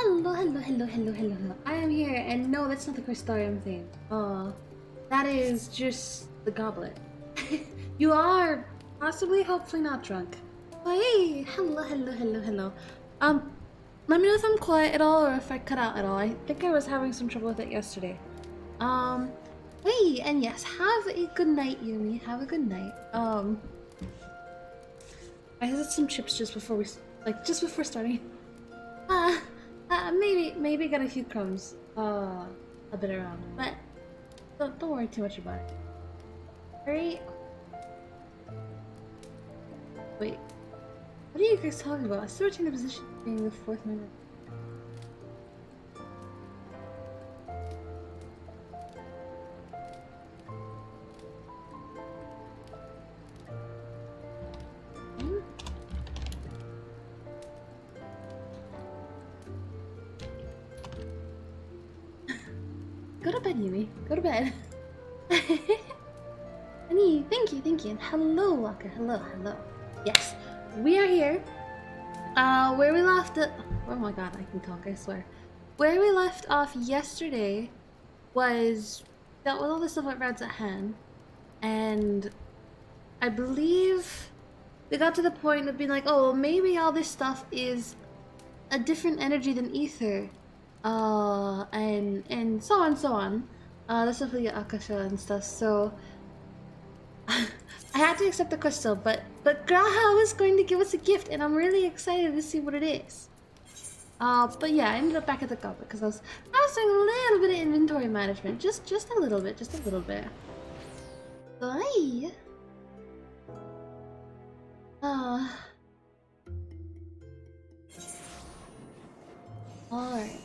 Hello. I am here, and no, that's not the Crystarium thing. That is just the goblet. You are possibly, hopefully not drunk. Oh, hey, hello. Let me know if I'm quiet at all or if I cut out at all. I think I was having some trouble with it yesterday. Hey, and yes, have a good night, Yumi. Have a good night. I had some chips just before just before starting. Maybe got a few crumbs, a bit around, but don't worry too much about it. Alright. Wait, what are you guys talking about? I still retain the position of being the fourth member. Go to bed, Yumi. Go to bed. Honey, thank you. And hello, Walker. Hello. Yes, we are here. Where we left it. Oh my god, I can talk, I swear. Where we left off yesterday was dealt with all the stuff with Reds at hand. And I believe we got to the point of being like, oh, maybe all this stuff is a different energy than ether. And so on. That's stuff like Akasha and stuff, so I had to accept the crystal, but Graha was going to give us a gift, and I'm really excited to see what it is. But yeah, I ended up back at the goblet because I was doing a little bit of inventory management, just a little bit. Bye. Alright.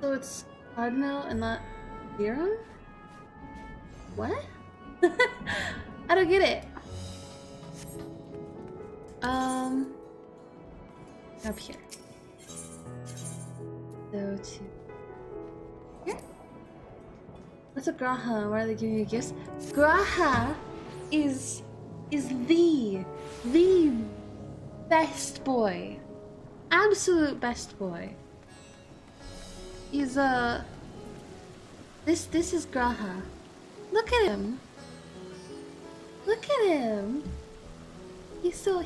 So it's cardinal and not theorem? What? I don't get it. Up here. So to here. What's a Graha? Why are they giving you gifts? Graha is the best boy. Absolute best boy. He's this is Graha. Look at him. He's so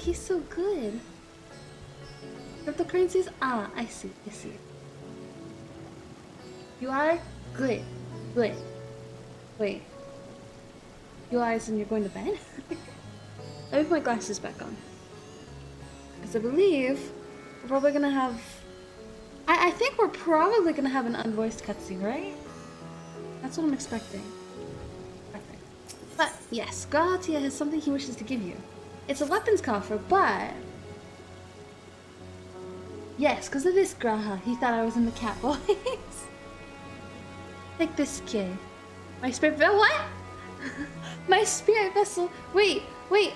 good. Cryptocurrencies? Ah, I see. You are good. Wait. You are as in you're going to bed? Let me put my glasses back on. Because I believe we're probably gonna have I think we're probably gonna have an unvoiced cutscene, right? That's what I'm expecting. But yes, Gratia has something he wishes to give you. It's a weapons coffer, but yes, because of this Graha, he thought I was in the cat voice. Take this, Kie. My spirit vessel. What? My spirit vessel. Wait.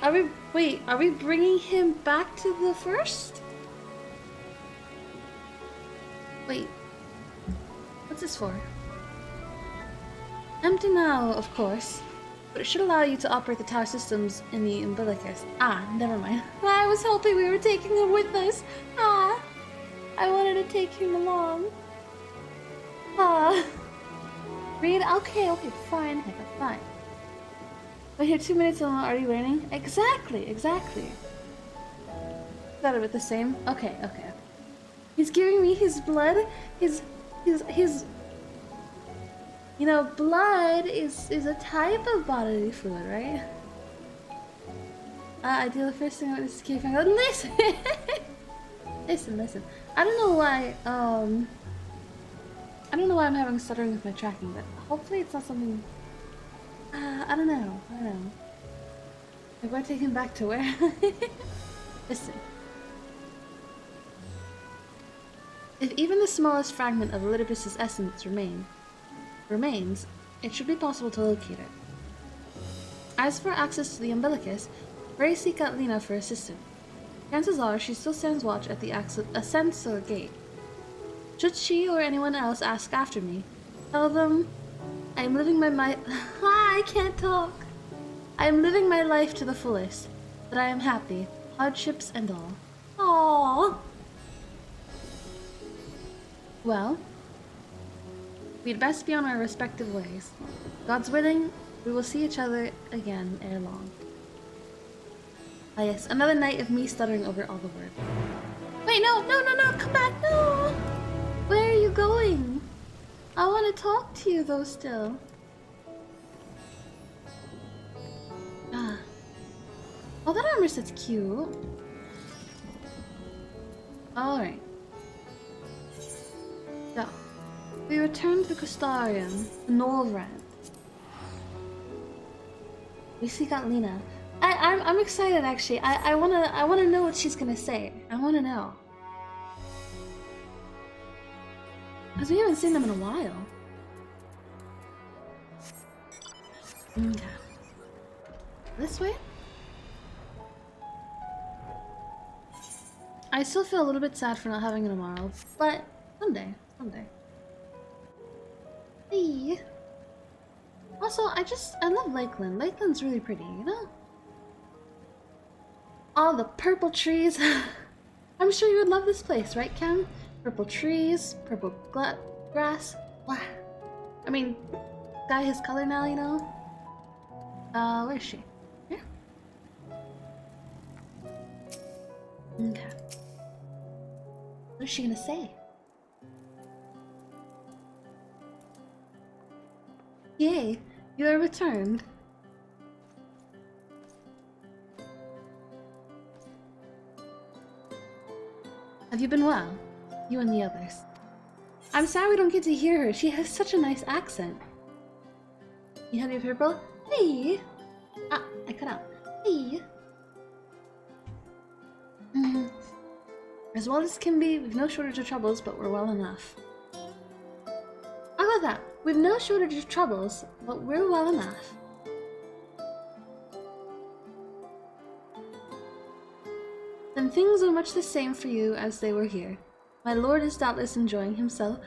Are we bringing him back to the first? Wait, what's this for? Empty now, of course, but it should allow you to operate the tower systems in the umbilicus. Ah, never mind. I was hoping we were taking him with us. Ah, I wanted to take him along. Ah, read. Okay, fine. But here 2 minutes and I'm already learning. Exactly. Thought of it the same. Okay. He's giving me his blood, his you know, blood is a type of bodily fluid, right? I do the first thing with this Kie Kyoko. Listen. I don't know why I'm having stuttering with my tracking, but hopefully it's not something I don't know. Maybe I take him back to where listen. If even the smallest fragment of Littlepus's essence remains, it should be possible to locate it. As for access to the umbilicus, pray seek out Lena for assistance. Chances are she still stands watch at the ascensor gate. Should she or anyone else ask after me, tell them I am living I can't talk. I am living my life to the fullest, that I am happy, hardships and all. Aww. Well, we'd best be on our respective ways. God's willing, we will see each other again ere long. Ah yes, another night of me stuttering over all the words. Wait, no, come back, no! Where are you going? I want to talk to you though still. Ah. Oh, that armor set's cute. Alright. So, we return to Crystarium, the Norvrand. We seek out Lena. I'm excited actually. I wanna know what she's gonna say. I wanna know. Because we haven't seen them in a while. Okay. This way? I still feel a little bit sad for not having it tomorrow, but someday. Hey. Also, I love Lakeland. Lakeland's really pretty, you know? All the purple trees. I'm sure you would love this place, right, Cam? Purple trees, purple grass. Wow. I mean, sky has color now, you know? Where is she? Here? Okay. What is she gonna say? Yay, you are returned. Have you been well? You and the others. I'm sad we don't get to hear her. She has such a nice accent. You have your purple? Hey! Ah, I cut out. Hey! As well as can be, we've no shortage of troubles, but we're well enough. I love that. We've no shortage of troubles, but we're well enough. Then things are much the same for you as they were here. My lord is doubtless enjoying himself.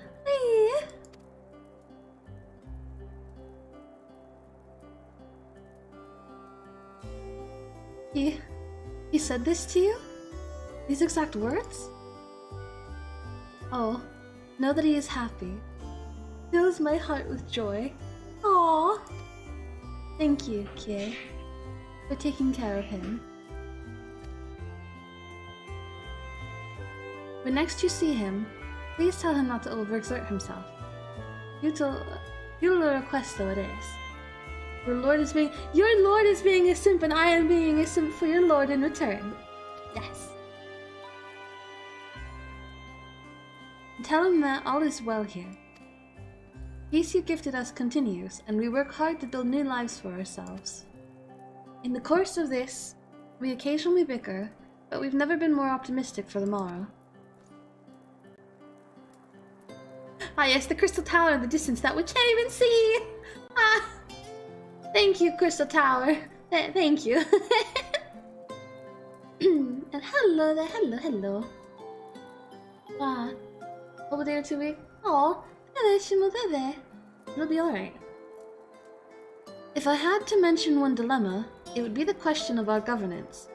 He said this to you? These exact words? Oh, know that he is happy. Fills my heart with joy. Aww. Thank you, Kie, for taking care of him. When next you see him, please tell him not to overexert himself. Futile request though it is. Your lord is being a simp, and I am being a simp for your lord in return. Yes. And tell him that all is well here. Peace you gifted us continues, and we work hard to build new lives for ourselves. In the course of this, we occasionally bicker, but we've never been more optimistic for the morrow. Ah yes, the crystal tower in the distance that we can't even see! Ah! Thank you, Crystal Tower. Thank you. And hello there, hello. Ah, over there 2 weeks. Oh, there. It'll be alright. If I had to mention one dilemma, it would be the question of our governance.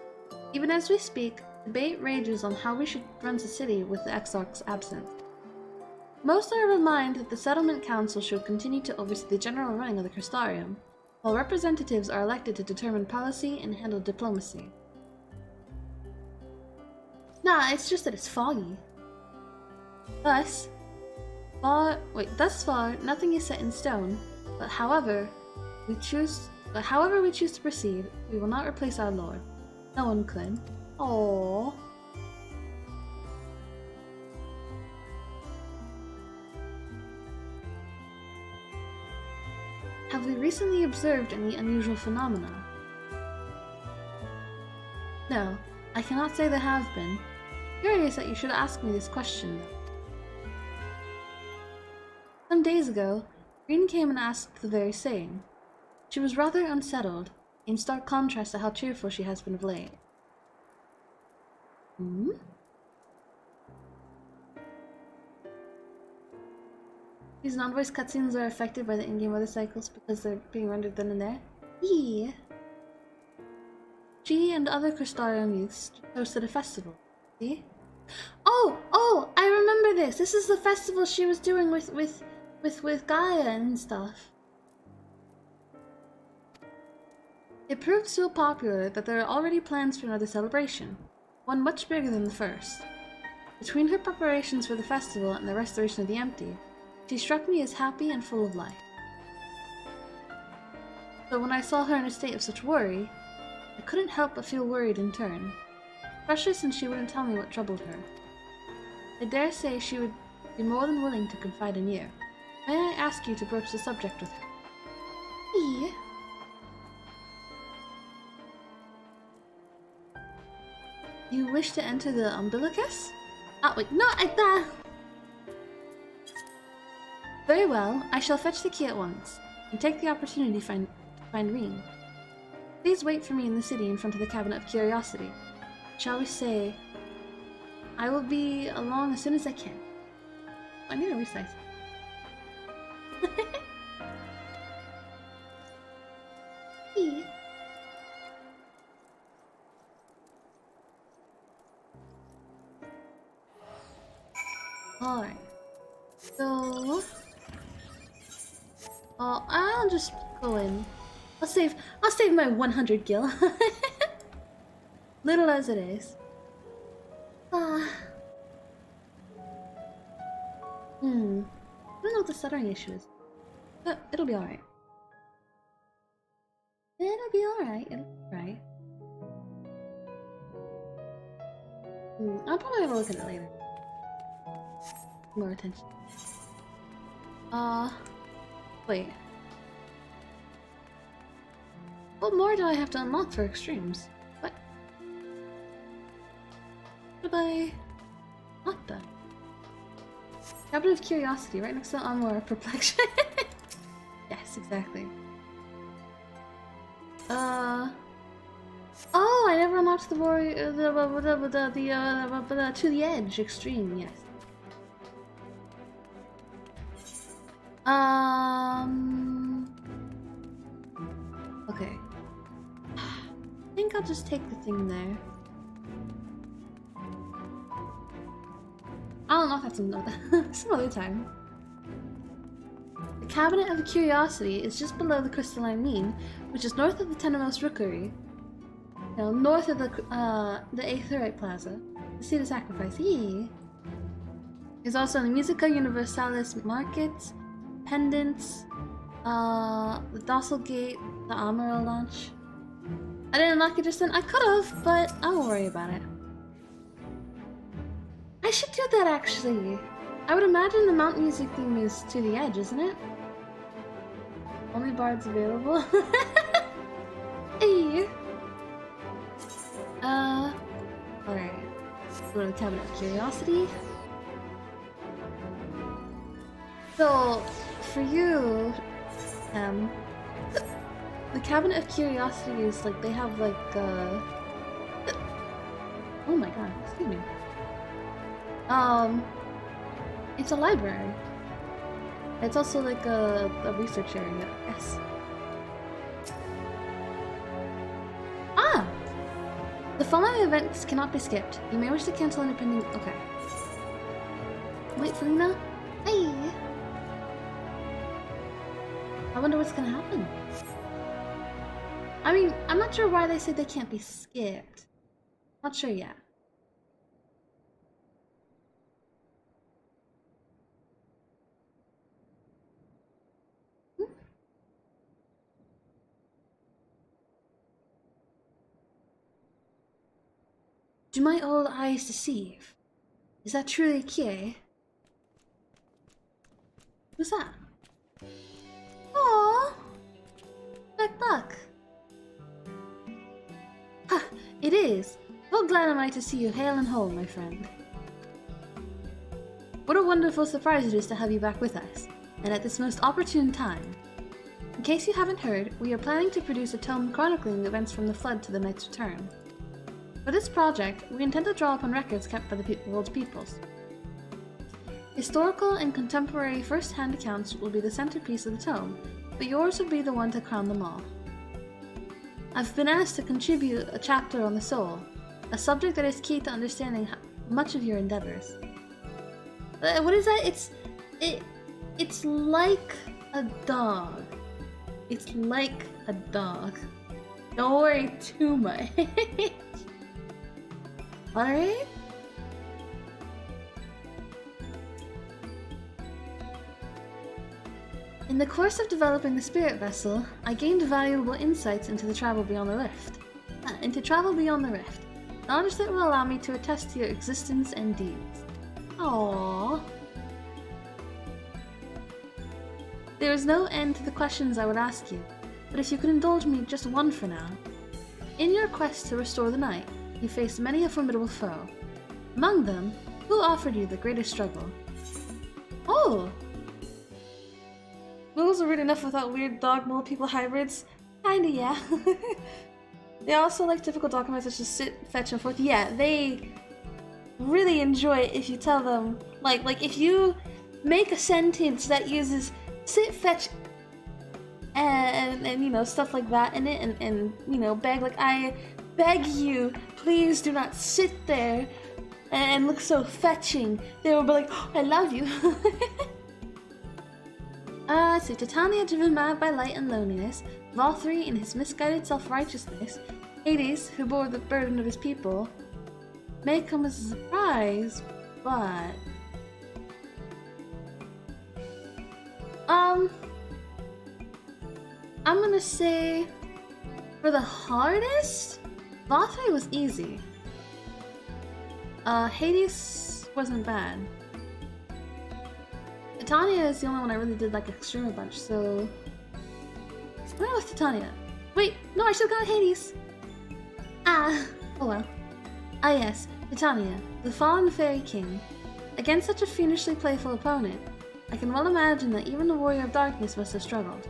Even as we speak, debate rages on how we should run the city with the Exarch's absence. Most are of a mind that the Settlement Council should continue to oversee the general running of the Crystarium, while representatives are elected to determine policy and handle diplomacy. Nah, it's just that it's foggy. Thus far, nothing is set in stone, but however we choose to proceed, we will not replace our lord. No one could. Aww. Have we recently observed any unusual phenomena? No, I cannot say there have been. Curious that you should ask me this question, though. Some days ago, Green came and asked the very same. She was rather unsettled, in stark contrast to how cheerful she has been of late. These non-voice cutscenes are affected by the in-game weather cycles because they're being rendered then and there? Yeah. She and other Crystarium youths hosted a festival. See? Oh, I remember this. This is the festival she was doing with Gaia and stuff. It proved so popular that there are already plans for another celebration, one much bigger than the first. Between her preparations for the festival and the restoration of the empty, she struck me as happy and full of life. But when I saw her in a state of such worry, I couldn't help but feel worried in turn, especially since she wouldn't tell me what troubled her. I dare say she would be more than willing to confide in you. May I ask you to broach the subject with her? Yeah. You wish to enter the umbilicus? Oh wait, not like that! Very well, I shall fetch the key at once, and take the opportunity to find Rean. Please wait for me in the city in front of the Cabinet of Curiosity. Shall we say, I will be along as soon as I can. I need to resize. Yeah. Alright. So I'll just go in. I'll save my 100 gil. Little as it is. I don't know what the stuttering issue is. But it'll be alright. It'll be alright. I'll probably have a look at it later. More attention. Wait. What more do I have to unlock for extremes? What? What have I unlocked that? Cabinet of Curiosity, right next to Armor Perplexion. Yes, exactly. Oh, I never unlocked the warrior, to the edge extreme. Yes. Okay. I think I'll just take the thing there. I'll unlock that some other time. The Cabinet of Curiosity is just below the Crystalline Mean, which is north of the Tenenos Rookery. North of the Aetherite Plaza, the seat of sacrifice. Yee. There's also the Musica Universalis Markets, Pendants, the Docile Gate, the Amaral launch. I didn't unlock it just then. I could've, but I won't worry about it. I should do that actually. I would imagine the Mount Music theme is to the edge, isn't it? Only bards available. Hey. Alright. Go to the Cabinet of Curiosity. So, for you, the Cabinet of Curiosity is like, they have like, oh my god, excuse me. It's a library. It's also like a research area, yes. Ah! The following events cannot be skipped. You may wish to cancel any pending. Okay. Wait, Felina? Hey! I wonder what's gonna happen. I mean, I'm not sure why they say they can't be skipped. Not sure yet. Do my old eyes deceive? Is that truly Kie? Who's that? Aww! Luck. Ha! It is! How glad am I to see you hale and whole, my friend. What a wonderful surprise it is to have you back with us, and at this most opportune time. In case you haven't heard, we are planning to produce a tome chronicling the events from the Flood to the Knight's return. For this project, we intend to draw upon records kept by the world's peoples. Historical and contemporary first-hand accounts will be the centerpiece of the tome, but yours would be the one to crown them all. I've been asked to contribute a chapter on the soul, a subject that is key to understanding much of your endeavors. What is that? It's like a dog. It's like a dog. Don't worry too much. Alright? In the course of developing the spirit vessel, I gained valuable insights into travel beyond the rift. Knowledge that will allow me to attest to your existence and deeds. Aww. There is no end to the questions I would ask you, but if you could indulge me just one for now. In your quest to restore the night, you faced many a formidable foe. Among them, who offered you the greatest struggle? Oh! Moogles are rude enough without weird dog mole people hybrids? Kinda, yeah. They also like typical dog commands such as sit, fetch, and forth. Yeah, they really enjoy it if you tell them, like if you make a sentence that uses sit, fetch, and you know, stuff like that in it, and you know, beg, like, I beg you, please do not sit there and look so fetching. They will be like, oh, I love you. So Titania driven mad by light and loneliness, Valtteri in his misguided self-righteousness, Hades, who bore the burden of his people, may come as a surprise, but... I'm gonna say, for the hardest, Valtteri was easy. Hades wasn't bad. Titania is the only one I really did like extreme a bunch, so... Let's go with Titania. Wait, no, I should've got Hades! Ah, oh well. Ah yes, Titania, the fallen fairy king. Against such a fiendishly playful opponent, I can well imagine that even the warrior of darkness must have struggled.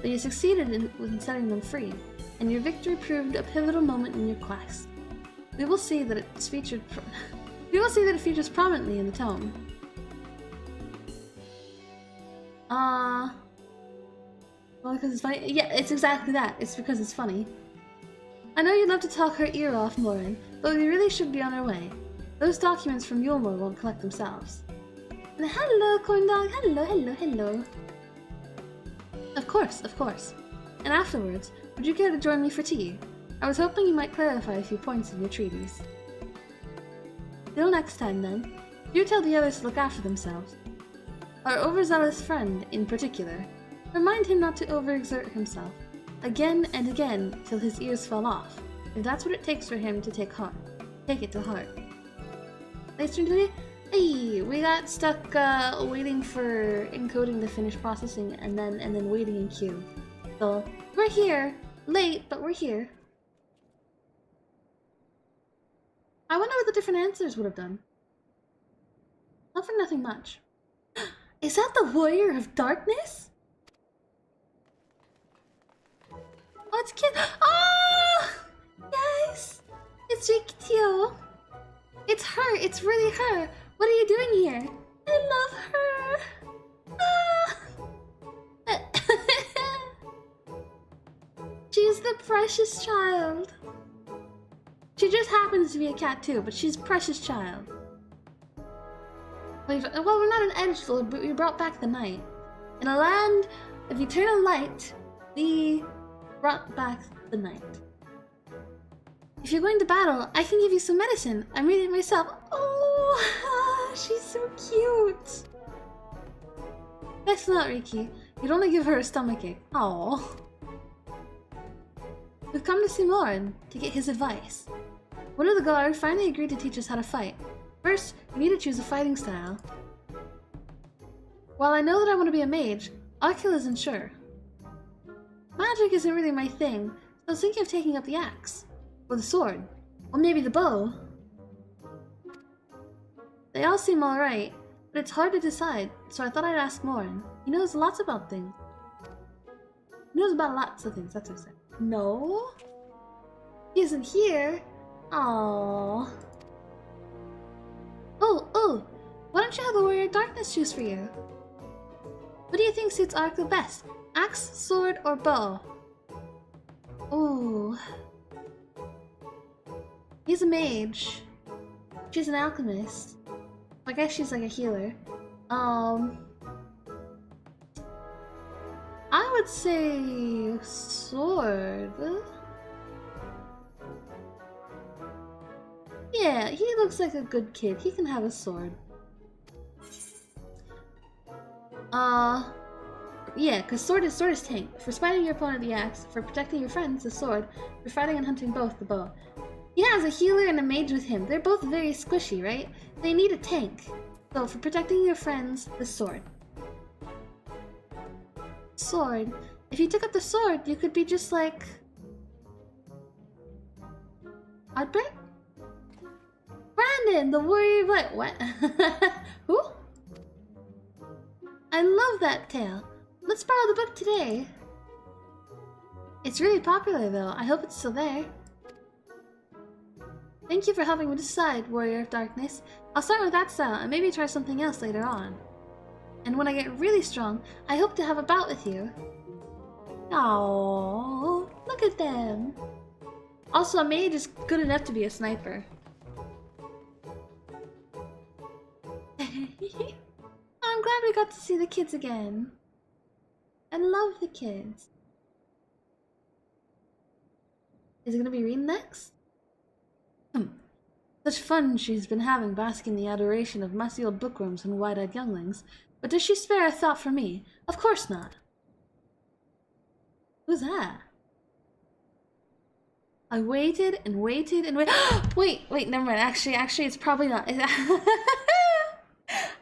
But you succeeded in setting them free, and your victory proved a pivotal moment in your quest. We will see that it features prominently in the tome. Well, because it's funny? Yeah, it's exactly that. It's because it's funny. I know you'd love to talk her ear off, Lauren, but we really should be on our way. Those documents from Yulmore won't collect themselves. And hello, Corndog! Hello. Of course. And afterwards, would you care to join me for tea? I was hoping you might clarify a few points in your treaties. Till next time, then. Do tell the others to look after themselves. Our overzealous friend, in particular. Remind him not to overexert himself, again and again, till his ears fall off, if that's what it takes for him to take it to heart. Nice turn today? Hey, we got stuck waiting for encoding to finish processing, and then waiting in queue. So we're here, late, but we're here. I wonder what the different answers would have done. Nothing much. Is that the Warrior of Darkness? Oh, it's cute. Oh! Yes! It's Rikitio. It's her. It's really her. What are you doing here? I love her. Ah! She's the precious child. She just happens to be a cat too, but she's precious child. Well, we're not an edgelord, but we brought back the night. In a land of eternal light, we brought back the night. If you're going to battle, I can give you some medicine. I'm reading it myself. Oh, she's so cute. Best not, Riki. You'd only give her a stomachache. Aww. We've come to see Lauren to get his advice. One of the guard finally agreed to teach us how to fight. First, you need to choose a fighting style. While I know that I want to be a mage, Akil isn't sure. Magic isn't really my thing, so I was thinking of taking up the axe. Or the sword. Or maybe the bow. They all seem alright, but it's hard to decide, so I thought I'd ask Lauren. He knows lots about things. He knows about lots of things, that's what I said. No? He isn't here? Aww. Oh, why don't you have the Warrior of Darkness choose for you? What do you think suits Ark the best? Axe, sword, or bow? Ooh. He's a mage. She's an alchemist. I guess she's like a healer. I would say sword. Yeah, he looks like a good kid. He can have a sword. Yeah, because sword is tank. For spiting your opponent, the axe. For protecting your friends, the sword. For fighting and hunting both, the bow. He has a healer and a mage with him. They're both very squishy, right? They need a tank. So for protecting your friends, the sword. Sword. If you took up the sword, you could be just like... Outbreak? Brandon, the warrior of light. What? Who? I love that tale. Let's borrow the book today. It's really popular though. I hope it's still there. Thank you for helping me decide, Warrior of Darkness. I'll start with that style and maybe try something else later on. And when I get really strong, I hope to have a bout with you. Aww, look at them. Also, a mage is good enough to be a sniper. I'm glad we got to see the kids again. I love the kids. Is it gonna be reading next? Such fun she's been having basking in the adoration of musty old bookworms and wide-eyed younglings. But does she spare a thought for me? Of course not. Who's that? I waited and waited and waited. Wait, never mind. Actually, it's probably not.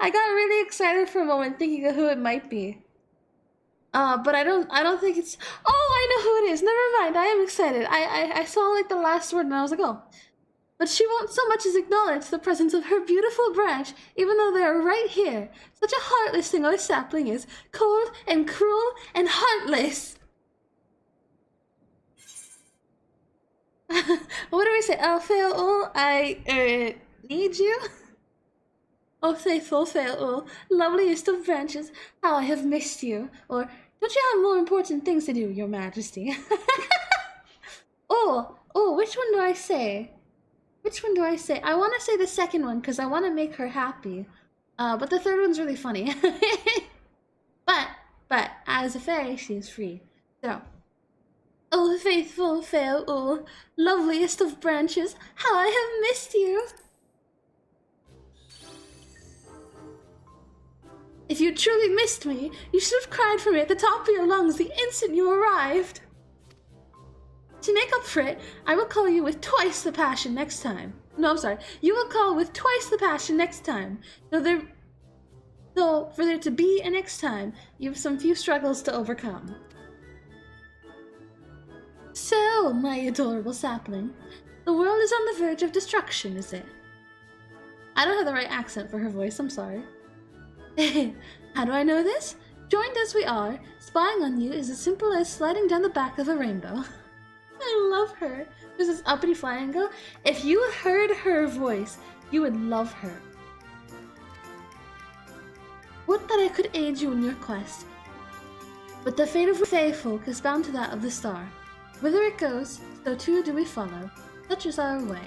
I got really excited for a moment thinking of who it might be. But I don't think it's... Oh, I know who it is! Never mind, I am excited. I saw like the last word and I was like, oh. But she won't so much as acknowledge the presence of her beautiful branch, even though they are right here. Such a heartless thing a sapling is. Cold and cruel and heartless! What do we say? Fail, I, need you? Oh, faithful Fail, loveliest of branches, how I have missed you. Or, don't you have more important things to do, your majesty? Oh, which one do I say? Which one do I say? I want to say the second one, because I want to make her happy. But the third one's really funny. But, as a fairy, she is free. So, oh, faithful Fail, loveliest of branches, how I have missed you. If you truly missed me, you should have cried for me at the top of your lungs the instant you arrived. To make up for it, I will call you with twice the passion next time. No, I'm sorry. You will call with twice the passion next time. Though for there to be a next time, you have some few struggles to overcome. So, my adorable sapling, the world is on the verge of destruction, is it? I don't have the right accent for her voice, I'm sorry. How do I know this? Joined as we are, spying on you is as simple as sliding down the back of a rainbow. I love her. There's this uppity flamingo. If you heard her voice, you would love her. Would that I could aid you in your quest. But the fate of Fae folk is bound to that of the star. Whither it goes, so too do we follow. Such is our way.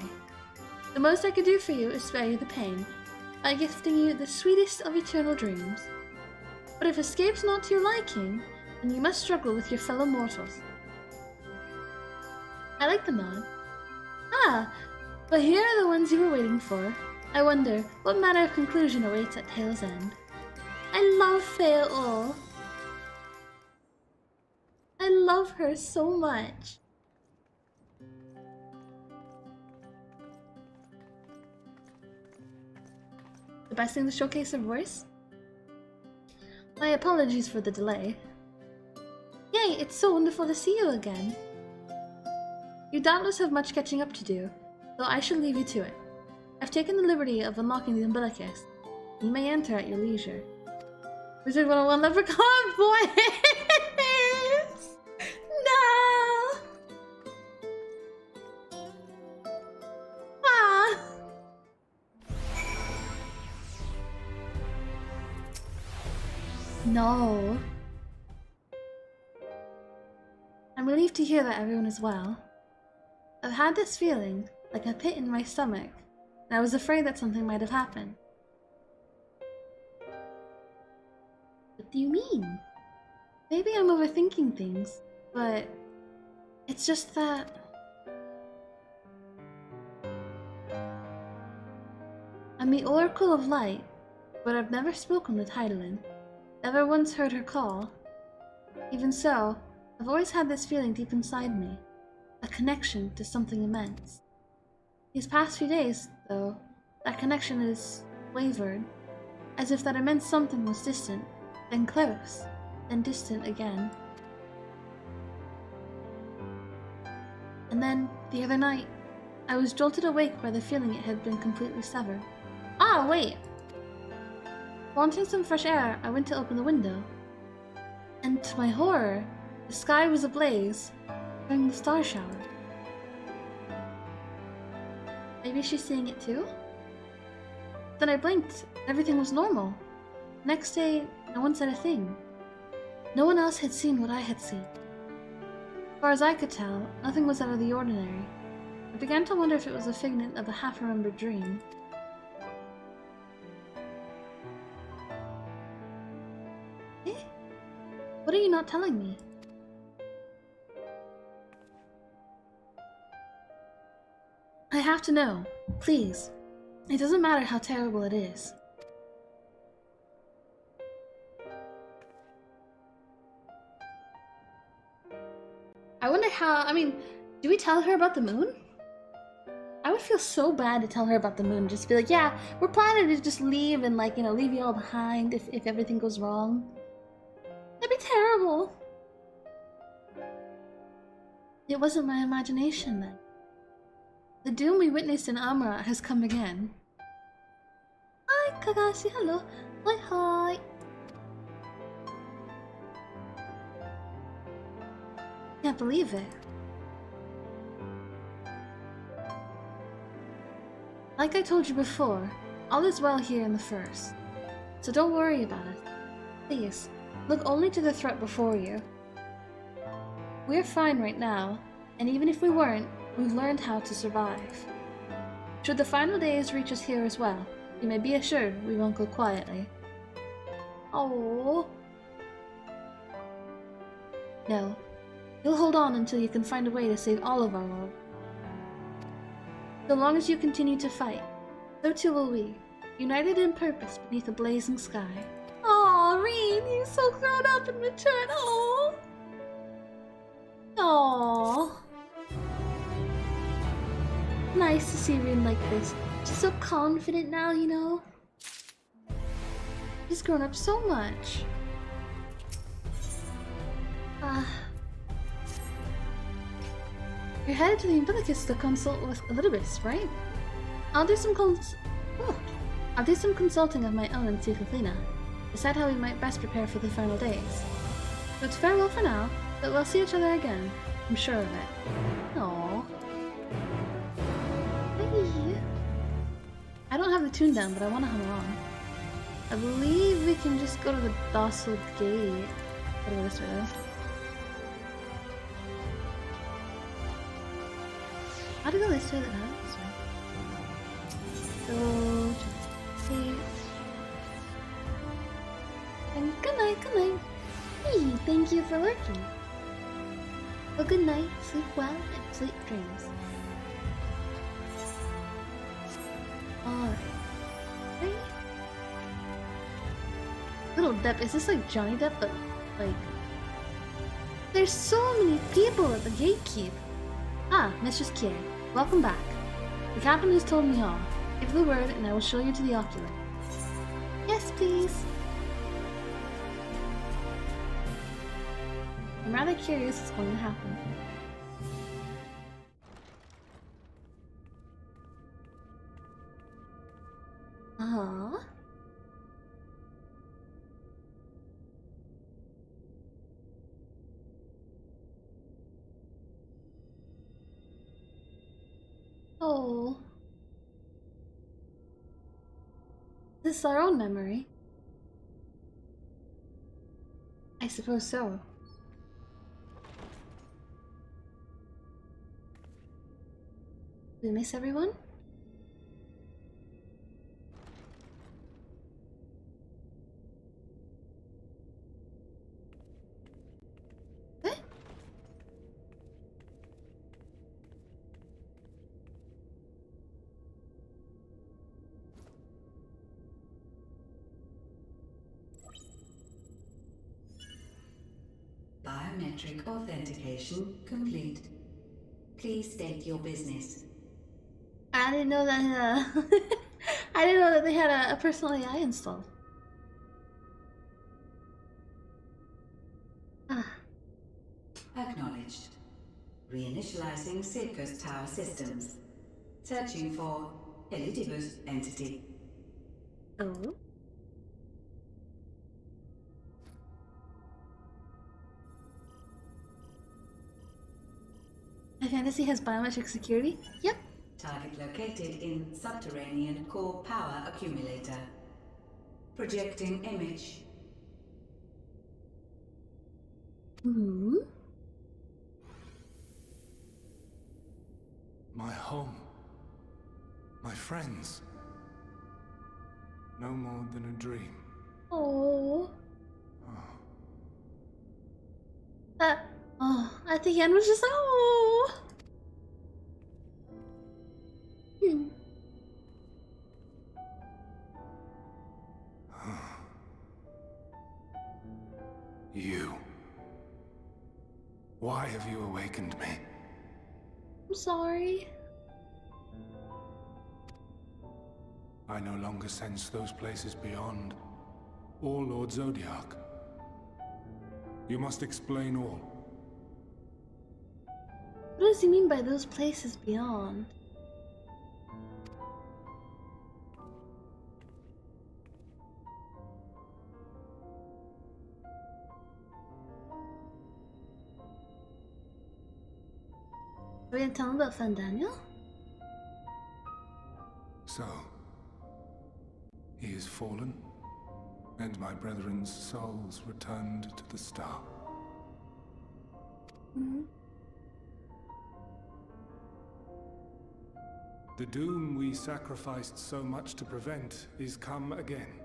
The most I could do for you is spare you the pain, by gifting you the sweetest of eternal dreams. But if escape's not to your liking, then you must struggle with your fellow mortals. I like the nod. Ah, but here are the ones you were waiting for. I wonder, what manner of conclusion awaits at tale's end? I love Fae. I love her so much. The best thing to showcase her voice? My apologies for the delay. Yay, it's so wonderful to see you again. You doubtless have much catching up to do, so I shall leave you to it. I've taken the liberty of unlocking the umbilicus. You may enter at your leisure. Wizard 101 Leprechaun voice! No! Ah! No. I'm relieved to hear that everyone is well. I've had this feeling, like a pit in my stomach, and I was afraid that something might have happened. What do you mean? Maybe I'm overthinking things, but it's just that... I'm the Oracle of Light, but I've never spoken with Heidelin. Never once heard her call. Even so, I've always had this feeling deep inside me. A connection to something immense. These past few days, though, that connection has wavered, as if that immense something was distant, then close, then distant again. And then, the other night, I was jolted awake by the feeling it had been completely severed. Ah, wait! Wanting some fresh air, I went to open the window. And to my horror, the sky was ablaze during the star shower. Maybe she's seeing it too? Then I blinked, and everything was normal. Next day, no one said a thing. No one else had seen what I had seen. As far as I could tell, nothing was out of the ordinary. I began to wonder if it was a figment of a half-remembered dream. Eh? What are you not telling me? I have to know. Please. It doesn't matter how terrible it is. I wonder how... I mean, do we tell her about the moon? I would feel so bad to tell her about the moon. Just be like, yeah, we're planning to just leave and, like, you know, leave you all behind if everything goes wrong. That'd be terrible. It wasn't my imagination then. The doom we witnessed in Amara has come again. Hi, Kagashi, hello. Hi, hi. Can't believe it. Like I told you before, all is well here in the First. So don't worry about it. Please, look only to the threat before you. We're fine right now, and even if we weren't, we've learned how to survive. Should the final days reach us here as well, you may be assured we won't go quietly. Oh. No. You'll hold on until you can find a way to save all of our world. So long as you continue to fight, so too will we, united in purpose beneath a blazing sky. Aw, Rean, you're so grown up and matured. Aww. Aww. Nice to see Rean like this. She's so confident now, you know? She's grown up so much. You're headed to the Umbilicus to consult with Elidibus, right? I'll do some consulting of my own and see Kathlina. Decide how we might best prepare for the final days. So it's farewell for now, but we'll see each other again. I'm sure of it. Aww. Hey. I don't have the tune down, but I want to hum along. I believe we can just go to the Docile Gate. Gotta go this way though. How to go this way? This way. Go to the gate. And good night, good night. Hey, thank you for lurking. Well, good night, sleep well, and sweet dreams. Alright. Right? Little Depp, is this like Johnny Depp, but like... There's so many people at the gatekeep. Ah, Mistress Kie, welcome back. The captain has told me all. Give the word and I will show you to the ocular. Yes, please. I'm rather curious what's going to happen. Oh. This is our own memory. I suppose so. Do we miss everyone? biometric authentication complete. Please state your business. I didn't know that. I didn't know that they had a personal AI installed. Ah. Acknowledged. Reinitializing Circus Tower systems. Searching for Elidibus entity. Oh. My fantasy has biometric security? Yep. Target located in subterranean core power accumulator. Projecting image. Hmm. My home. My friends. No more than a dream. Oh. At the end was just like, oh. You. Why have you awakened me? I'm sorry. I no longer sense those places beyond, or Lord Zodiac. You must explain all. What does he mean by those places beyond? Are we gonna tell him about Fandaniel? So, he is fallen, and my brethren's souls returned to the star. Mm-hmm. The doom we sacrificed so much to prevent is come again.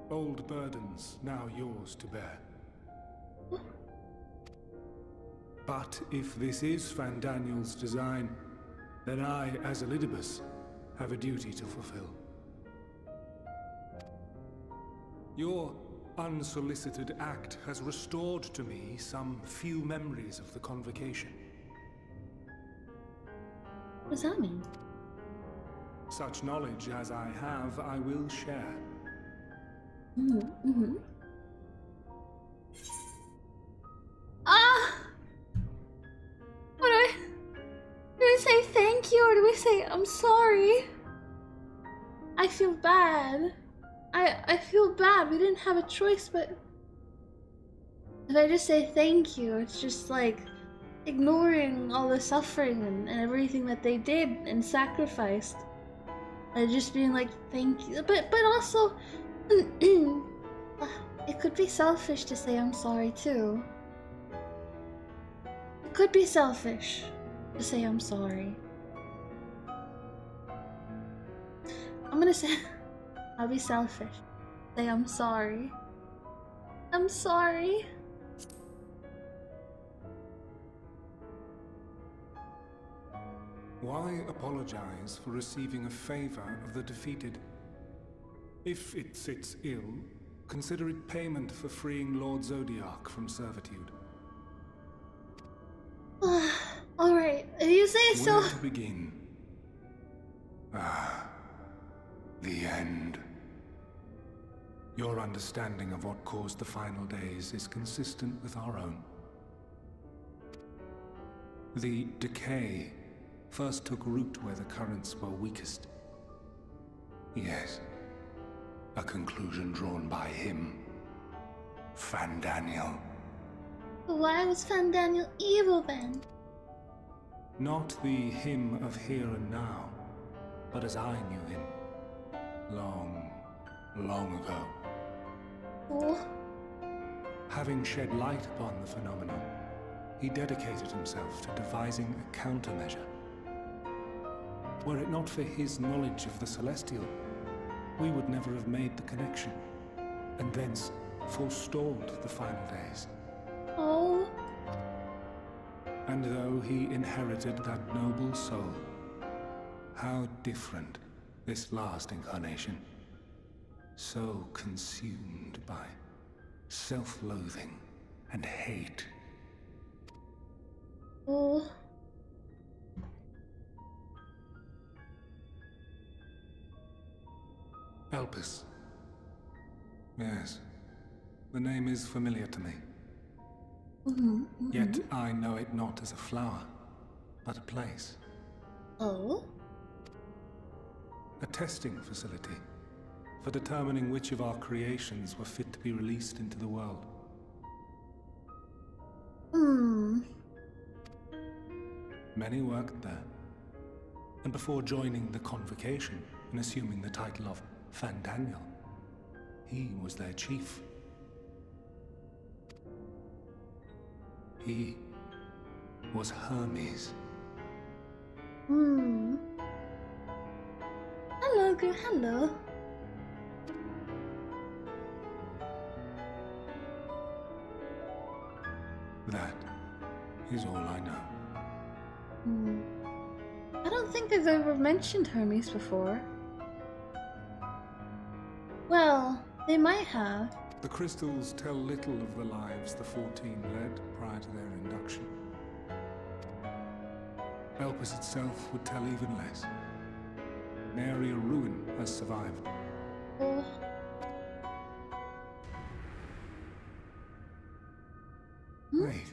Old burdens now yours to bear. But if this is Fandaniel's design, then I, as Elidibus, have a duty to fulfill. Your unsolicited act has restored to me some few memories of the convocation. What does that mean? Such knowledge as I have, I will share. Mm-hmm. Ah! What do we say thank you or do we say I'm sorry? I feel bad. I feel bad. We didn't have a choice, but if I just say thank you, it's just like ignoring all the suffering and everything that they did and sacrificed. And just being like thank you. But also it could be selfish to say I'm sorry too. It could be selfish to say I'm sorry. I'm gonna say I'll be selfish. Say I'm sorry. I'm sorry. Why apologize for receiving a favor of the defeated? If it sits ill, consider it payment for freeing Lord Zodiac from servitude. Alright, if you say so. Where to begin? The end. Your understanding of what caused the final days is consistent with our own. The decay first took root where the currents were weakest. Yes, a conclusion drawn by him, Fandaniel. Why was Fandaniel evil then? Not the him of here and now, but as I knew him, long, long ago. Oh. Having shed light upon the phenomenon, he dedicated himself to devising a countermeasure. Were it not for his knowledge of the Celestial, we would never have made the connection, and thence forestalled the final days. Oh. And though he inherited that noble soul, how different this last incarnation. So consumed by self-loathing and hate Oh. Elpis. Yes. The name is familiar to me. Yet I know it not as a flower, but a place. Oh? A testing facility for determining which of our creations were fit to be released into the world. Many worked there, and before joining the convocation and assuming the title of Fandaniel, he was their chief. He was Hermes. Hello, girl, hello. That is all I know. I don't think I've ever mentioned Hermes before. Well, they might have. The crystals tell little of the lives the 14 led prior to their induction. Elpis itself would tell even less. Nary a ruin has survived. Oh. Wait.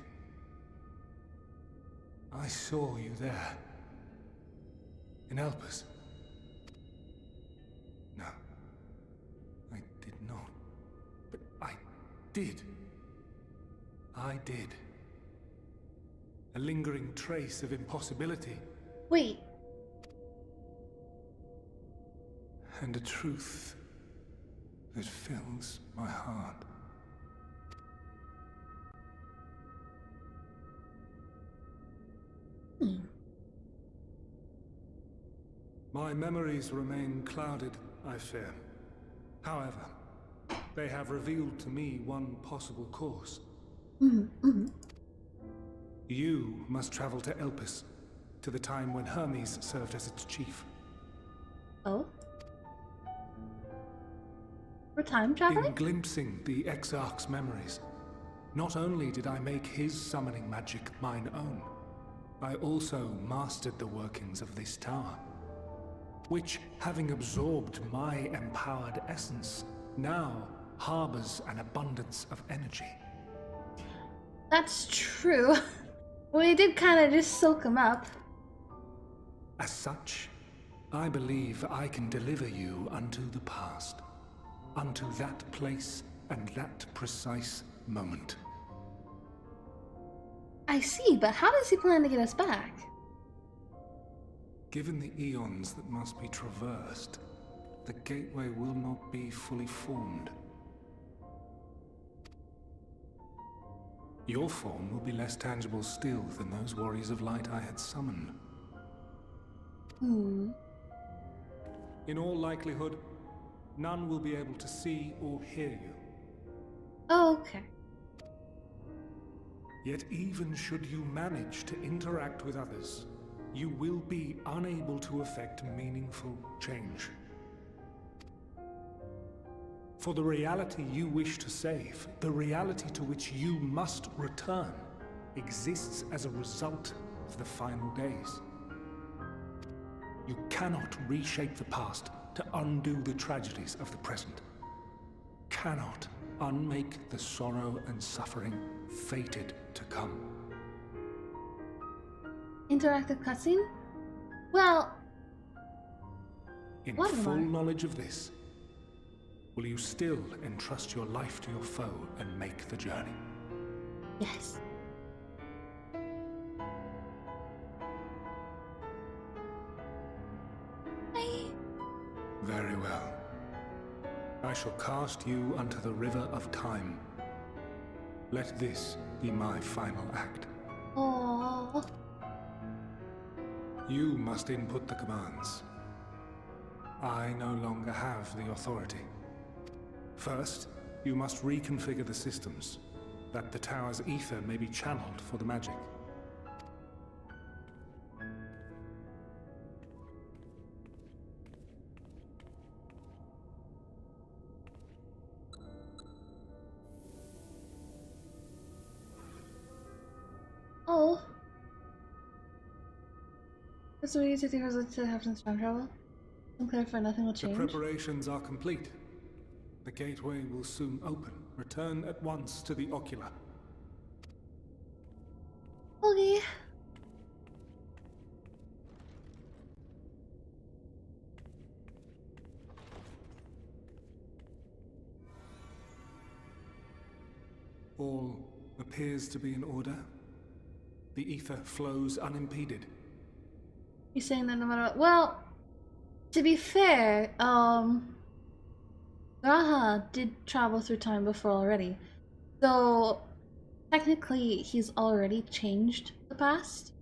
I saw you there. In Elpis. No. I did not. But I did. I did. A lingering trace of impossibility. Wait. And a truth that fills my heart. My memories remain clouded, I fear. However, they have revealed to me one possible course. You must travel to Elpis, to the time when Hermes served as its chief. Oh? We're time In traveling? glimpsing the Exarch's memories, not only did I make his summoning magic mine own, I also mastered the workings of this tower, which, having absorbed my empowered essence, now harbors an abundance of energy. That's true. We did kind of just soak him up. As such, I believe I can deliver you unto the past, unto that place and that precise moment. I see, but how does he plan to get us back? Given the eons that must be traversed, the gateway will not be fully formed. Your form will be less tangible still than those warriors of light I had summoned. In all likelihood, none will be able to see or hear you. Oh, okay. Yet even should you manage to interact with others, you will be unable to effect meaningful change. For the reality you wish to save, the reality to which you must return, exists as a result of the final days. You cannot reshape the past to undo the tragedies of the present. Cannot unmake the sorrow and suffering fated to come. Interactive cutscene? Well, In what am full I? knowledge of this, will you still entrust your life to your foe and make the journey? Yes. Very well. I shall cast you unto the river of time. Let this be my final act. Oh, You must input the commands. I no longer have the authority. First, you must reconfigure the systems, that the tower's ether may be channeled for the magic. oh. This will be 60 hours to have some time travel. I'm clarify nothing will The change. preparations are complete. The gateway will soon open. Return at once to the ocular. Okay. All appears to be in order. The ether flows unimpeded. You're saying that no matter what. Well, to be fair, Raha did travel through time before already. So, technically, he's already changed the past.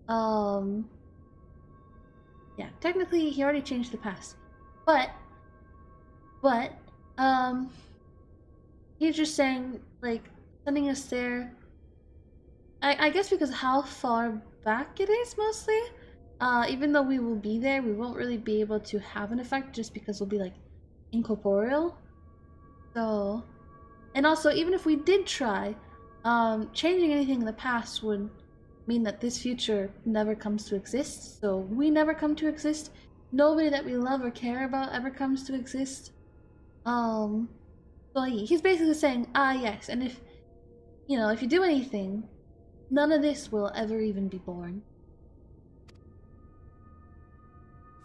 Yeah, technically, he already changed the past. But, he's just saying, like, sending us there. I guess because how far back it is, mostly. Even though we will be there, we won't really be able to have an effect just because we'll be, like, incorporeal. So, and also, even if we did try, changing anything in the past would mean that this future never comes to exist. So we never come to exist. Nobody that we love or care about ever comes to exist. So he's basically saying, yes, and if, if you do anything, none of this will ever even be born.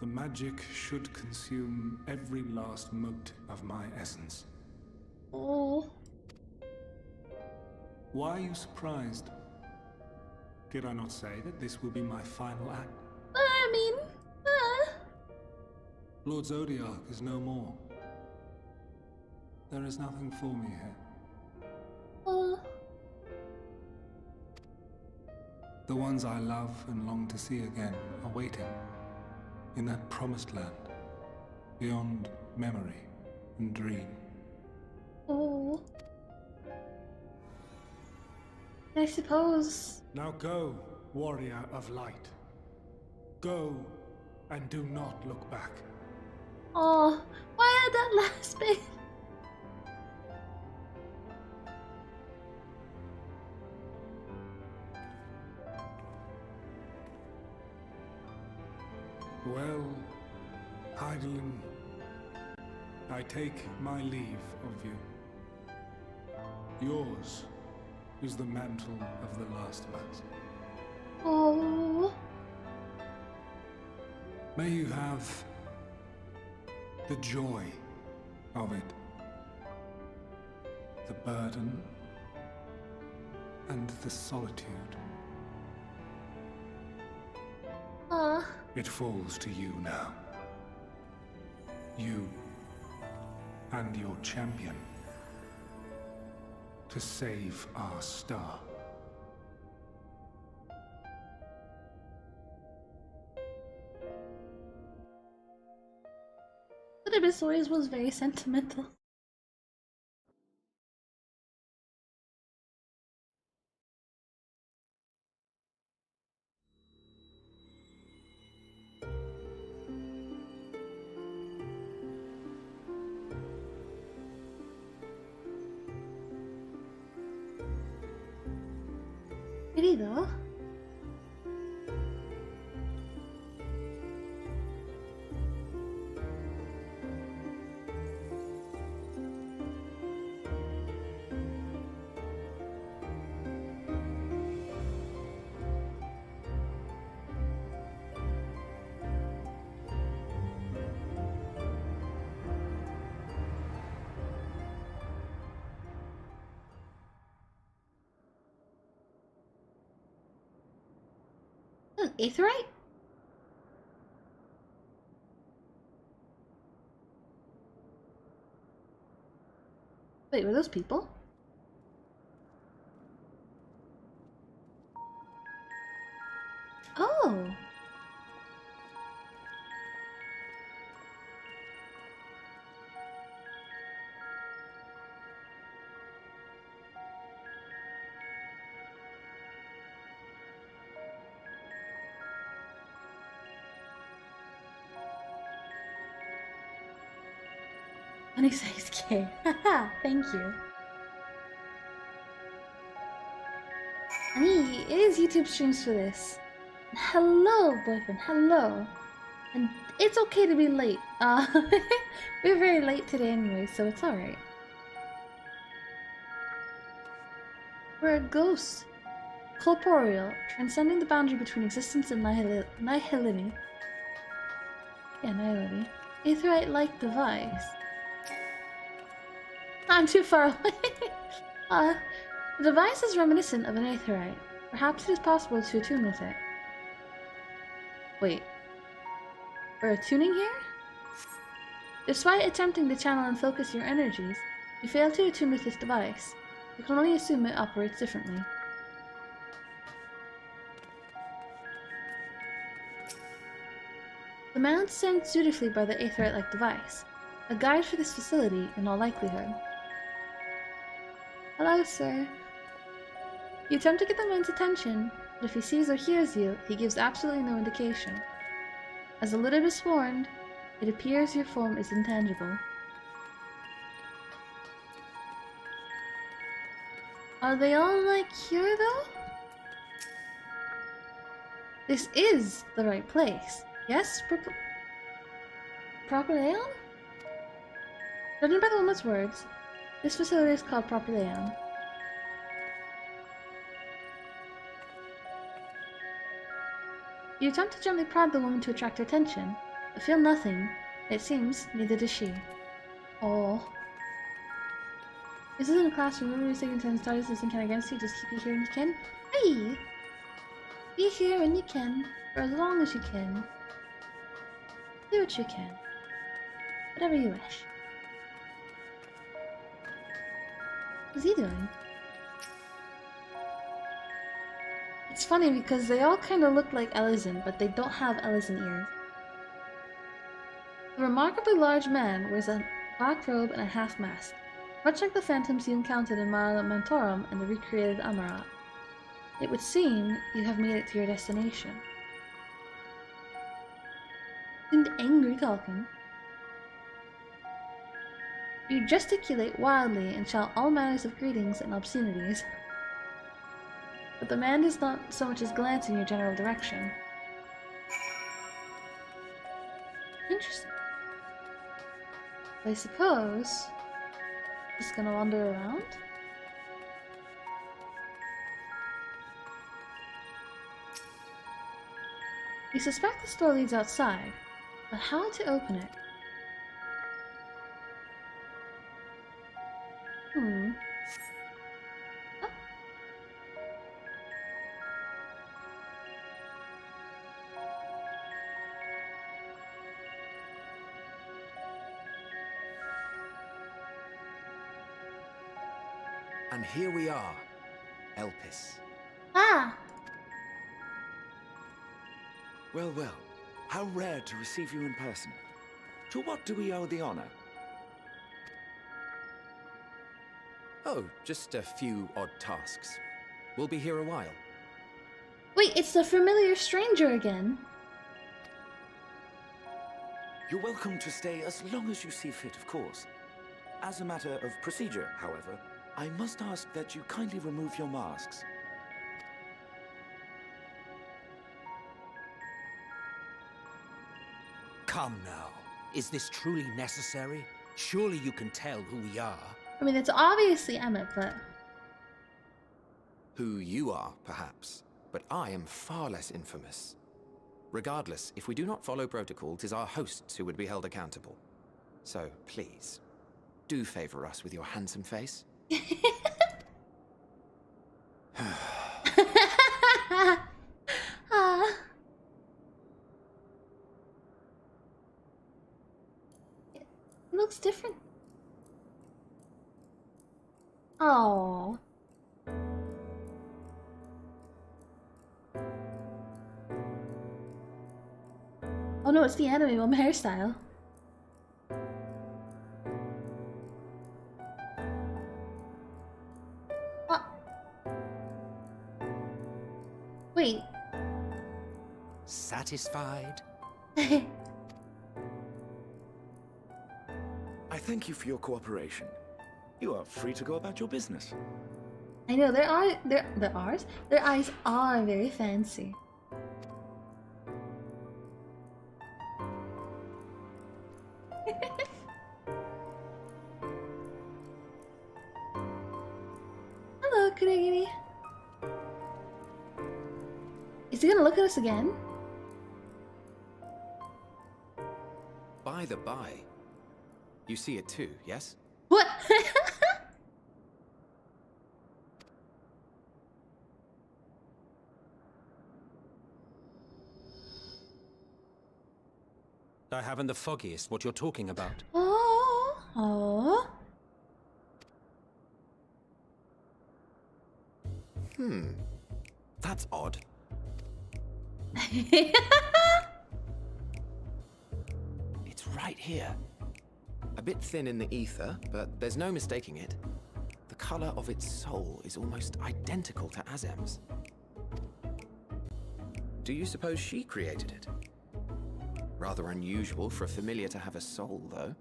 The magic should consume every last mote of my essence. Oh. Why are you surprised? Did I not say that this will be my final act? I mean, Lord Zodiac is no more. There is nothing for me here. The ones I love and long to see again are waiting in that promised land, beyond memory and dream. Oh. I suppose. Now go, warrior of light. Go and do not look back. Oh, why that last bit? Well, Heidelin, I take my leave of you. Yours is the mantle of the last of us. Oh. May you have the joy of it, the burden, and the solitude. It falls to you now. You and your champion to save our star. But Abyss always was very sentimental. Really though? An aetheryte? Wait, were those people? Oh. Money size K. Haha, thank you. And he is YouTube streams for this. Hello, boyfriend. Hello. And it's okay to be late. We're very late today anyway, so it's alright. We're a ghost. Corporeal, transcending the boundary between existence and nihility. Yeah, nihility. Aetherite-like device. I'm too far away. The device is reminiscent of an aetherite. Perhaps it is possible to attune with it. Wait. We're attuning here? Despite attempting to channel and focus your energies, you fail to attune with this device. You can only assume it operates differently. The mount sent dutifully by the aetherite-like device. A guide for this facility, in all likelihood. Hello, sir. You attempt to get the man's attention, but if he sees or hears you, he gives absolutely no indication. As Elidibus warned, it appears your form is intangible. Are they all like here, though? This is the right place. Yes, Propileon? Judging by the woman's words, this facility is called Propileon. You attempt to gently prod the woman to attract her attention, but feel nothing. It seems neither does she. Oh. This isn't a classroom. Remember you're taking turns studies this can against you. Just keep you here when you can. Hey! Be here when you can, for as long as you can. Do what you can. Whatever you wish. What's he doing? It's funny because they all kind of look like Ellison, but they don't have Ellison ears. The remarkably large man wears a black robe and a half mask, much like the phantoms you encountered in Mara Mentorum and the recreated Amarat. It would seem you have made it to your destination. Seemed angry talking. You gesticulate wildly and shout all manners of greetings and obscenities. But the man does not so much as glance in your general direction. Interesting. I suppose just gonna wander around. You suspect the store leads outside, but how to open it? Oh. And here we are, Elpis. Ah! Well, well, how rare to receive you in person. To what do we owe the honor? Oh, just a few odd tasks. We'll be here a while. Wait, it's the familiar stranger again. You're welcome to stay as long as you see fit, of course. As a matter of procedure, however, I must ask that you kindly remove your masks. Come now. Is this truly necessary? Surely you can tell who we are. I mean, it's obviously Emmett, but... Who you are, perhaps, but I am far less infamous. Regardless, if we do not follow protocol, 'tis our hosts who would be held accountable. So, please, do favor us with your handsome face. It looks different. Oh. Oh no, it's the anime one hairstyle. Wait. Satisfied? I thank you for your cooperation. You are free to go about your business. I know their eyes are very fancy. Hello, Kuragiri. Is he gonna look at us again? By the by, you see it too, yes? What? I haven't the foggiest what you're talking about. Oh, oh. That's odd. It's right here. A bit thin in the ether, but there's no mistaking it. The color of its soul is almost identical to Azem's. Do you suppose she created it? Rather unusual for a familiar to have a soul, though.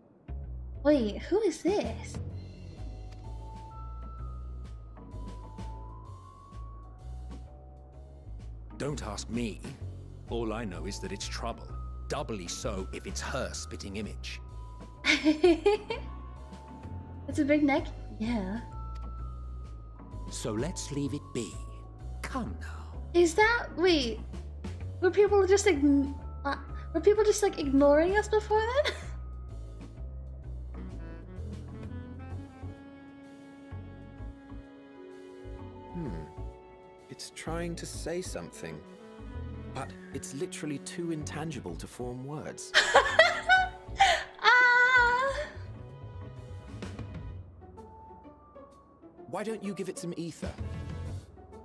Wait, who is this? Don't ask me. All I know is that it's trouble. Doubly so if it's her spitting image. It's a big neck? Yeah. So let's leave it be. Come now. Is that... wait. Were people just like... were people just like ignoring us before then? It's trying to say something, but it's literally too intangible to form words. Ah! Why don't you give it some ether?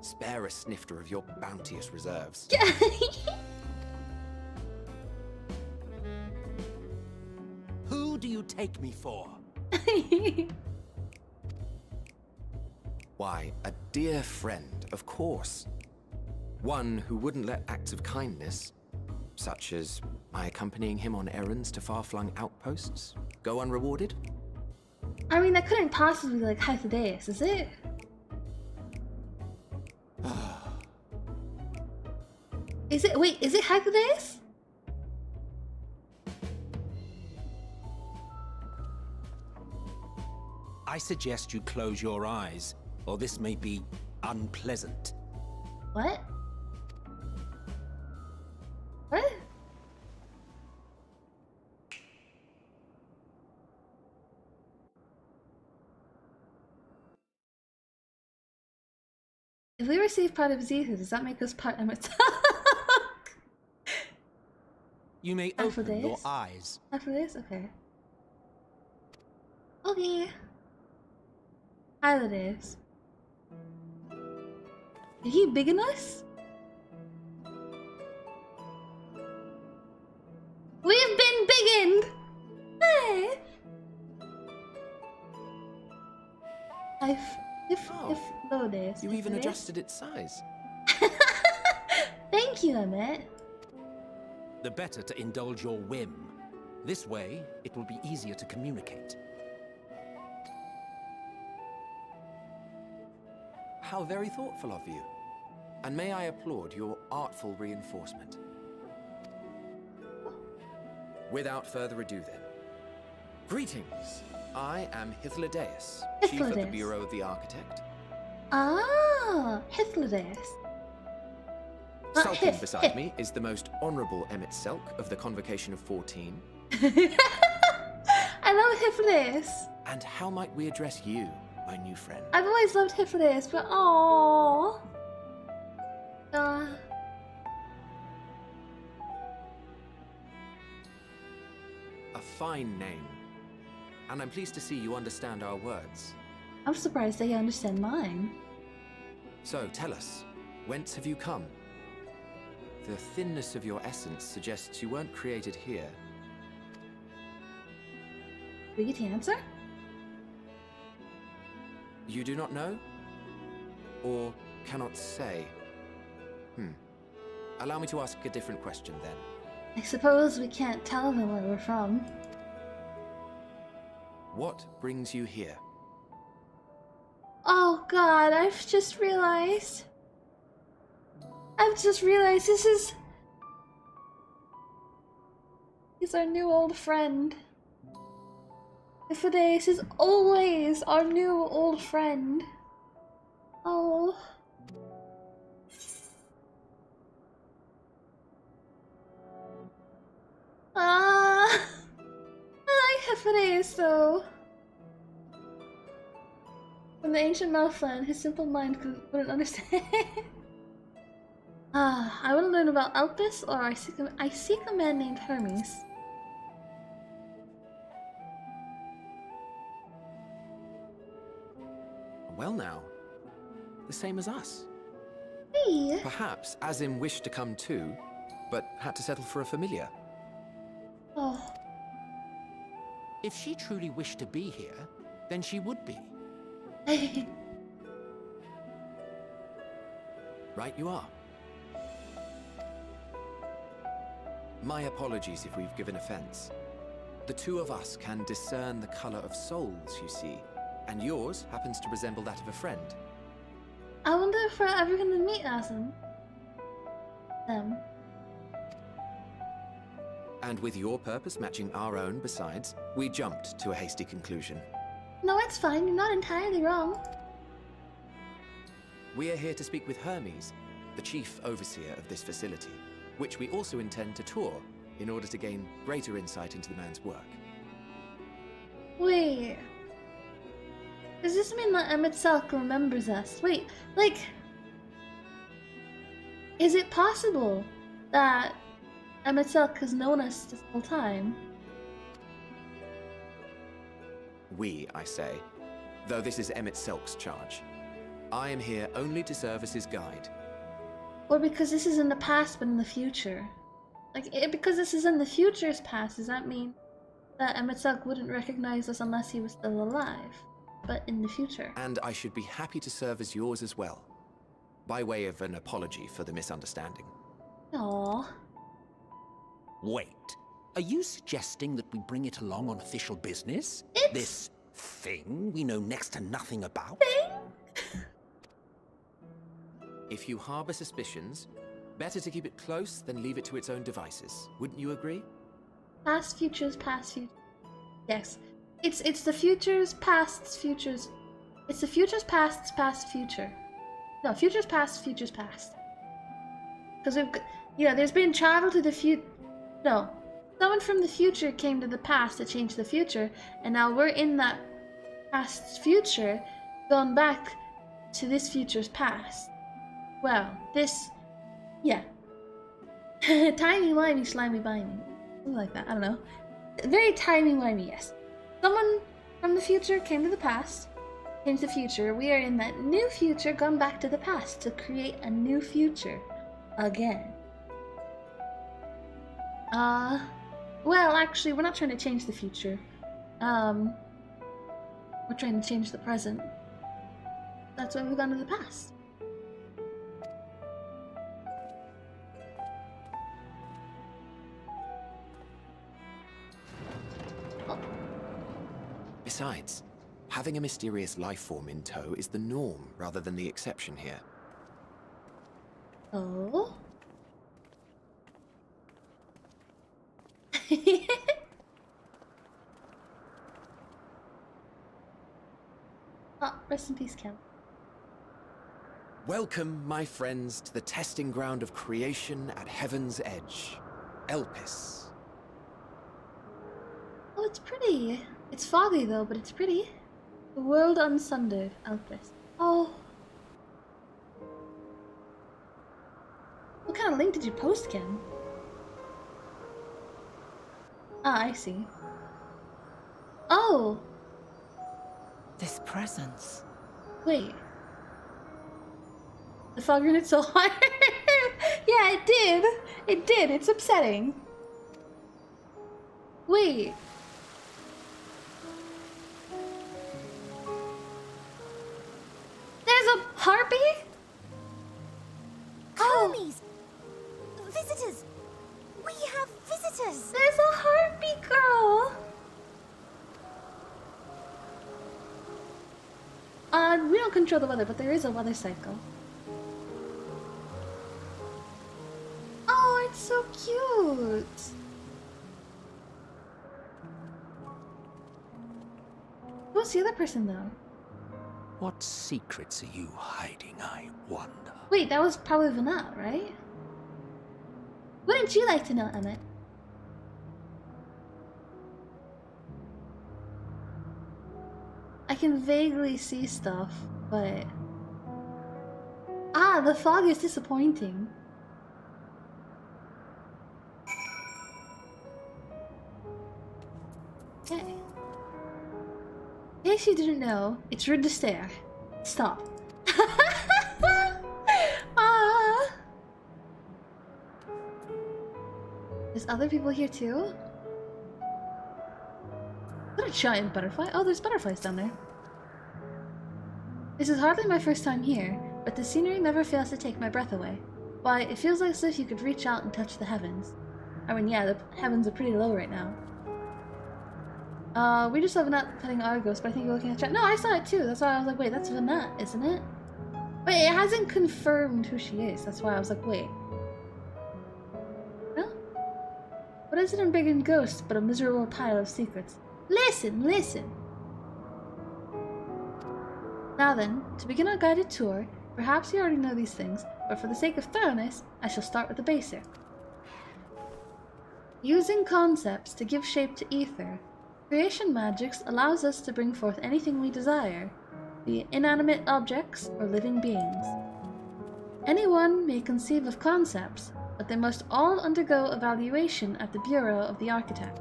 Spare a snifter of your bounteous reserves. Who do you take me for? Why, a dear friend, of course. One who wouldn't let acts of kindness, such as my accompanying him on errands to far-flung outposts, go unrewarded? I mean, that couldn't possibly be like Hyphodeus, is it? Is it? Wait, is it Hyphodeus? I suggest you close your eyes, or this may be unpleasant. What? What? If we receive part of his ether, does that make us part of it? You may open Hyphodeus? your eyes. After this? Okay. Okay. Hyphodeus. Did he big in us? We've been biggened! Hey! Oh, Hyphodeus. You even adjusted its size. Thank you, Emmett. The better to indulge your whim. This way, it will be easier to communicate. How very thoughtful of you. And may I applaud your artful reinforcement. Without further ado then. Greetings. I am Hythlodaeus, chief of the Hythlodaeus. Bureau of the Architect. Ah, Hythlodaeus. Not Sulking Hyth, beside Hyth. me is the most honourable Emmett Selk of the Convocation of 14. I love Hyphodeus. And how might we address you, my new friend? I've always loved Hyphodeus, but aww. A fine name. And I'm pleased to see you understand our words. I'm surprised they understand mine. So, tell us, whence have you come? The thinness of your essence suggests you weren't created here. We get to answer? You do not know? Or cannot say? Allow me to ask a different question then. I suppose we can't tell them where we're from. What brings you here? Oh god, I've just realized this is... He's our new old friend. Fides is always our new old friend. Oh. I like Fides though. From the ancient Northland, his simple mind wouldn't understand. I want to learn about Elpis, or I seek a man named Hermes. Well now, the same as us. Hey. Perhaps Azim wished to come too, but had to settle for a familiar. Oh. If she truly wished to be here, then she would be. Right you are. My apologies if we've given offense. The two of us can discern the color of souls, you see, and yours happens to resemble that of a friend. I wonder if we're ever gonna meet Azim. Them. And with your purpose matching our own besides, we jumped to a hasty conclusion. No, it's fine. You're not entirely wrong. We are here to speak with Hermes, the chief overseer of this facility, which we also intend to tour in order to gain greater insight into the man's work. Wait. Does this mean that Emmett Selk remembers us? Wait, like... Is it possible that Emmett Selk has known us this whole time? We, I say, though this is Emmett Selk's charge. I am here only to serve as his guide. Or because this is in the past but in the future? Like, because this is in the future's past, does that mean that Emmett Selk wouldn't recognize us unless he was still alive? But in the future. And I should be happy to serve as yours as well, by way of an apology for the misunderstanding. Aww. Wait, are you suggesting that we bring it along on official business? It's... This thing we know next to nothing about? If you harbor suspicions, better to keep it close than leave it to its own devices. Wouldn't you agree? Past, futures, past, future. Yes. It's the future's past's futures. It's the future's past's past future. No, future's past, future's past. Because we've, there's been travel to the future. No, someone from the future came to the past to change the future, and now we're in that past's future, gone back to this future's past. Well, this, yeah. Timey-wimey, slimy-bimey. Something like that, I don't know. Very timey-wimey, yes. Someone from the future came to the past, came to the future. We are in that new future, gone back to the past to create a new future. Again. Well, actually, we're not trying to change the future. We're trying to change the present. That's why we've gone to the past. Besides, having a mysterious life form in tow is the norm rather than the exception here. Oh? Rest in peace, Cam. Welcome, my friends, to the testing ground of creation at Heaven's Edge. Elpis. Oh, it's pretty. It's foggy though, but it's pretty. The world unsundered, Elpis. Oh. What kind of link did you post, Ken? Ah, I see. Oh! This presence. Wait. The fog unit so hard? Yeah, it did! It did, it's upsetting. Wait. There's a harpy? Hermes! Visitors! We have visitors! There's a harpy girl! We don't control the weather, but there is a weather cycle. Oh, it's so cute! Who's the other person though? What secrets are you hiding, I wonder? Wait, that was probably Vanat, right? Wouldn't you like to know, Emmett? I can vaguely see stuff, but... Ah, the fog is disappointing. Okay. In case you didn't know, it's rude to stare. Stop. Ah. There's other people here too? Is that a giant butterfly? Oh, there's butterflies down there. This is hardly my first time here, but the scenery never fails to take my breath away. Why, it feels like as if you could reach out and touch the heavens. I mean, yeah, the heavens are pretty low right now. We just saw Vanat petting Argos, but I think you're looking at chat. No, I saw it too. That's why I was like, wait, that's Vanat, isn't it? Wait, it hasn't confirmed who she is. That's why I was like, wait. No? What is it in Big and Ghost but a miserable pile of secrets? Listen, listen! Now then, to begin our guided tour, perhaps you already know these things, but for the sake of thoroughness, I shall start with the basic. Using concepts to give shape to ether, creation magics allows us to bring forth anything we desire, be it inanimate objects or living beings. Anyone may conceive of concepts, but they must all undergo evaluation at the Bureau of the Architect.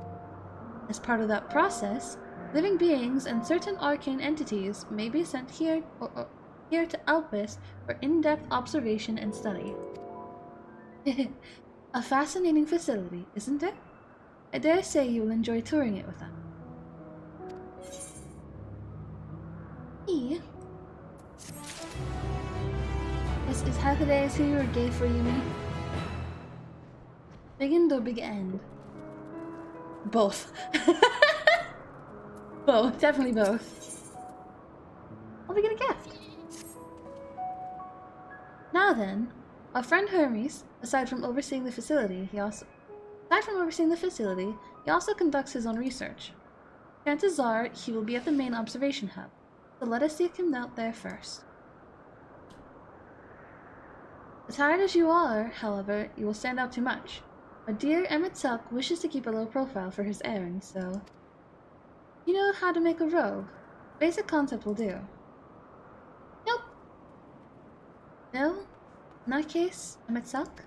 As part of that process, living beings and certain arcane entities may be sent here to Alpus for in-depth observation and study. A fascinating facility, isn't it? I dare say you will enjoy touring it with them. Is half a day is here or gay for you, me? Big end or big end? Both. Both, definitely both. I'll be getting a gift. Now then, our friend Hermes, aside from overseeing the facility, he also conducts his own research. Chances are he will be at the main observation hub, so let us seek him out there first. As tired as you are, however, you will stand out too much. Our dear Emmett Suck wishes to keep a low profile for his errand, so... You know how to make a robe? Basic concept will do. Nope. No? In that case, Emmett Suck?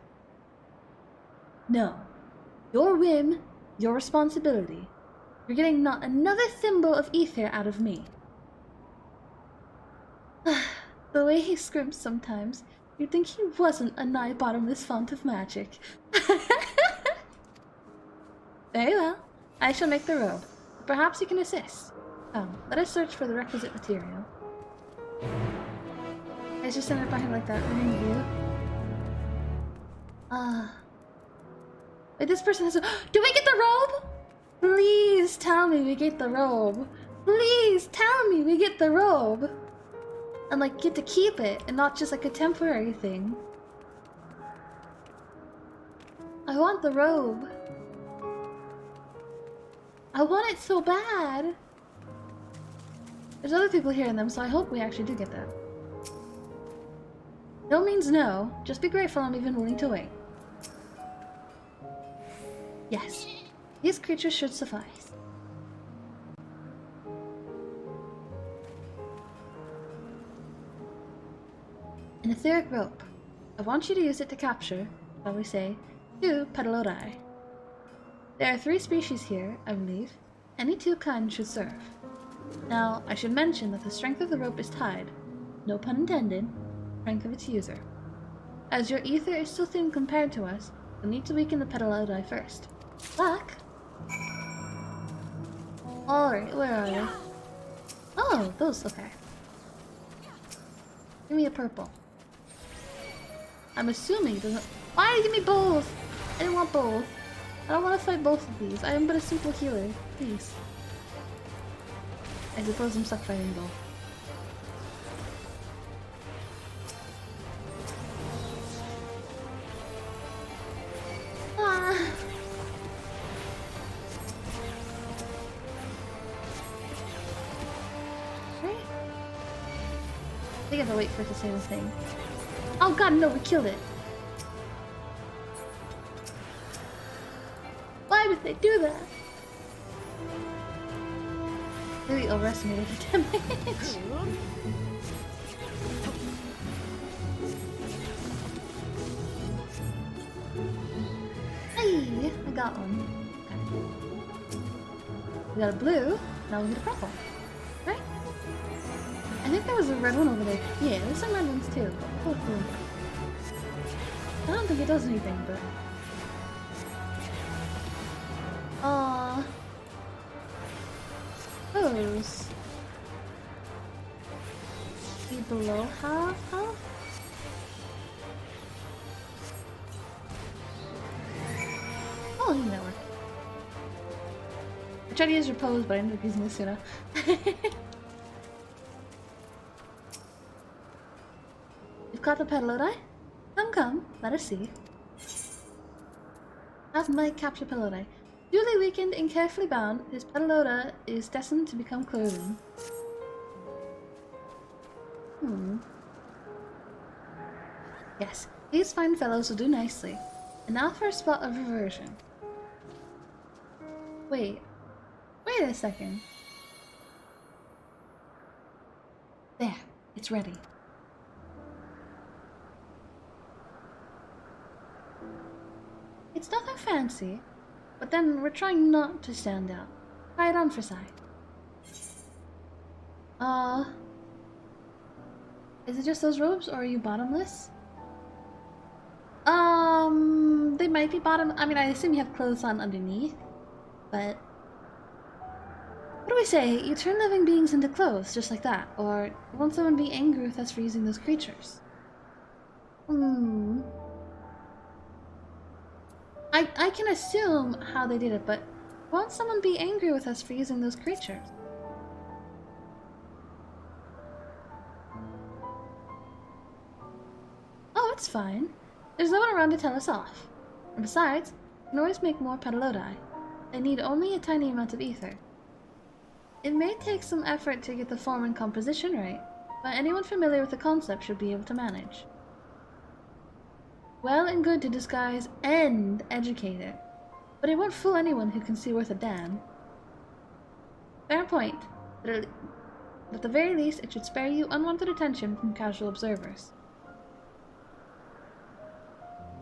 No. Your whim, your responsibility. You're getting not another thimble of ether out of me. The way he scrimps sometimes, you'd think he wasn't a nigh bottomless font of magic. Very well. I shall make the robe. Perhaps you can assist. Come, let us search for the requisite material. I just stand right behind like that, reading view. Wait, this person has a— Do we get the robe? Please tell me we get the robe. Please tell me we get the robe. And like get to keep it and not just like a temporary thing. I want the robe. I want it so bad. There's other people hearing them, so I hope we actually do get that. No means no. Just be grateful I'm even willing to wait. Yes. These creatures should suffice. An etheric rope. I want you to use it to capture, shall we say, 2 pedalodi. There are 3 species here, I believe. Any 2 kinds should serve. Now, I should mention that the strength of the rope is tied, no pun intended, strength of its user. As your ether is so thin compared to us, you'll need to weaken the pedalodi first. Luck? Alright, where are they? Oh, those, okay. Give me a purple. I'm assuming it doesn't— Why did you give me both? I didn't want both. I don't want to fight both of these. I am but a simple healer. Please. I suppose I'm stuck fighting both. Ah. have to wait for it to say the thing. Oh god, no, we killed it. Why would they do that? Maybe overestimated the damage. Hey, I got one. Okay. We got a blue, now we get a purple. Right? I think there was a red one over there. Yeah, there's some red ones too. Oh, cool. I don't think it does anything, but... Aww. Those. Be below half health? Oh, you know. I tried to use repose, but I ended up using this sooner. You've caught the Pedalodi? Come, let us see. As my capture Pedalodi. Duly weakened and carefully bound, his Pedalota is destined to become clothing. Yes, these fine fellows will do nicely. And now for a spot of reversion. Wait a second. There, it's ready. It's nothing fancy, but then we're trying not to stand out. Try it on for size. Is it just those robes, or are you bottomless? They might be bottom. I mean, I assume you have clothes on underneath, but what do we say? You turn living beings into clothes, just like that, or won't someone be angry with us for using those creatures? I can assume how they did it, but won't someone be angry with us for using those creatures? Oh, it's fine. There's no one around to tell us off. And besides, we can always make more Pedalodi. They need only a tiny amount of ether. It may take some effort to get the form and composition right, but anyone familiar with the concept should be able to manage. Well and good to disguise and educate it, but it won't fool anyone who can see worth a damn. Fair point, but at the very least it should spare you unwanted attention from casual observers.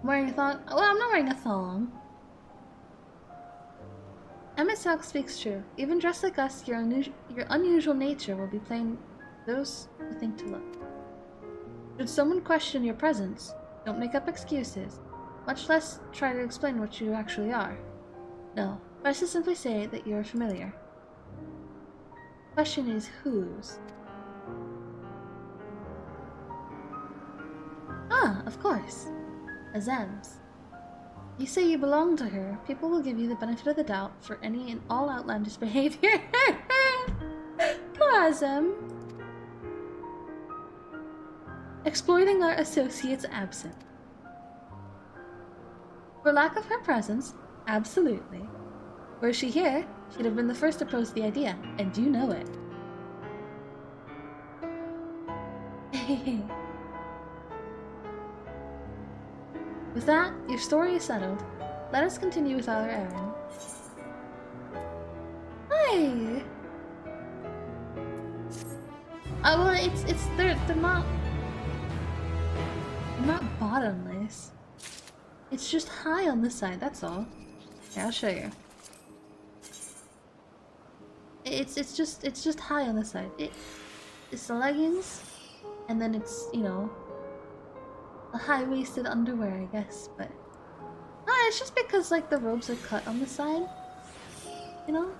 I'm wearing a thong? Well, I'm not wearing a thong. Emmett Salk speaks true. Even dressed like us, your unusual nature will be plain those who think to look. Should someone question your presence, don't make up excuses, much less try to explain what you actually are. No, best to simply say that you are familiar. Question is whose? Ah, of course. Azem's. You say you belong to her, people will give you the benefit of the doubt for any and all outlandish behavior. Poor Azem. Exploiting our associates absent. For lack of her presence, absolutely. Were she here, she'd have been the first to pose the idea, and you know it. With that, your story is settled. Let us continue with our errand. Hi! Well, they're not bottomless. It's just high on this side, that's all. Here, I'll show you. It's just high on this side. It's the leggings, and then it's, you know, a high-waisted underwear, I guess, but... it's just because, like, the robes are cut on the side. You know?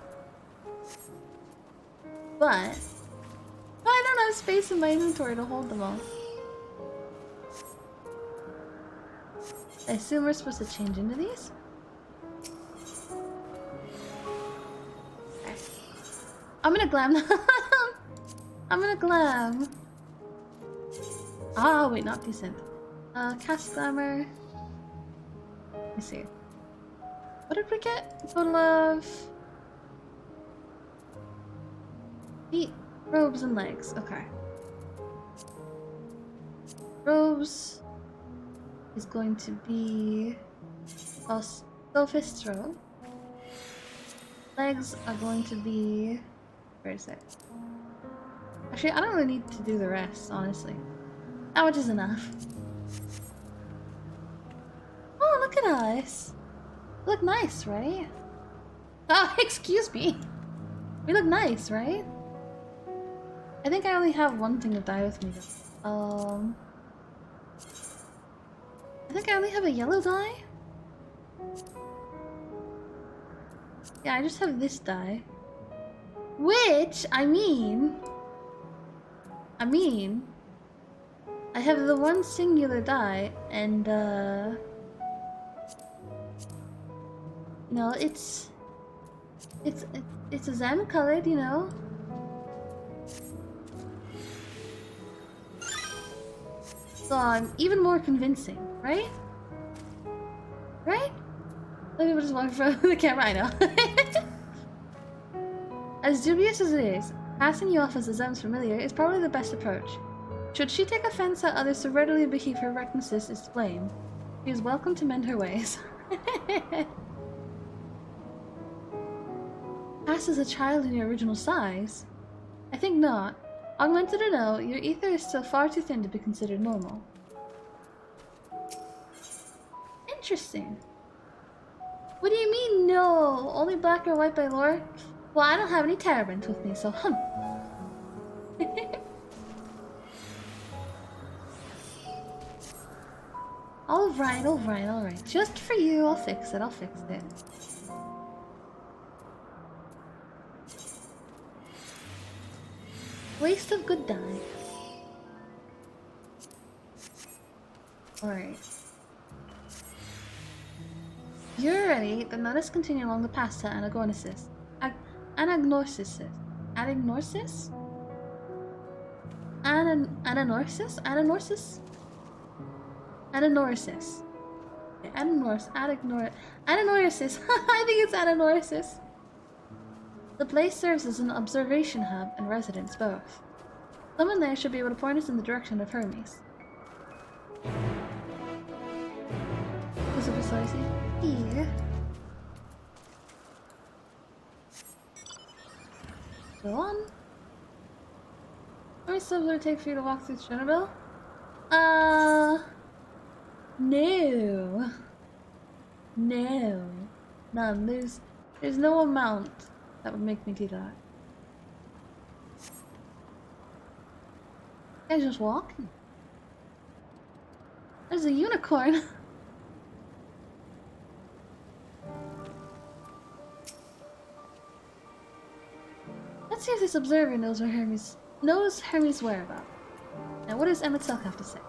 But... I don't have space in my inventory to hold them all. I assume we're supposed to change into these? Okay. I'm gonna glam them. I'm gonna glam. Ah, wait, not decent. Cast glamour. Let me see. What did we get? Total of feet, robes, and legs. Okay. Robes is going to be a Sophist's robe. Legs are going to be... Where is it? Actually, I don't really need to do the rest, honestly. That much is enough. Oh, look at us. We look nice, right? Oh, excuse me. We look nice, right? I think I only have one thing to dye with me though. I think I only have a yellow dye. Yeah, I just have this dye. Which, I mean, I have the one singular dye, and you know, it's a Zem colored, you know. So I'm even more convincing, right? Right? Let me just walk in front of the camera, I know. As dubious as it is, passing you off as a Zem's familiar is probably the best approach. Should she take offense that others so readily believe her recklessness is to blame, she is welcome to mend her ways. Pass as a child in your original size? I think not. Augmented or no, your ether is still far too thin to be considered normal. Interesting. What do you mean, no? Only black or white by lore? Well, I don't have any Terrabins with me, so Alright. Just for you, I'll fix it. Waste of good dye. Alright. You're ready, then let us continue along the path to Anagnosis. Anagnosis? Anagnosis. I think it's Anagnosis. The place serves as an observation hub and residence both. Someone there should be able to point us in the direction of Hermes. Was it precisely here? Go on. How many steps would it take for you to walk through Chernobyl? No. None. There's no amount that would make me do that. Guys just walking. There's a unicorn. Let's see if this observer knows Hermes' whereabouts. Now, what does Emmett Silk have to say?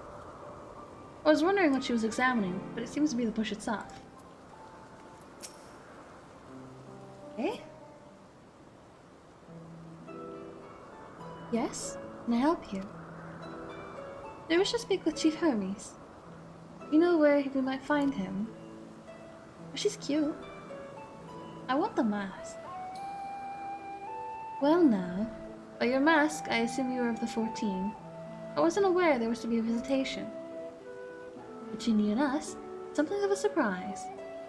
I was wondering what she was examining, but it seems to be the bush itself. Okay. Yes? Can I help you? I wish to speak with Chief Hermes. You know where we might find him? Oh, she's cute. I want the mask. Well now, by your mask, I assume you were of the 14. I wasn't aware there was to be a visitation. Between you and us, something of a surprise.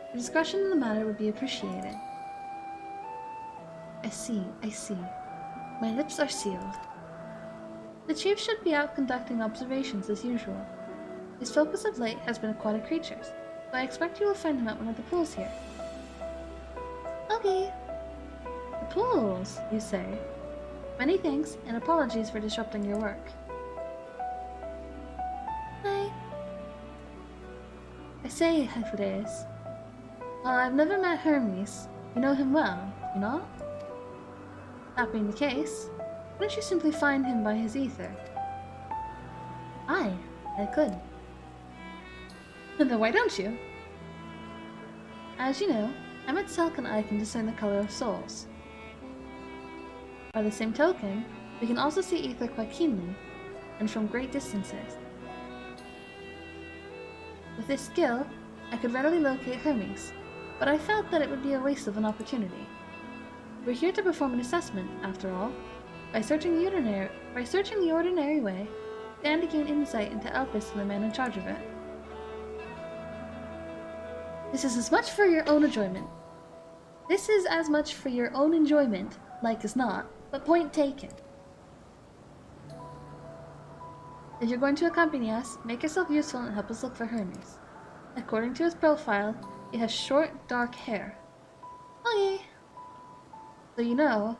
Your discretion in the matter would be appreciated. I see. My lips are sealed. The chief should be out conducting observations as usual. His focus of late has been aquatic creatures, so I expect you will find him at one of the pools here. Okay. The pools, you say? Many thanks, and apologies for disrupting your work. Hi. I say, Hephaestus. Well, I've never met Hermes. You know him well, you know? That being the case, couldn't you simply find him by his ether? I could. Then why don't you? As you know, Emmett Selk and I can discern the color of souls. By the same token, we can also see ether quite keenly, and from great distances. With this skill, I could readily locate Hermes, but I felt that it would be a waste of an opportunity. We're here to perform an assessment, after all. By searching the ordinary way, Stand to gain insight into Elpis and the man in charge of it. This is as much for your own enjoyment. This is as much for your own enjoyment, like as not, but point taken. If you're going to accompany us, make yourself useful and help us look for Hermes. According to his profile, he has short, dark hair. Okay. So you know,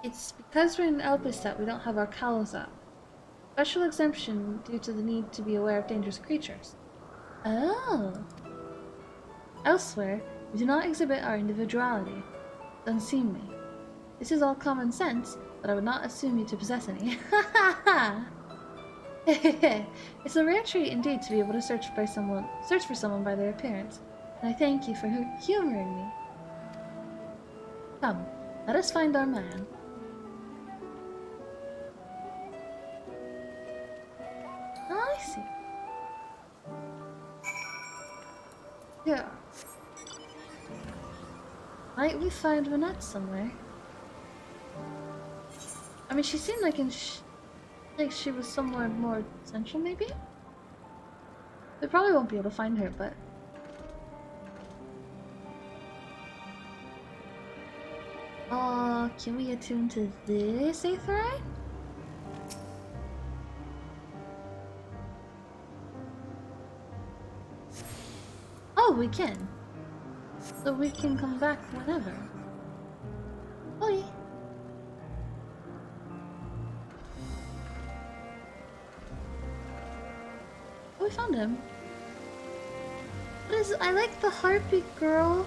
it's because we're in Elpis that we don't have our cowls up. Special exemption due to the need to be aware of dangerous creatures. Oh. Elsewhere, we do not exhibit our individuality. It's unseemly. This is all common sense, but I would not assume you to possess any. Ha ha ha! It's a rare treat indeed to be able to search for someone by their appearance, and I thank you for humoring me. Come, let us find our man. Oh, I see. Yeah. Might we find Manette somewhere? I mean, she seemed like she was somewhere more central, maybe? We probably won't be able to find her, but... can we attune to this Aetherai? Oh, we can. So we can come back whenever. Oh, yeah. Oh, we found him. What is... I like the harpy girl.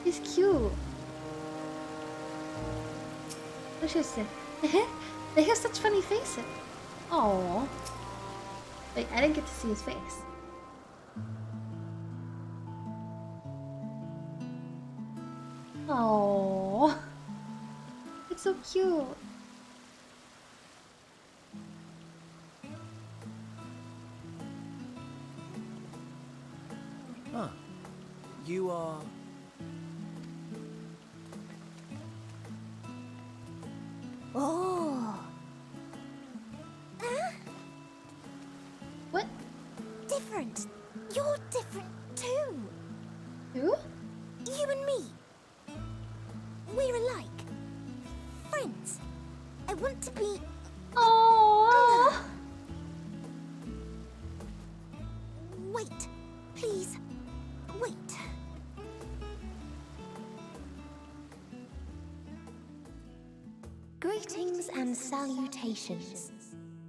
He's cute. What should I say? They have such funny faces. Aww. Wait, I didn't get to see his face. Aww. It's so cute. Huh. You are... Oh. Huh? What? Different. You're different too. Who? You and me. We're alike. Friends. I want to be... Aww. Wait. Please. Wait. Greetings and salutations.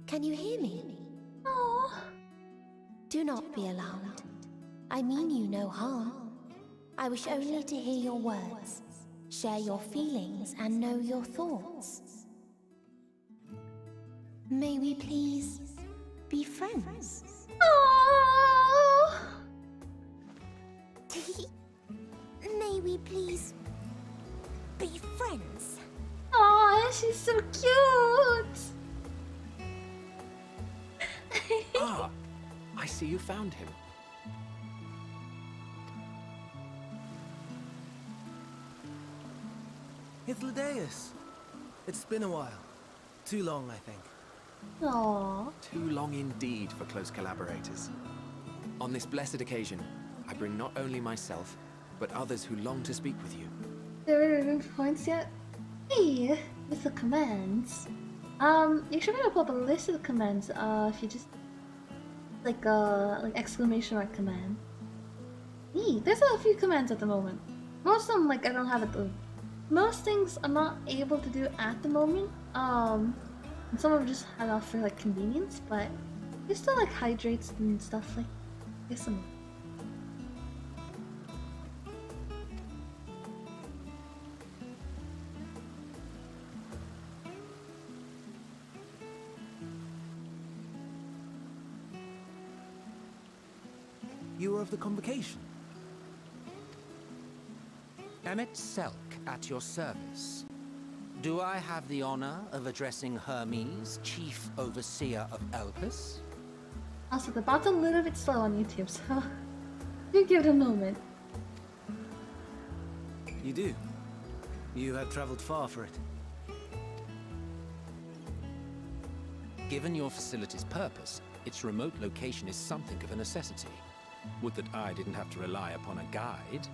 Can you hear me? Aww. Do not be alarmed. I mean you no harm. I wish only to hear your words, share your feelings, and know your thoughts. May we please be friends? Aww. May we please be friends? Aw, she's so cute! Ah, I see you found him. Hythlodaeus. It's been a while. Too long, I think. Aww. Too long indeed for close collaborators. On this blessed occasion, I bring not only myself, but others who long to speak with you. There are any points yet? Hey, with the commands. You should be able to pull up a list of the commands, if you just... like exclamation mark command. Hey, there's a few commands at the moment. Most of them, like, I don't have at the... Most things I'm not able to do at the moment, and some of them just had off for, like, convenience, but there's still, like, hydrates and stuff, like, there's some... You are of the convocation. Emmet Selk at your service. Do I have the honor of addressing Hermes, Chief Overseer of Elpis? Also, the bot's a little bit slow on YouTube, so do give it a moment. You do. You have traveled far for it. Given your facility's purpose, its remote location is something of a necessity. Would that I didn't have to rely upon a guide.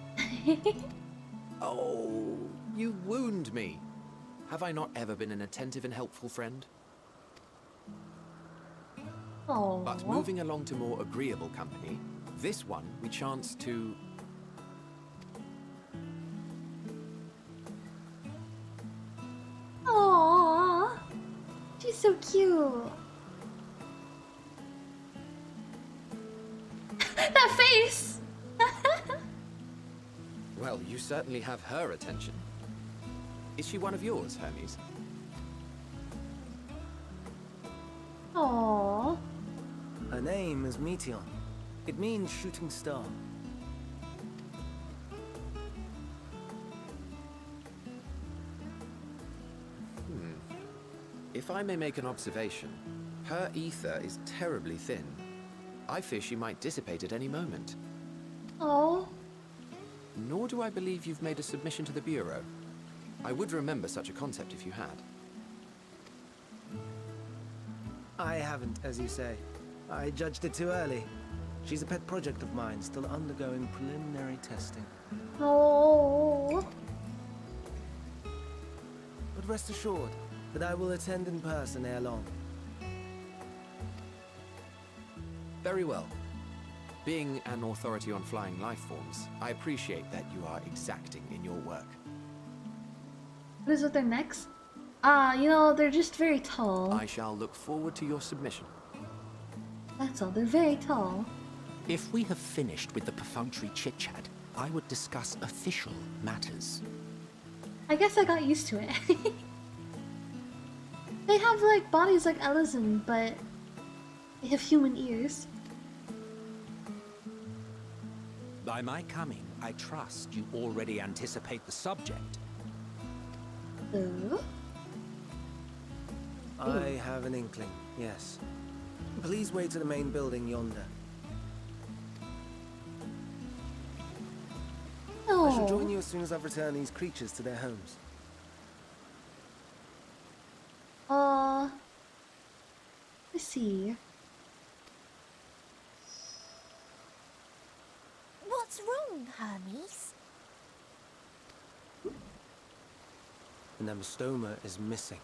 Oh, you wound me. Have I not ever been an attentive and helpful friend? Oh. But moving along to more agreeable company, this one we chance to... Aww. She's so cute. That face! Well, you certainly have her attention. Is she one of yours, Hermes? Aww. Her name is Meteon. It means shooting star. If I may make an observation, her ether is terribly thin. I fear she might dissipate at any moment. Oh. Nor do I believe you've made a submission to the Bureau. I would remember such a concept if you had. I haven't, as you say. I judged it too early. She's a pet project of mine, still undergoing preliminary testing. Oh. But rest assured that I will attend in person ere long. Very well. Being an authority on flying life forms, I appreciate that you are exacting in your work. What is with their necks? You know, they're just very tall. I shall look forward to your submission. That's all, they're very tall. If we have finished with the perfunctory chit-chat, I would discuss official matters. I guess I got used to it. They have like bodies like Ellison, but they have human ears. By my coming, I trust you already anticipate the subject. Oh? I have an inkling, yes. Please wait to the main building yonder. No. I shall join you as soon as I've returned these creatures to their homes. Let's see. What's wrong, Hermes? The Nemostoma is missing.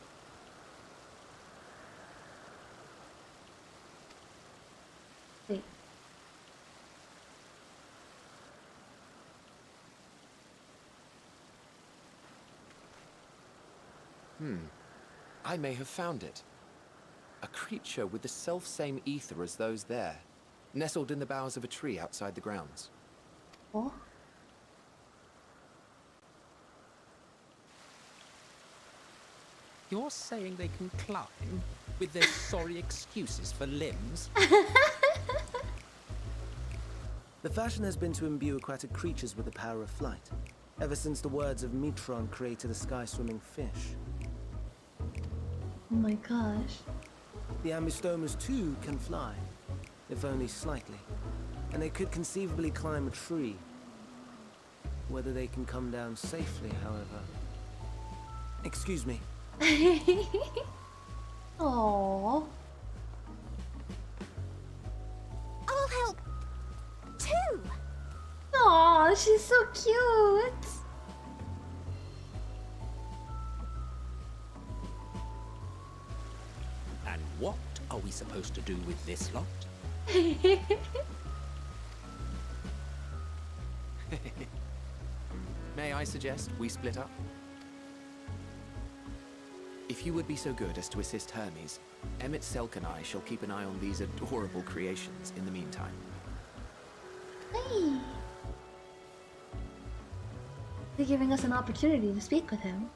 Wait. I may have found it. A creature with the self-same ether as those there, nestled in the boughs of a tree outside the grounds. Oh. You're saying they can climb with their sorry excuses for limbs? The fashion has been to imbue aquatic creatures with the power of flight, ever since the words of Metron created a sky-swimming fish. Oh my gosh. The Ambistomas too can fly, if only slightly, and they could conceivably climb a tree. Whether they can come down safely, however. Excuse me. Aww. I'll help too. Aww, she's so cute. And what are we supposed to do with this lot? May I suggest we split up? If you would be so good as to assist Hermes, Emmett Selk and I shall keep an eye on these adorable creations in the meantime. Hey. They're giving us an opportunity to speak with him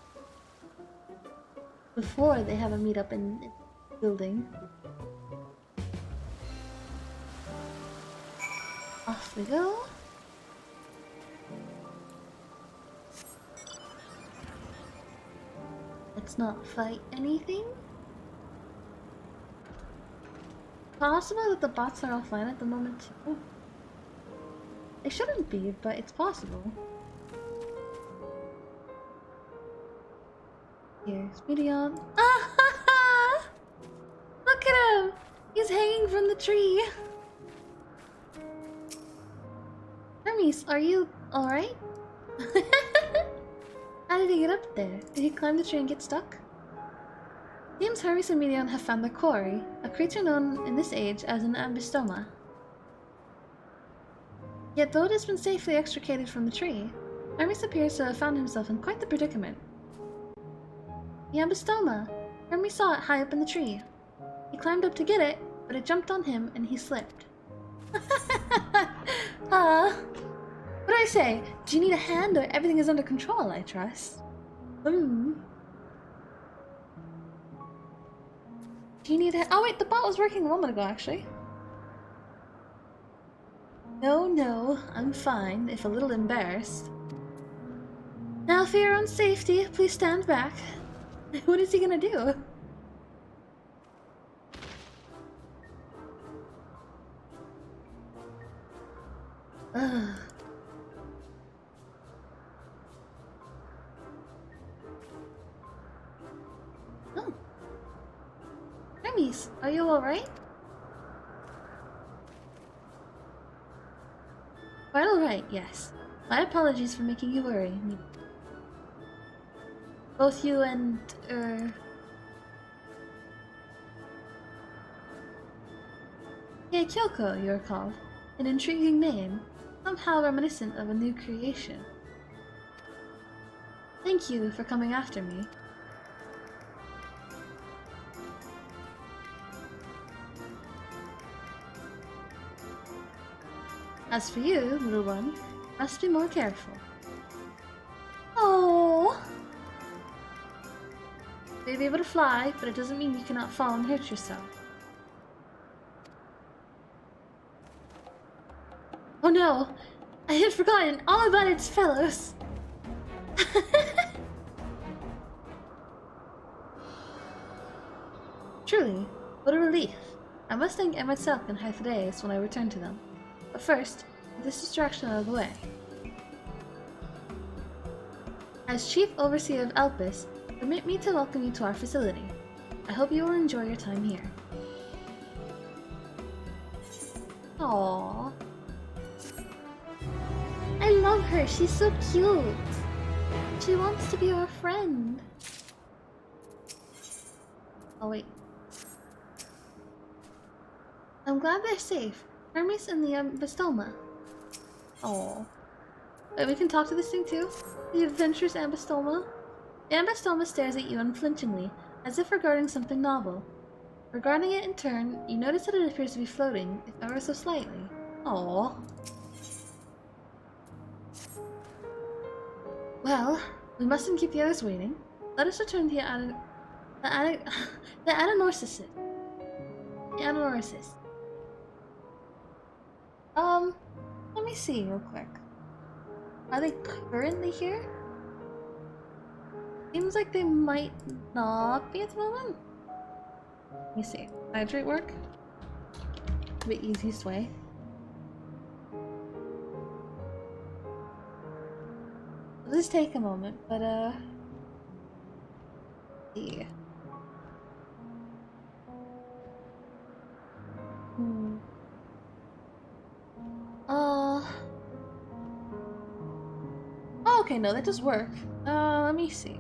before they have a meetup in the building. Off we go. Let's not fight anything. Possible that the bots are offline at the moment too. They shouldn't be, but it's possible. Here's Meteon. Ah, look hanging from the tree. Hermes, are you alright? How did he get up there? Did he climb the tree and get stuck? Seems Hermes and Medion have found their quarry, a creature known in this age as an ambystoma. Yet though it has been safely extricated from the tree, Hermes appears to have found himself in quite the predicament. The ambystoma! Hermes saw it high up in the tree. He climbed up to get it, but it jumped on him and he slipped. What do I say? Do you need a hand or everything is under control, I trust? Do you need a— oh wait, the bot was working a moment ago, actually. No, I'm fine, if a little embarrassed. Now for your own safety, please stand back. What is he gonna do? Ugh. Oh. Hermes, are you alright? Quite alright, yes. My apologies for making you worry. Both you and, Kie Kyoko, you're called. An intriguing name, somehow reminiscent of a new creation. Thank you for coming after me. As for you, little one, must be more careful. Oh. You may be able to fly, but it doesn't mean you cannot fall and hurt yourself. Oh no! I had forgotten all about its fellows! Truly, what a relief. I must thank Emma Selk and Hyphadeus when I return to them. But first, get this distraction out of the way. As Chief Overseer of Elpis, permit me to welcome you to our facility. I hope you will enjoy your time here. Aww. I love her, she's so cute. She wants to be our friend. Oh wait. I'm glad they're safe. Hermes and the ambystoma. Oh. Wait, we can talk to this thing too? The adventurous ambystoma? The ambystoma stares at you unflinchingly, as if regarding something novel. Regarding it in turn, you notice that it appears to be floating, if ever so slightly. Aww. Well, we mustn't keep the others waiting. Let us return to the Ananorsis. The Ananorsis. Let me see real quick. Are they currently here? Seems like they might not be at the moment. Let me see. Hydrate work? The easiest way. It'll just take a moment, but yeah. Oh, okay, no, that does work. Let me see.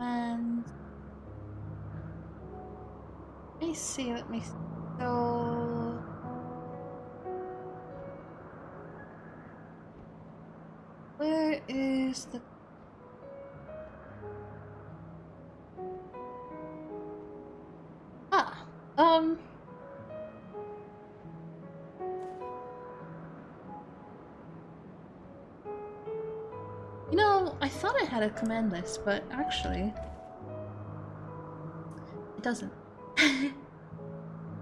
And let me see. So where is the You know, I thought I had a command list, but actually it doesn't.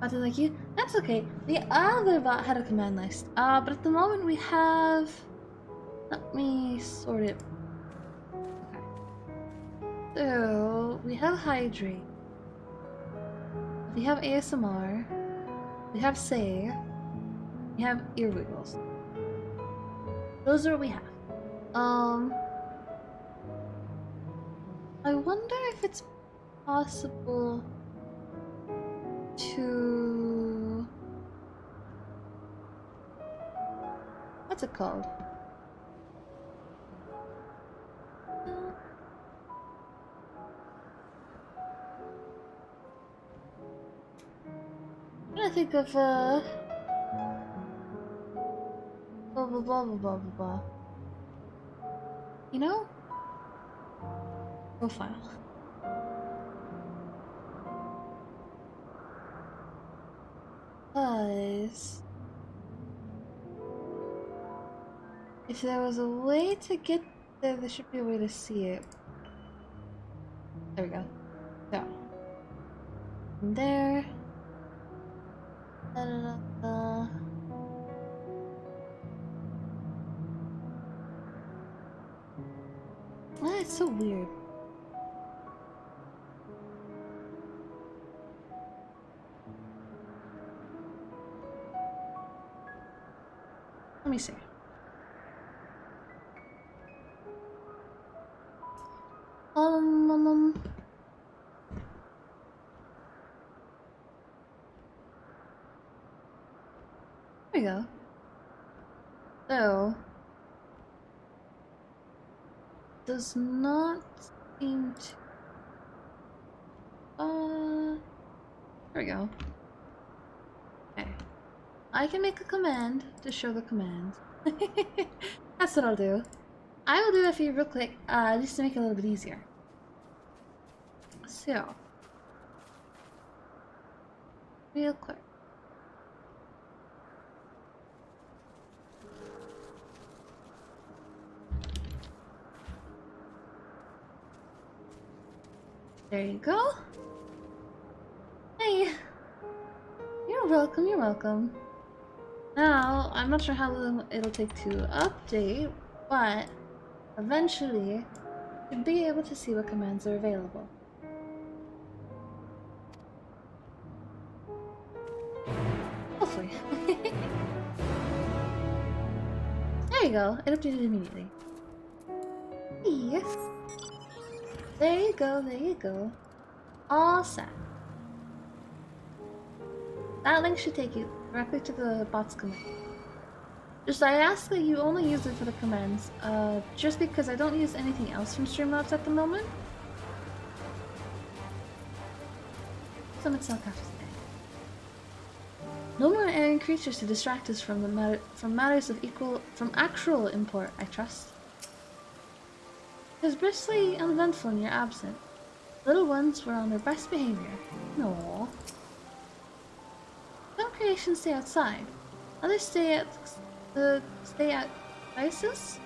But like you, that's okay. The other bot had a command list. But at the moment we have. Let me sort it. Okay. So we have Hydrate. We have ASMR. We have Say. We have Ear Wiggles. Those are what we have. I wonder if it's possible to... What's it called? I'm trying to think of blah blah blah blah blah blah blah. You know? Profile. Because if there was a way to get there, there should be a way to see it. There we go. So from there. Da, da, da, da. Ah, it's so weird. Let me see. There we go. So, does not seem to. There we go. Okay. I can make a command to show the command. That's what I'll do. I will do it for you real quick, just to make it a little bit easier. So, real quick. There you go. Hey! You're welcome, you're welcome. Now, I'm not sure how long it'll take to update, but eventually, you'll be able to see what commands are available. Hopefully. There you go, it updated immediately. Yes. There you go, there you go. All set. That link should take you directly to the bot's command. Just I ask that you only use it for the commands, just because I don't use anything else from Streamlabs at the moment. Some itself after today. No more alien creatures to distract us from matters of actual import, I trust. It was briskly uneventful in your absence. Little ones were on their best behavior. No. Some creations stay outside. Others stay at ISIS,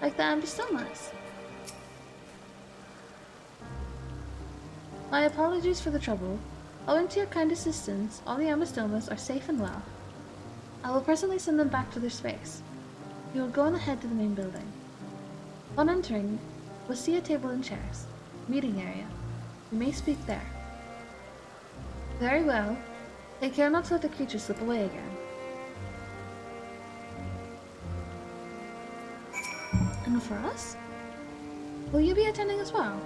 like the Ambistomas. My apologies for the trouble. Owing to your kind assistance, all the Ambistomas are safe and well. I will presently send them back to their space. You will go on ahead to the main building. On entering, we'll see a table and chairs. Meeting area. You may speak there. Very well. Take care not to let the creature slip away again. And for us? Will you be attending as well?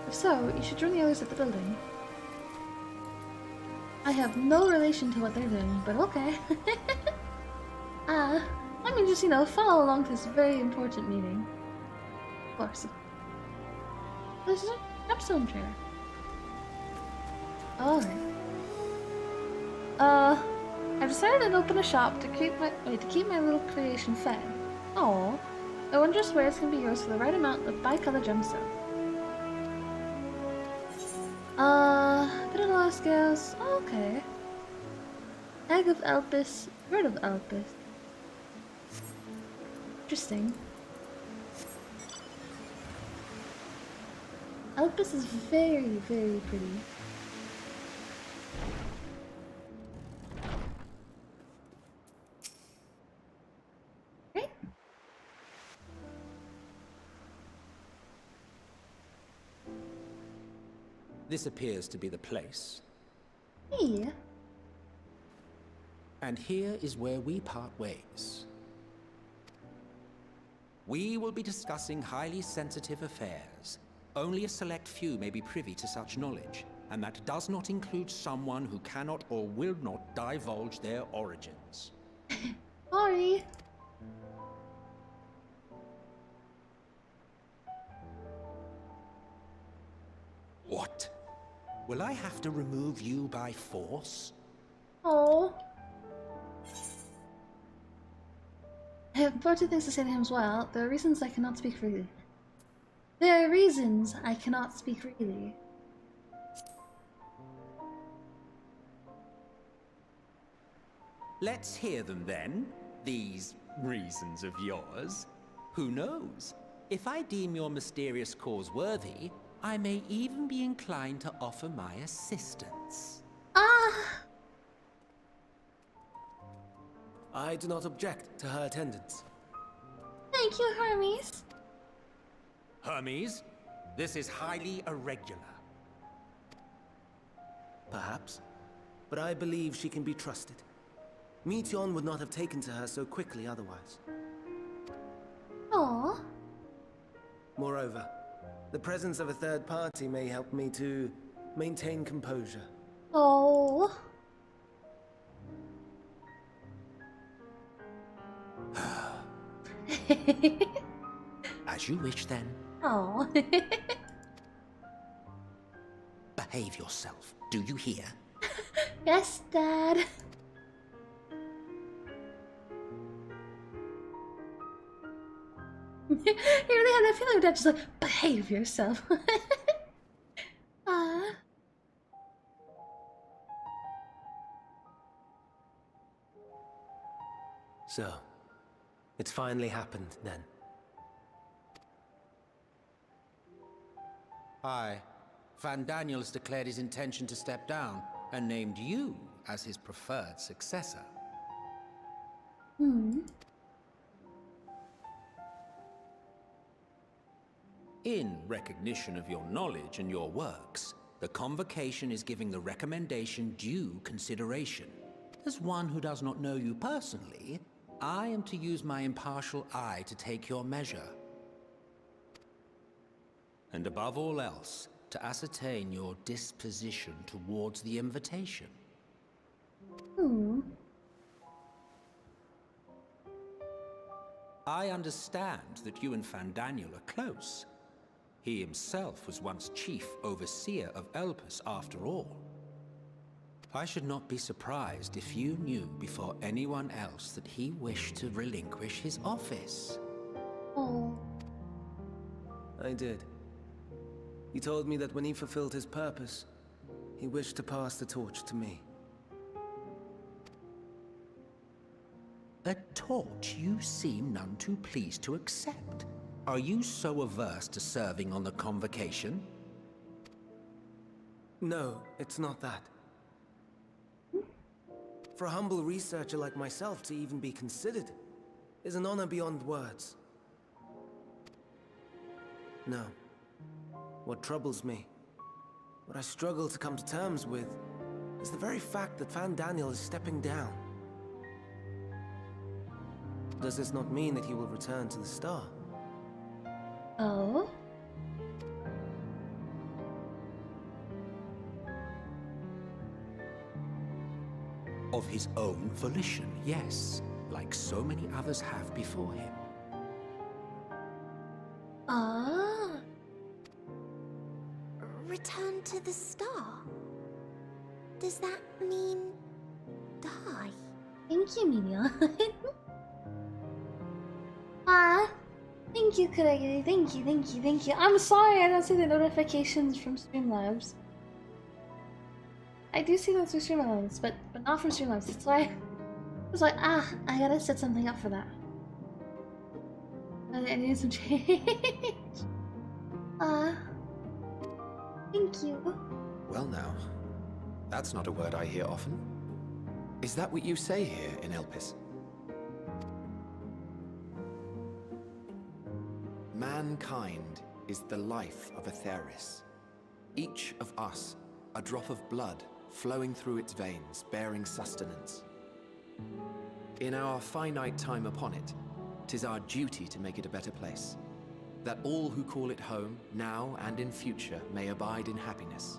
If so, you should join the others at the building. I have no relation to what they're doing, but okay. I mean, just, follow along to this very important meeting. Of course. This is a capstone trailer. Alright. I've decided to open a shop to keep my little creation fed. Oh, I wonder where it's gonna be yours for the right amount of bicolor gemstone. Bit of low scales. Oh, okay. Egg of Elpis, bird of Elpis. Interesting. Elpis is very, very pretty. Right? This appears to be the place. Hey. And here is where we part ways. We will be discussing highly sensitive affairs. Only a select few may be privy to such knowledge. and that does not include someone who cannot or will not divulge their origins. Sorry. What? Will I have to remove you by force? Oh. I have important things to say to him as well. There are reasons I cannot speak freely. There are reasons I cannot speak freely. Let's hear them then, these reasons of yours. Who knows? If I deem your mysterious cause worthy, I may even be inclined to offer my assistance. Ah! I do not object to her attendance. Thank you, Hermes. Hermes, this is highly irregular. Perhaps, but I believe she can be trusted. Meteion would not have taken to her so quickly otherwise. Aww. Moreover, the presence of a third party may help me to maintain composure. Oh. As you wish then. Oh. Behave yourself, do you hear? Yes, Dad. You really had that feeling, Dad, just like, behave yourself. So, it's finally happened then. Aye. Van Daniel has declared his intention to step down and named you as his preferred successor. Hmm. In recognition of your knowledge and your works, the Convocation is giving the recommendation due consideration. As one who does not know you personally, I am to use my impartial eye to take your measure. And above all else, to ascertain your disposition towards the invitation. Hmm. I understand that you and Van Daniel are close. He himself was once chief overseer of Elpis after all. I should not be surprised if you knew before anyone else that he wished to relinquish his office. Oh. I did. He told me that when he fulfilled his purpose, he wished to pass the torch to me. A torch you seem none too pleased to accept. Are you so averse to serving on the Convocation? No, it's not that. For a humble researcher like myself to even be considered is an honor beyond words. No. What troubles me, what I struggle to come to terms with, is the very fact that Van Daniel is stepping down. Does this not mean that he will return to the Star? Oh? Of his own volition, yes, like so many others have before him. Ah. Return to the Star? Does that mean die? Thank you, Minion. Ah. Thank you, Kuragiri. Thank you, thank you, thank you. I'm sorry I don't see the notifications from Streamlabs. I do see those from Streamlabs, but not from Streamlabs. That's why I was like, I gotta set something up for that. I need some change. Thank you. Well now, that's not a word I hear often. Is that what you say here in Elpis? Mankind is the life of Aetheris. Each of us, a drop of blood flowing through its veins, bearing sustenance. In our finite time upon it, 'tis our duty to make it a better place, that all who call it home, now and in future, may abide in happiness.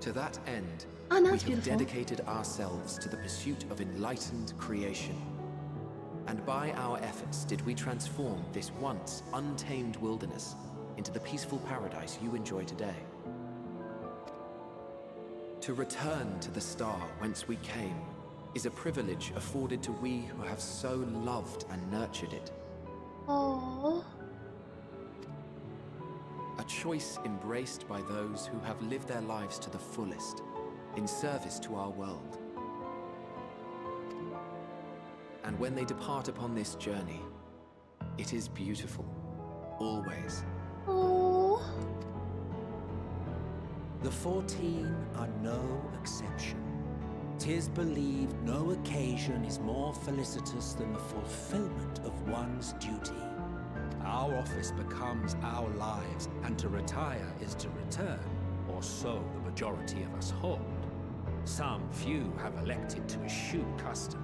To that end, Oh, now we it's have beautiful. dedicated ourselves to the pursuit of enlightened creation. And by our efforts did we transform this once untamed wilderness into the peaceful paradise you enjoy today. To return to the star whence we came is a privilege afforded to we who have so loved and nurtured it. Oh. A choice embraced by those who have lived their lives to the fullest, in service to our world. And when they depart upon this journey, it is beautiful, always. Oh. The 14 are no exception. 'Tis believed no occasion is more felicitous than the fulfillment of one's duty. Our office becomes our lives, and to retire is to return, or so the majority of us hold. Some few have elected to eschew custom.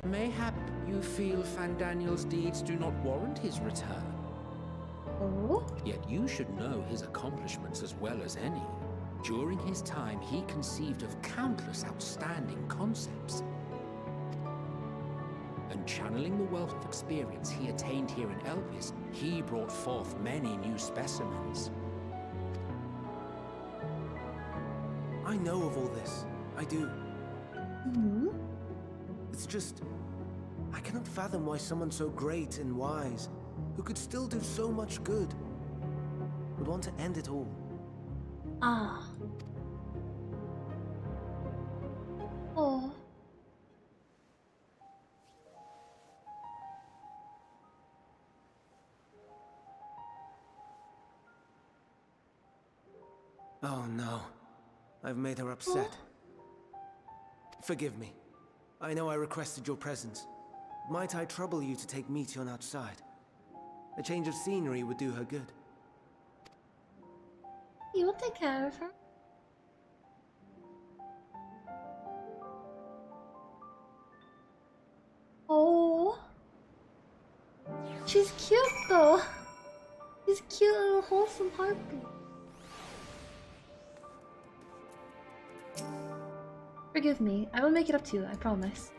Mayhap you feel Fandaniel's deeds do not warrant his return. Oh. Yet you should know his accomplishments as well as any. During his time, he conceived of countless outstanding concepts. And channeling the wealth of experience he attained here in Elpis, he brought forth many new specimens. I know of all this. I do. Hmm. It's just, I cannot fathom why someone so great and wise, who could still do so much good, would want to end it all. Ah. Oh. Oh no, I've made her upset. Forgive me. I know I requested your presence. Might I trouble you to take Meteon outside? A change of scenery would do her good. You will take care of her. Oh. She's cute though. She's a cute little wholesome heartbeat. Forgive me, I will make it up to you, I promise.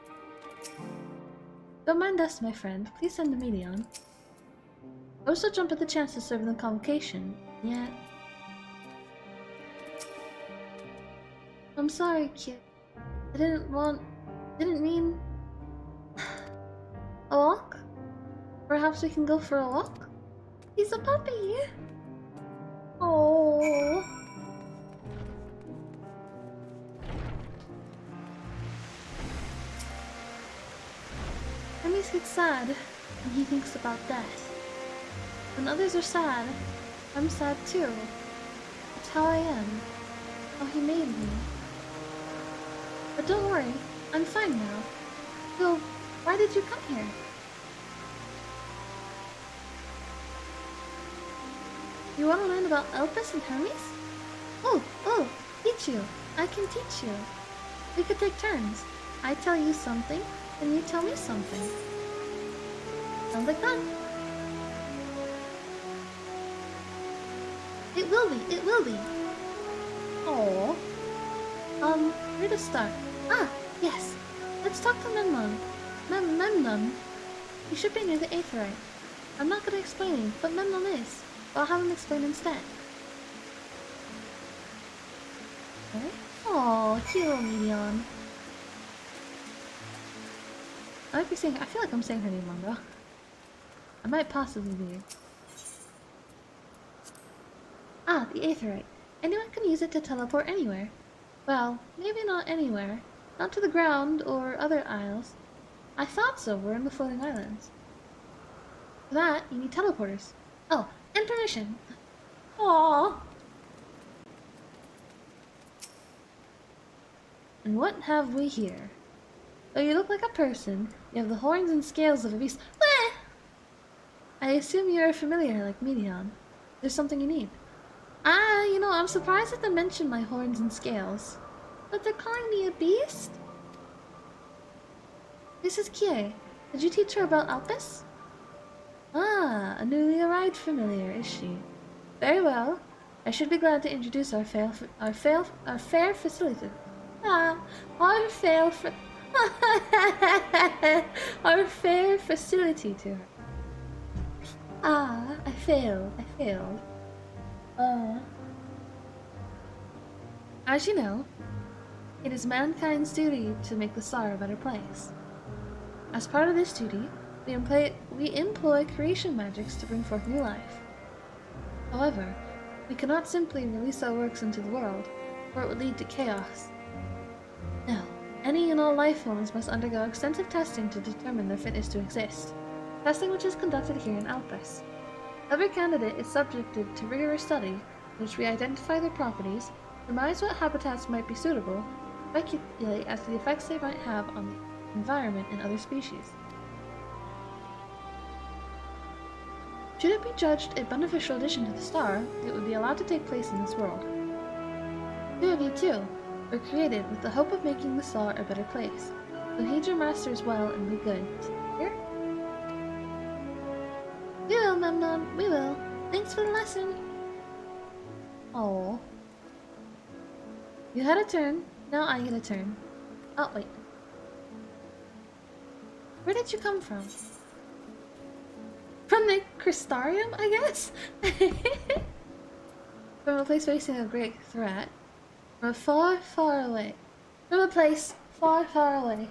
Don't mind us, my friend. Please send the medium. I will still jump at the chance to serve in the convocation, yet... I'm sorry, kid. I didn't mean... A walk? Perhaps we can go for a walk? He's a puppy! Oh. Hermes gets sad when he thinks about death. When others are sad, I'm sad too. It's how I am. How he made me. But don't worry, I'm fine now. So, why did you come here? You want to learn about Elpis and Hermes? Oh, teach you. I can teach you. We could take turns. I tell you something, and you tell me something. Sounds like fun. It will be. Oh. Where to start? Ah, yes. Let's talk to Memnon. Memnon. He should be near the Aetherite. I'm not gonna explain him, but Memnon is. I'll have him explain instead. Okay. Oh, cute little Medion. I feel like I'm saying her name wrong though. I might possibly be. Ah, the Aetherite. Anyone can use it to teleport anywhere. Well, maybe not anywhere. Not to the ground or other isles. I thought so, we're in the floating islands. For that, you need teleporters. Oh, and permission. Aww. And what have we here? Oh, you look like a person. You have the horns and scales of a beast. Bleh! I assume you're familiar like Medion. There's something you need. I'm surprised that they mentioned my horns and scales. But they're calling me a beast? This is Kie. Did you teach her about Elpis? Ah, a newly arrived familiar, is she? Very well. I should be glad to introduce our fair facilitator. Ah, our fair our fair facility to her. Ah, I failed. As you know, it is mankind's duty to make the star a better place. As part of this duty, we employ creation magics to bring forth new life. However, we cannot simply release our works into the world, or it would lead to chaos. No, any and all life forms must undergo extensive testing to determine their fitness to exist, testing which is conducted here in Alpus. Every candidate is subjected to rigorous study, in which we identify their properties, surmise what habitats might be suitable, speculate as to the effects they might have on the environment and other species. Should it be judged a beneficial addition to the star, it would be allowed to take place in this world. 2 of you, too, were created with the hope of making the star a better place. So heed your masters well and be good. Here? We will, Memnon, we will. Thanks for the lesson. Oh. You had a turn, now I get a turn. Oh, wait. Where did you come from? From the Crystarium, I guess? From a place facing a great threat. From far, far away. From a place far, far away.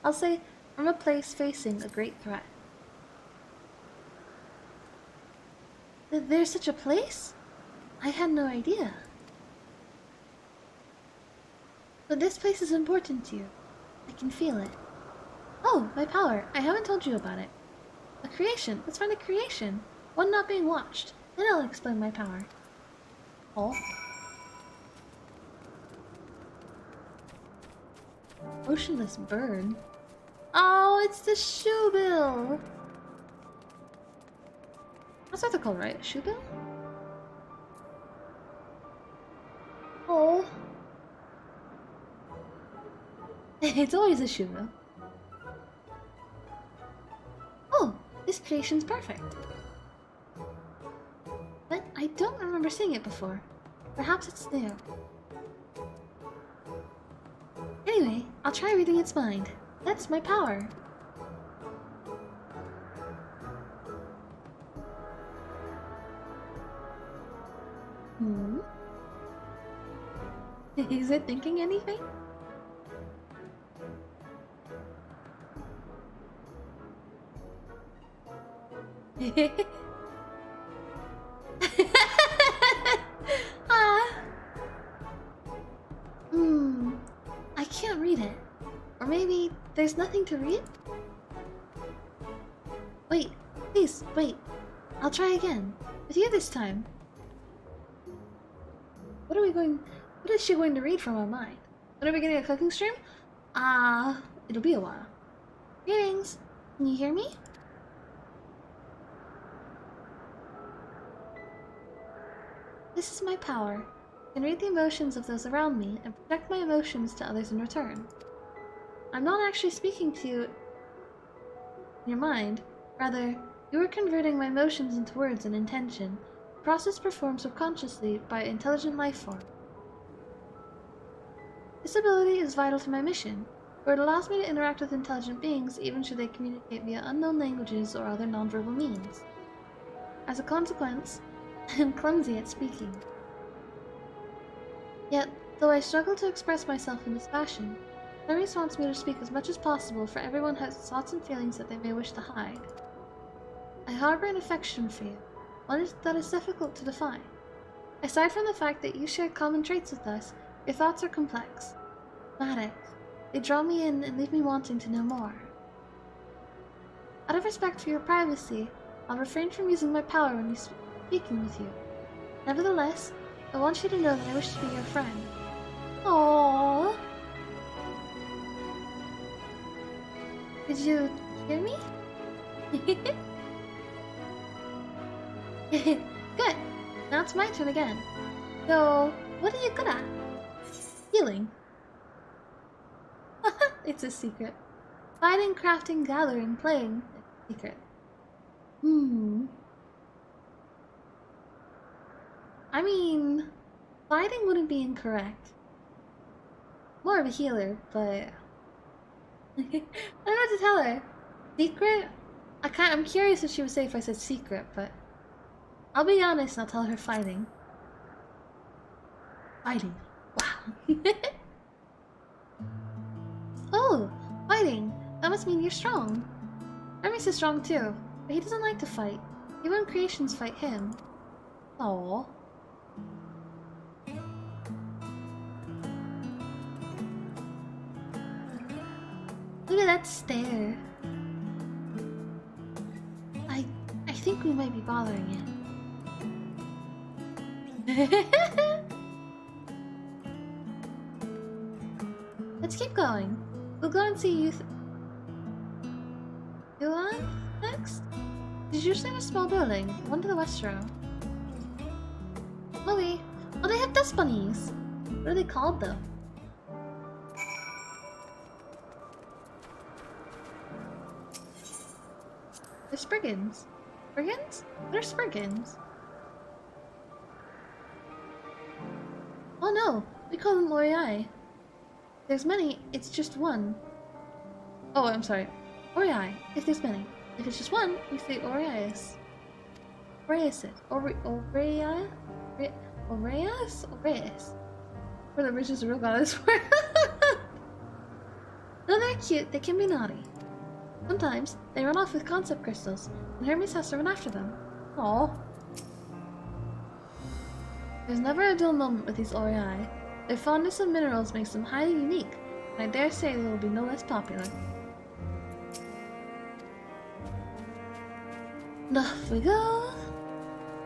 I'll say from a place facing a great threat. There's such a place? I had no idea. But this place is important to you. I can feel it. Oh, my power. I haven't told you about it. A creation. Let's find a creation. One not being watched. Then I'll explain my power. Oh. Motionless bird. Oh, it's the shoebill. That's what they're called, right? Shoebill? Oh. It's always a shoebill. Oh, this creation's perfect. But I don't remember seeing it before. Perhaps it's new. Anyway, I'll try reading its mind. That's my power. Is it thinking anything? I can't read it. Or maybe there's nothing to read? Wait, please, wait. I'll try again. With you this time. What is she going to read from our mind? When are we getting a cooking stream? It'll be a while. Greetings. Can you hear me? This is my power. I can read the emotions of those around me and project my emotions to others in return. I'm not actually speaking to you in your mind. Rather, you are converting my emotions into words and intention. The process performed subconsciously by an intelligent life form. This ability is vital to my mission, for it allows me to interact with intelligent beings even should they communicate via unknown languages or other nonverbal means. As a consequence, I am clumsy at speaking. Yet, though I struggle to express myself in this fashion, Clarice wants me to speak as much as possible, for everyone has thoughts and feelings that they may wish to hide. I harbor an affection for you, one that is difficult to define. Aside from the fact that you share common traits with us, your thoughts are complex, dramatic. They draw me in and leave me wanting to know more. Out of respect for your privacy, I'll refrain from using my power when speaking with you. Nevertheless, I want you to know that I wish to be your friend. Aww. Did you hear me? Good. Now it's my turn again. So, what are you good at? Healing. It's a secret. Fighting, crafting, gathering, playing. It's a secret. I mean, fighting wouldn't be incorrect. More of a healer, but I don't know what to tell her. Secret? I'm curious what she would say if I said secret, but I'll be honest and I'll tell her fighting. Fighting. Wow. Oh, fighting. That must mean you're strong. Hermes is strong too, but he doesn't like to fight. Even creations fight him. Aww. Look at that stare. I think we might be bothering it. Let's keep going. We'll go and see Yuan next? There's usually a small building, one to the west row. Chloe! Oh, they have dust bunnies! What are they called though? They're Spriggans. Spriggans? What are Spriggans? Oh no! We call them Orei. There's many, it's just one. Oh, I'm sorry. Orei, if there's many. If it's just one, we say Oreus. Oreus it. Oreia? Oreus? Oreus. We're the richest real goddess word. Though they're cute, they can be naughty. Sometimes, they run off with concept crystals, and Hermes has to run after them. Aww. There's never a dull moment with these Orei. Their fondness of minerals makes them highly unique, and I dare say they will be no less popular. And off we go!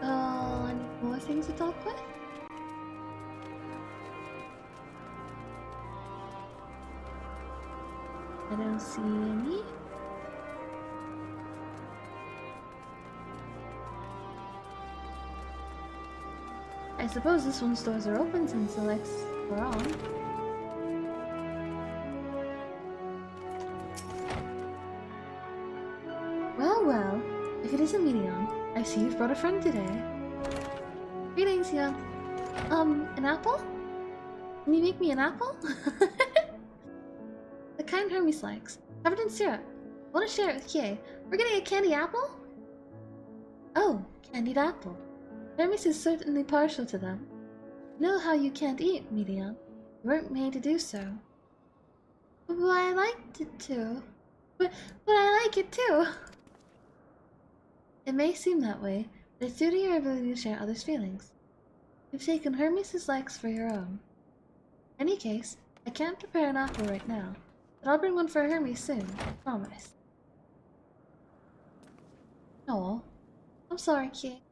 Any more things to talk with? I don't see any. I suppose this one's doors are open since the lights are on. Well, well, if it isn't Medion, I see you've brought a friend today. Greetings, young. An apple? Can you make me an apple? The kind Hermes likes, covered in syrup. I want to share it with Kie. We're getting a candy apple? Oh, candied apple. Hermes is certainly partial to them. You know how you can't eat, Medion. You weren't made to do so. But I liked it too. But I like it too. It may seem that way, but it's due to your ability to share others' feelings. You've taken Hermes' likes for your own. In any case, I can't prepare an apple right now, but I'll bring one for Hermes soon, I promise. Oh, I'm sorry, Kie.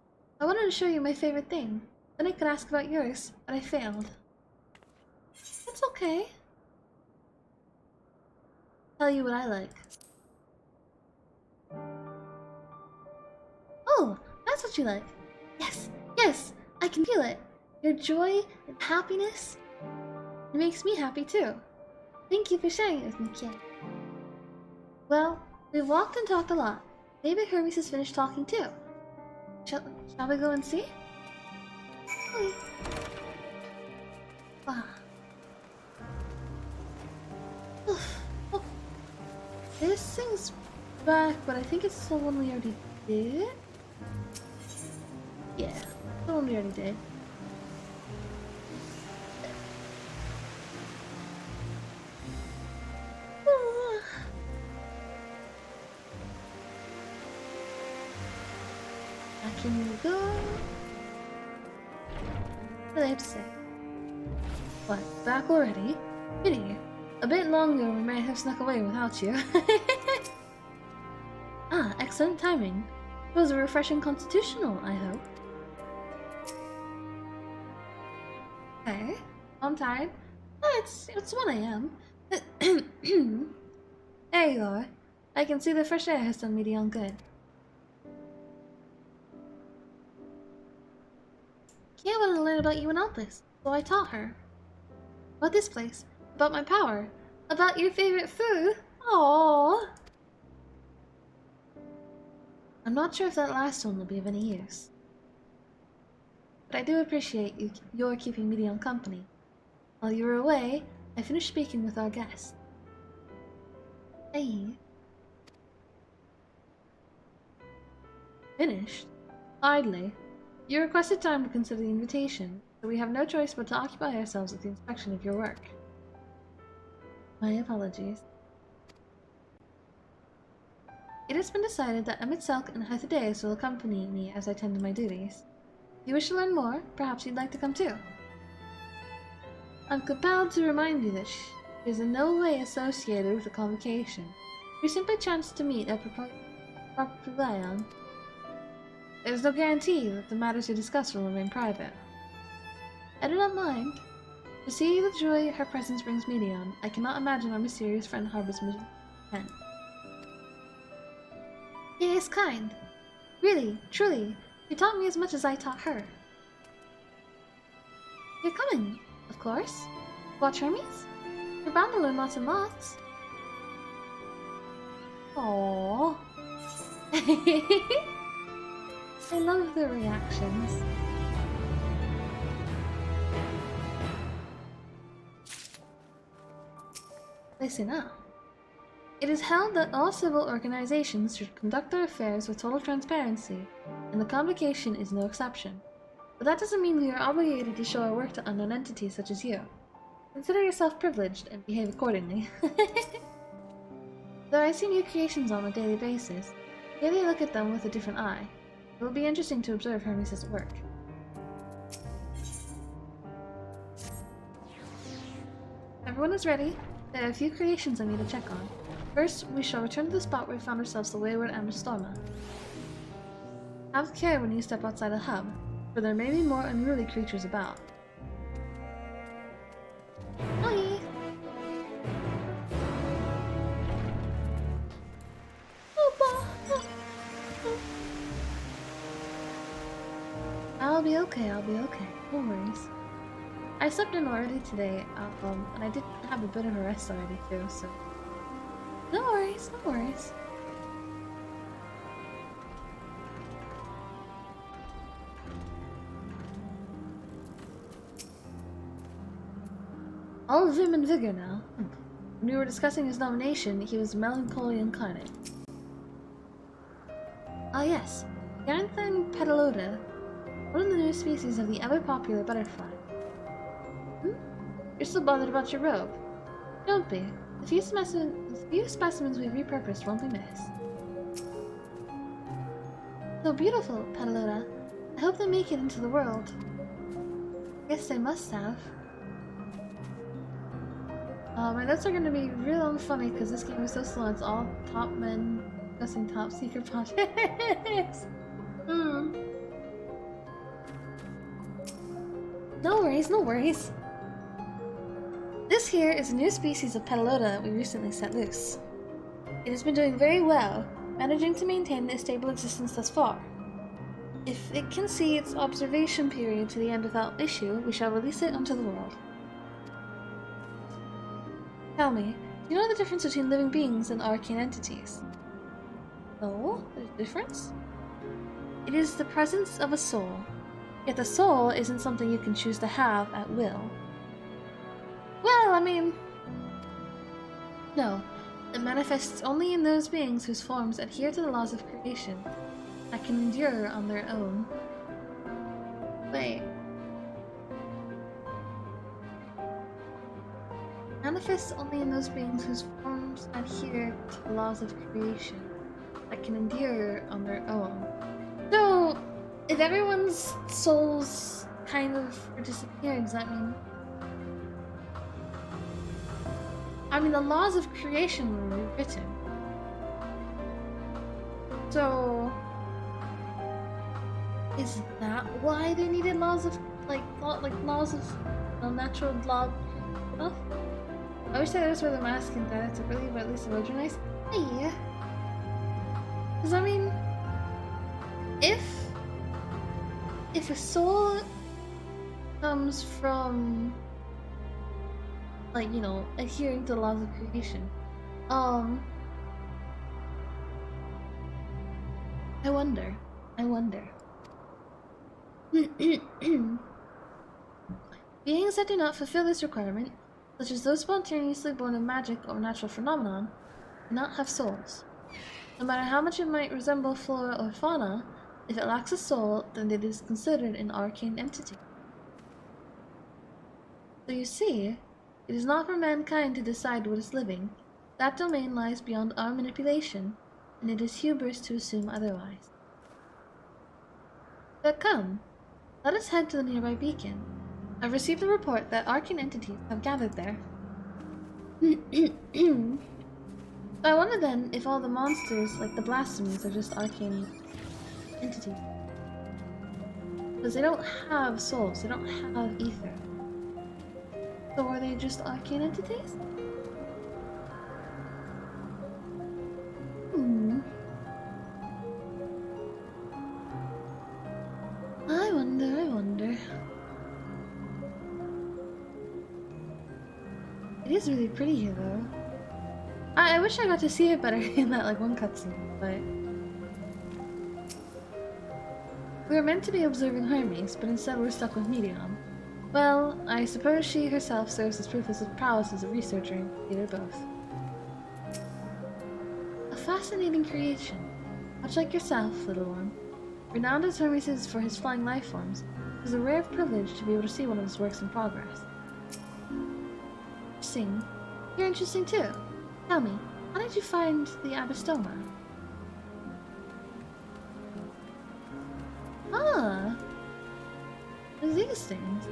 I wanted to show you my favorite thing. Then I could ask about yours, but I failed. It's okay. Tell you what I like. Oh, that's what you like. Yes, yes, I can feel it. Your joy and happiness. It makes me happy too. Thank you for sharing it with me, Kie. Well, we've walked and talked a lot. Maybe Hermes has finished talking too. Shall we go and see? Okay. Ah. Oh. This thing's back, but I think it's the one we already did? Yeah, the one we already did. Can you go? What do they have to say? What, back already? Pity. A bit longer we might have snuck away without you. Ah, excellent timing. It was a refreshing constitutional, I hope. Hey, I'm tired. Oh, it's 1 AM. There you are. I can see the fresh air has done Medion good. Kie wanted to learn about you and Elpis, so I taught her. About this place, about my power, about your favorite food. Aww. I'm not sure if that last one will be of any use. But I do appreciate your keeping Medion company. While you were away, I finished speaking with our guest. Hey. Finished? Idly. You requested time to consider the invitation, so we have no choice but to occupy ourselves with the inspection of your work. My apologies. It has been decided that Emmett Selk and Hythodeus will accompany me as I tend to my duties. If you wish to learn more, perhaps you'd like to come too. I'm compelled to remind you that she is in no way associated with the convocation. We simply chanced to meet at Propylion. There's no guarantee that the matters you discuss will remain private. I do not mind. To see the joy her presence brings Medion, I cannot imagine our mysterious friend harbors intent. He is kind. Really, truly, she taught me as much as I taught her. You're coming, of course. Watch Hermes? You're bound to learn lots and lots. Aww. I love the reactions. Listen up. It is held that all civil organizations should conduct their affairs with total transparency, and the convocation is no exception. But that doesn't mean we are obligated to show our work to unknown entities such as you. Consider yourself privileged and behave accordingly. Though I see new creations on a daily basis, I daily look at them with a different eye. It will be interesting to observe Hermes' work. Everyone is ready. There are a few creations I need to check on. First, we shall return to the spot where we found ourselves the wayward Amberstorma. Have care when you step outside the hub, for there may be more unruly creatures about. Hi! I'll be okay, no worries. I slept in already today, and I did have a bit of a rest already too, so... No worries. All vim and vigor now. When we were discussing his nomination, he was melancholy incarnate. Ah yes, Garanthan petalota, one of the new species of the ever-popular butterfly. You're still bothered about your robe? Don't be. The few specimens we've repurposed won't be missed. So beautiful, Petalota. I hope they make it into the world. Guess they must have. My notes are gonna be real funny because this game is so slow. It's all top men discussing top secret projects. No worries. This here is a new species of Petalota we recently set loose. It has been doing very well, managing to maintain a stable existence thus far. If it can see its observation period to the end without issue, we shall release it onto the world. Tell me, do you know the difference between living beings and arcane entities? No? There's a difference? It is the presence of a soul. Yet the soul isn't something you can choose to have at will. Well, I mean... No. It manifests only in those beings whose forms adhere to the laws of creation, that can endure on their own. Wait. Manifests only in those beings whose forms adhere to the laws of creation, that can endure on their own. So, if everyone's souls kind of are disappearing, does that mean... I mean, the laws of creation were rewritten. So... is that why they needed laws of, laws of natural law stuff? I wish that was where the mask and that to really, but at least the roads are nice. Hey! Because, I mean... If a soul comes from, like, you know, adhering to the laws of creation, I wonder. Beings that do not fulfill this requirement, such as those spontaneously born of magic or natural phenomenon, do not have souls. No matter how much it might resemble flora or fauna, if it lacks a soul, then it is considered an arcane entity. So you see, it is not for mankind to decide what is living. That domain lies beyond our manipulation, and it is hubris to assume otherwise. But come, let us head to the nearby beacon. I've received a report that arcane entities have gathered there. I wonder then if all the monsters, like the blasphemies, are just arcane entities. Because they don't have souls, they don't have ether. So are they just arcane entities? I wonder. It is really pretty here, though. I wish I got to see it better in that, like, one cutscene, but... We were meant to be observing Hermes, but instead we're stuck with Medion. Well, I suppose she herself serves as proof of his prowess as a researcher, and either both. A fascinating creation. Much like yourself, little one. Renowned as Hermes is for his flying life forms, it is a rare privilege to be able to see one of his works in progress. Interesting. You're interesting too. Tell me, how did you find the Abystoma? Ah! What are these things?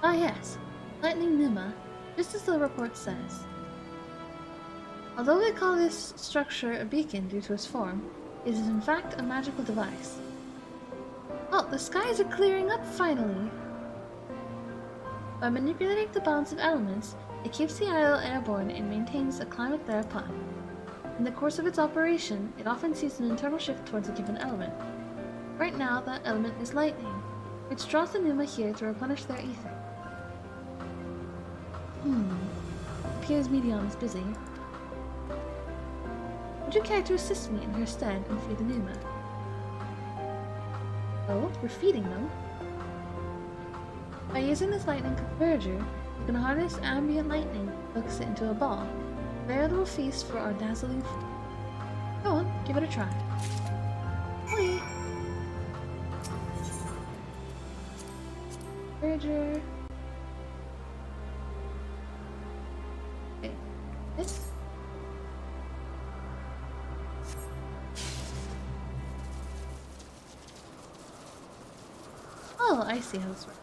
Ah yes, Lightning Pneuma, just as the report says. Although we call this structure a beacon due to its form, it is in fact a magical device. Oh, the skies are clearing up finally! By manipulating the balance of elements, it keeps the isle airborne and maintains a climate thereupon. In the course of its operation, it often sees an internal shift towards a given element. Right now, that element is lightning, which draws the Pneuma here to replenish their ether. Appears Medion is busy. Would you care to assist me in her stead and feed the Pneuma? Oh, we're feeding them? By using this lightning converger, you can harness ambient lightning and focus it into a ball. A veritable feast for our dazzling food. Go on, give it a try. Whee! Converger. Okay, this. Oh, I see how this works.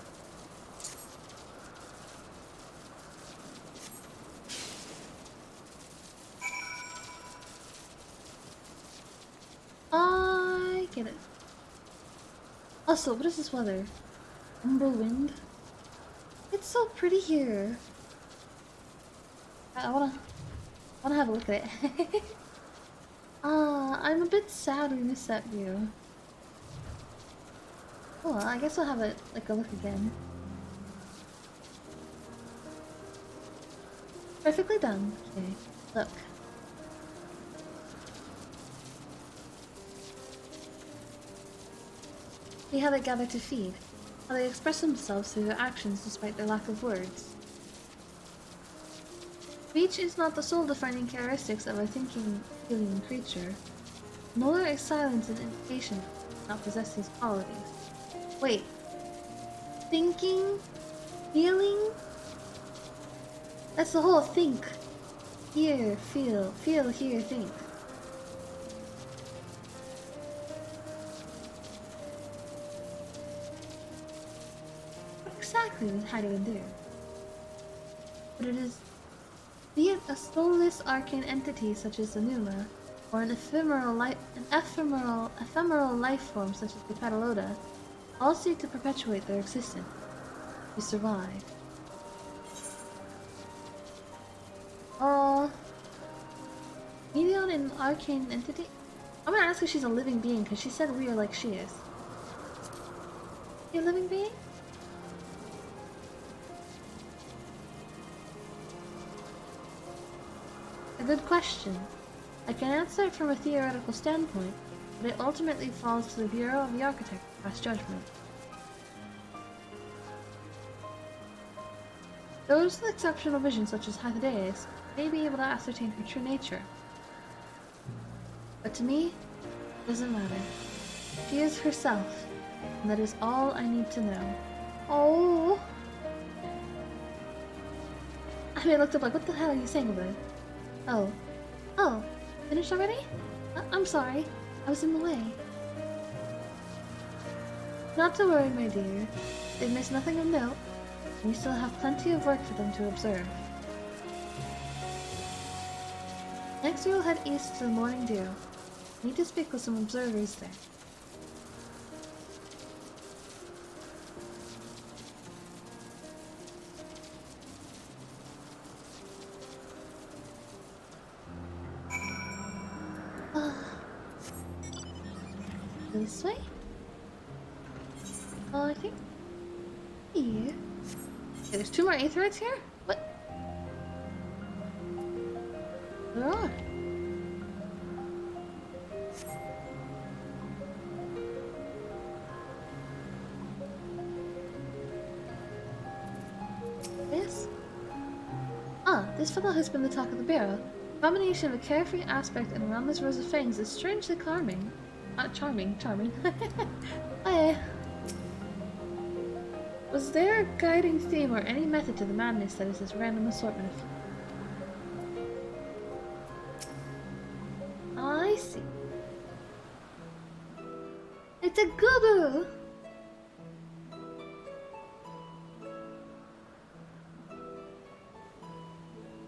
I get it. Also, what is this weather? Umber wind? It's so pretty here. I wanna have a look at it. I'm a bit sad we missed that view. Oh well, I guess I'll have it like a look again. Perfectly done. Okay, look. See how they gather to feed, how they express themselves through their actions despite their lack of words. Speech is not the sole defining characteristics of a thinking, feeling creature, nor is silence an indication it does not possess these qualities. Wait. Thinking? Feeling? That's the whole think. Hear, feel, hear, think. What exactly is hiding there? But it is, be it a soulless arcane entity such as the Pneuma, or an ephemeral life form such as the Petaloda, all seek to perpetuate their existence, to survive. Medion an arcane entity? I'm gonna ask if she's a living being because she said we are like she is. You a living being? A good question. I can answer it from a theoretical standpoint, but it ultimately falls to the Bureau of the Architect to pass judgment. Those with exceptional vision, such as Hythlodaeus, may be able to ascertain her true nature. But to me, it doesn't matter. She is herself, and that is all I need to know. Oh! I looked up like, what the hell are you saying about it? Oh. Oh, finished already? I'm sorry. I was in the way. Not to worry, my dear. They've missed nothing of note, and you still have plenty of work for them to observe. Next we will head east to the Morning Dew. I need to speak with some observers there. This way? I think here. Okay, there's 2 more aetherytes here? What? There are. This? Ah, this fellow has been the talk of the Bureau. The combination of a carefree aspect and around this rows of fangs is strangely charming. Charming. Hi. Was there a guiding theme or any method to the madness that is this random assortment of... I see. It's a GOOOOOOOO!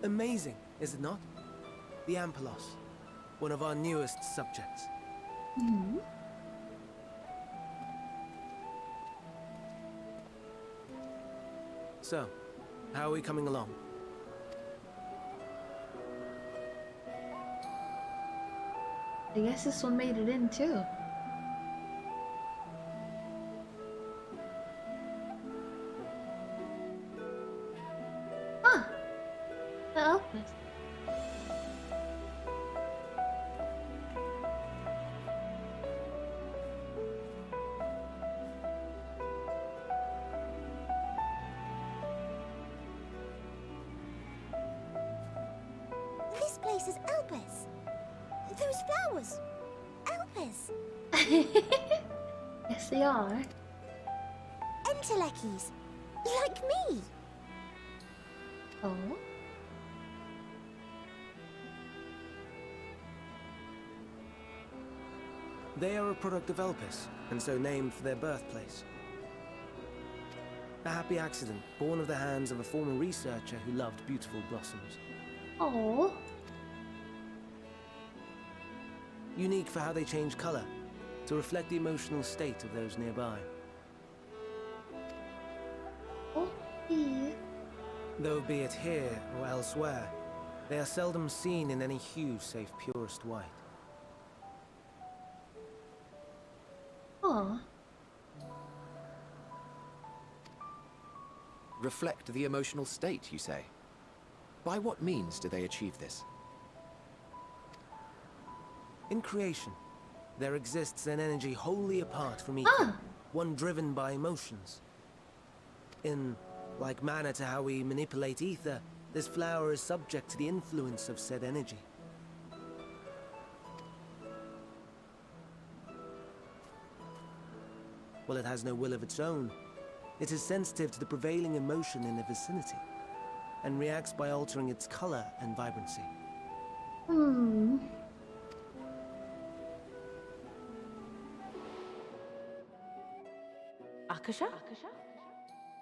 Amazing, is it not? The Ampelos, one of our newest subjects. Hmm. So, how are we coming along? I guess this one made it in too. Huh. The Alpes. This place is Elpis. Those flowers. Elpis. Yes, they are. Entelekis. Like me. Oh. They are a product of Elpis, and so named for their birthplace. A happy accident, born of the hands of a former researcher who loved beautiful blossoms. Oh. Unique for how they change color, to reflect the emotional state of those nearby. Oh, yeah. Though be it here or elsewhere, they are seldom seen in any hue save purest white. Aw. Reflect the emotional state, you say? By what means do they achieve this? In creation, there exists an energy wholly apart from ether, Ah. one driven by emotions. In like manner to how we manipulate ether, this flower is subject to the influence of said energy. While it has no will of its own, it is sensitive to the prevailing emotion in the vicinity, and reacts by altering its color and vibrancy. Hmm. Akasha?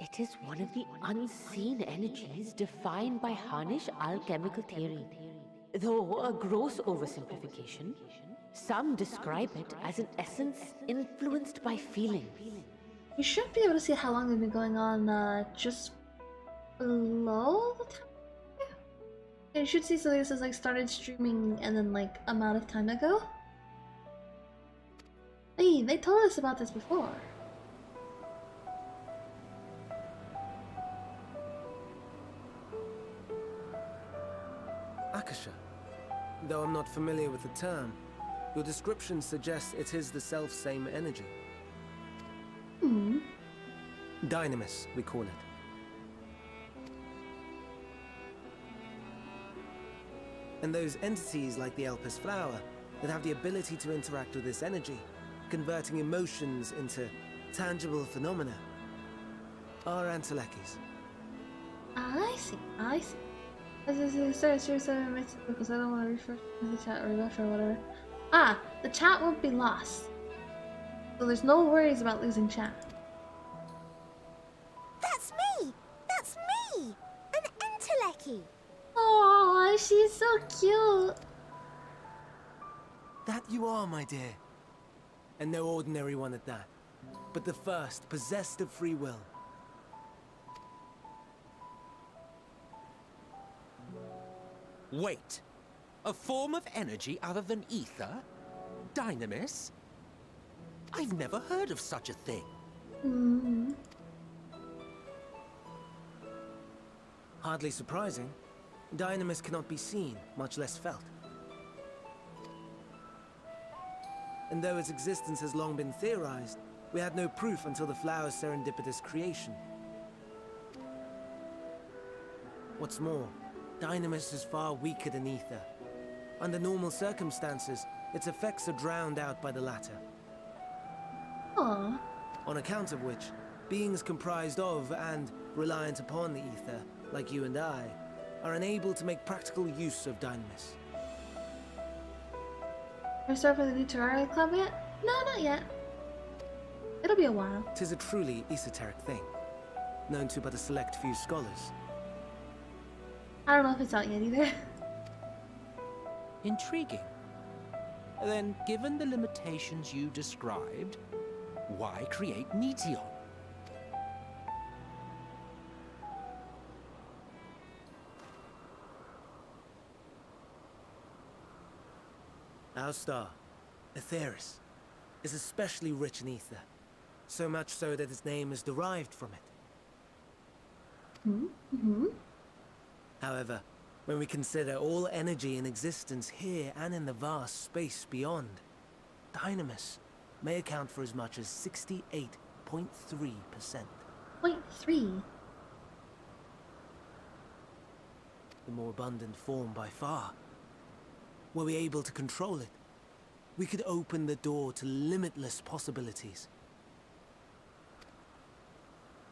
It is one of the unseen energies defined by Harnish alchemical theory. Though a gross oversimplification, some describe it as an essence influenced by feeling. You should be able to see how long they've been going on, just below the time. Yeah, you should see so this is like started streaming and then like amount of time ago. Hey, they told us about this before. Akasha, though I'm not familiar with the term. Your description suggests it is the self-same energy. Hmm. Dynamis, we call it. And those entities like the Elpis flower that have the ability to interact with this energy, converting emotions into tangible phenomena, are Antelekis. I see. I see. Because I don't want to refresh the chat or refresh or whatever. Ah, the chat won't be lost. So there's no worries about losing chat. That's me! That's me! An Enteleki! Oh, she's so cute. That you are, my dear. And no ordinary one at that, but the first possessed of free will. Wait. A form of energy other than ether? Dynamis? I've never heard of such a thing. Mm-hmm. Hardly surprising. Dynamis cannot be seen, much less felt. And though its existence has long been theorized, we had no proof until the flower's serendipitous creation. What's more, Dynamis is far weaker than ether. Under normal circumstances, its effects are drowned out by the latter. Aww. On account of which, beings comprised of and reliant upon the ether, like you and I, are unable to make practical use of Dynamis. Are you starting for the new Terraria Club yet? No, not yet. It'll be a while. 'Tis a truly esoteric thing, known to but a select few scholars. I don't know if it's out yet either. Intriguing. Then, given the limitations you described, why create Meteon? Our star, Aetheris, is especially rich in ether, so much so that its name is derived from it. Mm-hmm. However, when we consider all energy in existence here and in the vast space beyond, Dynamis may account for as much as 68.3%. 0.3. The more abundant form by far. Were we able to control it, we could open the door to limitless possibilities.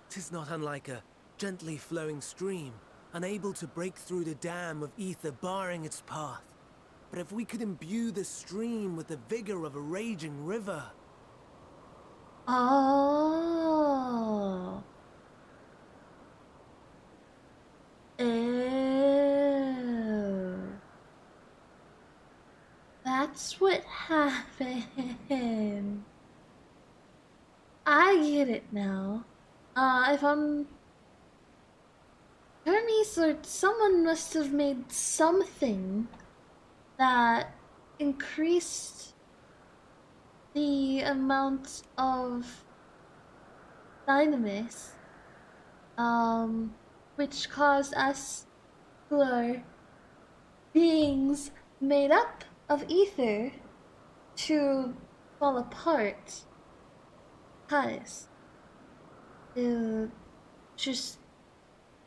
'Tis not unlike a gently flowing stream, unable to break through the dam of ether barring its path. But if we could imbue the stream with the vigor of a raging river... Oh. That's what happened. I get it now. If I'm Hermes or someone must have made something that increased the amount of Dynamis, which caused us, who are beings made up of ether, to fall apart. Because just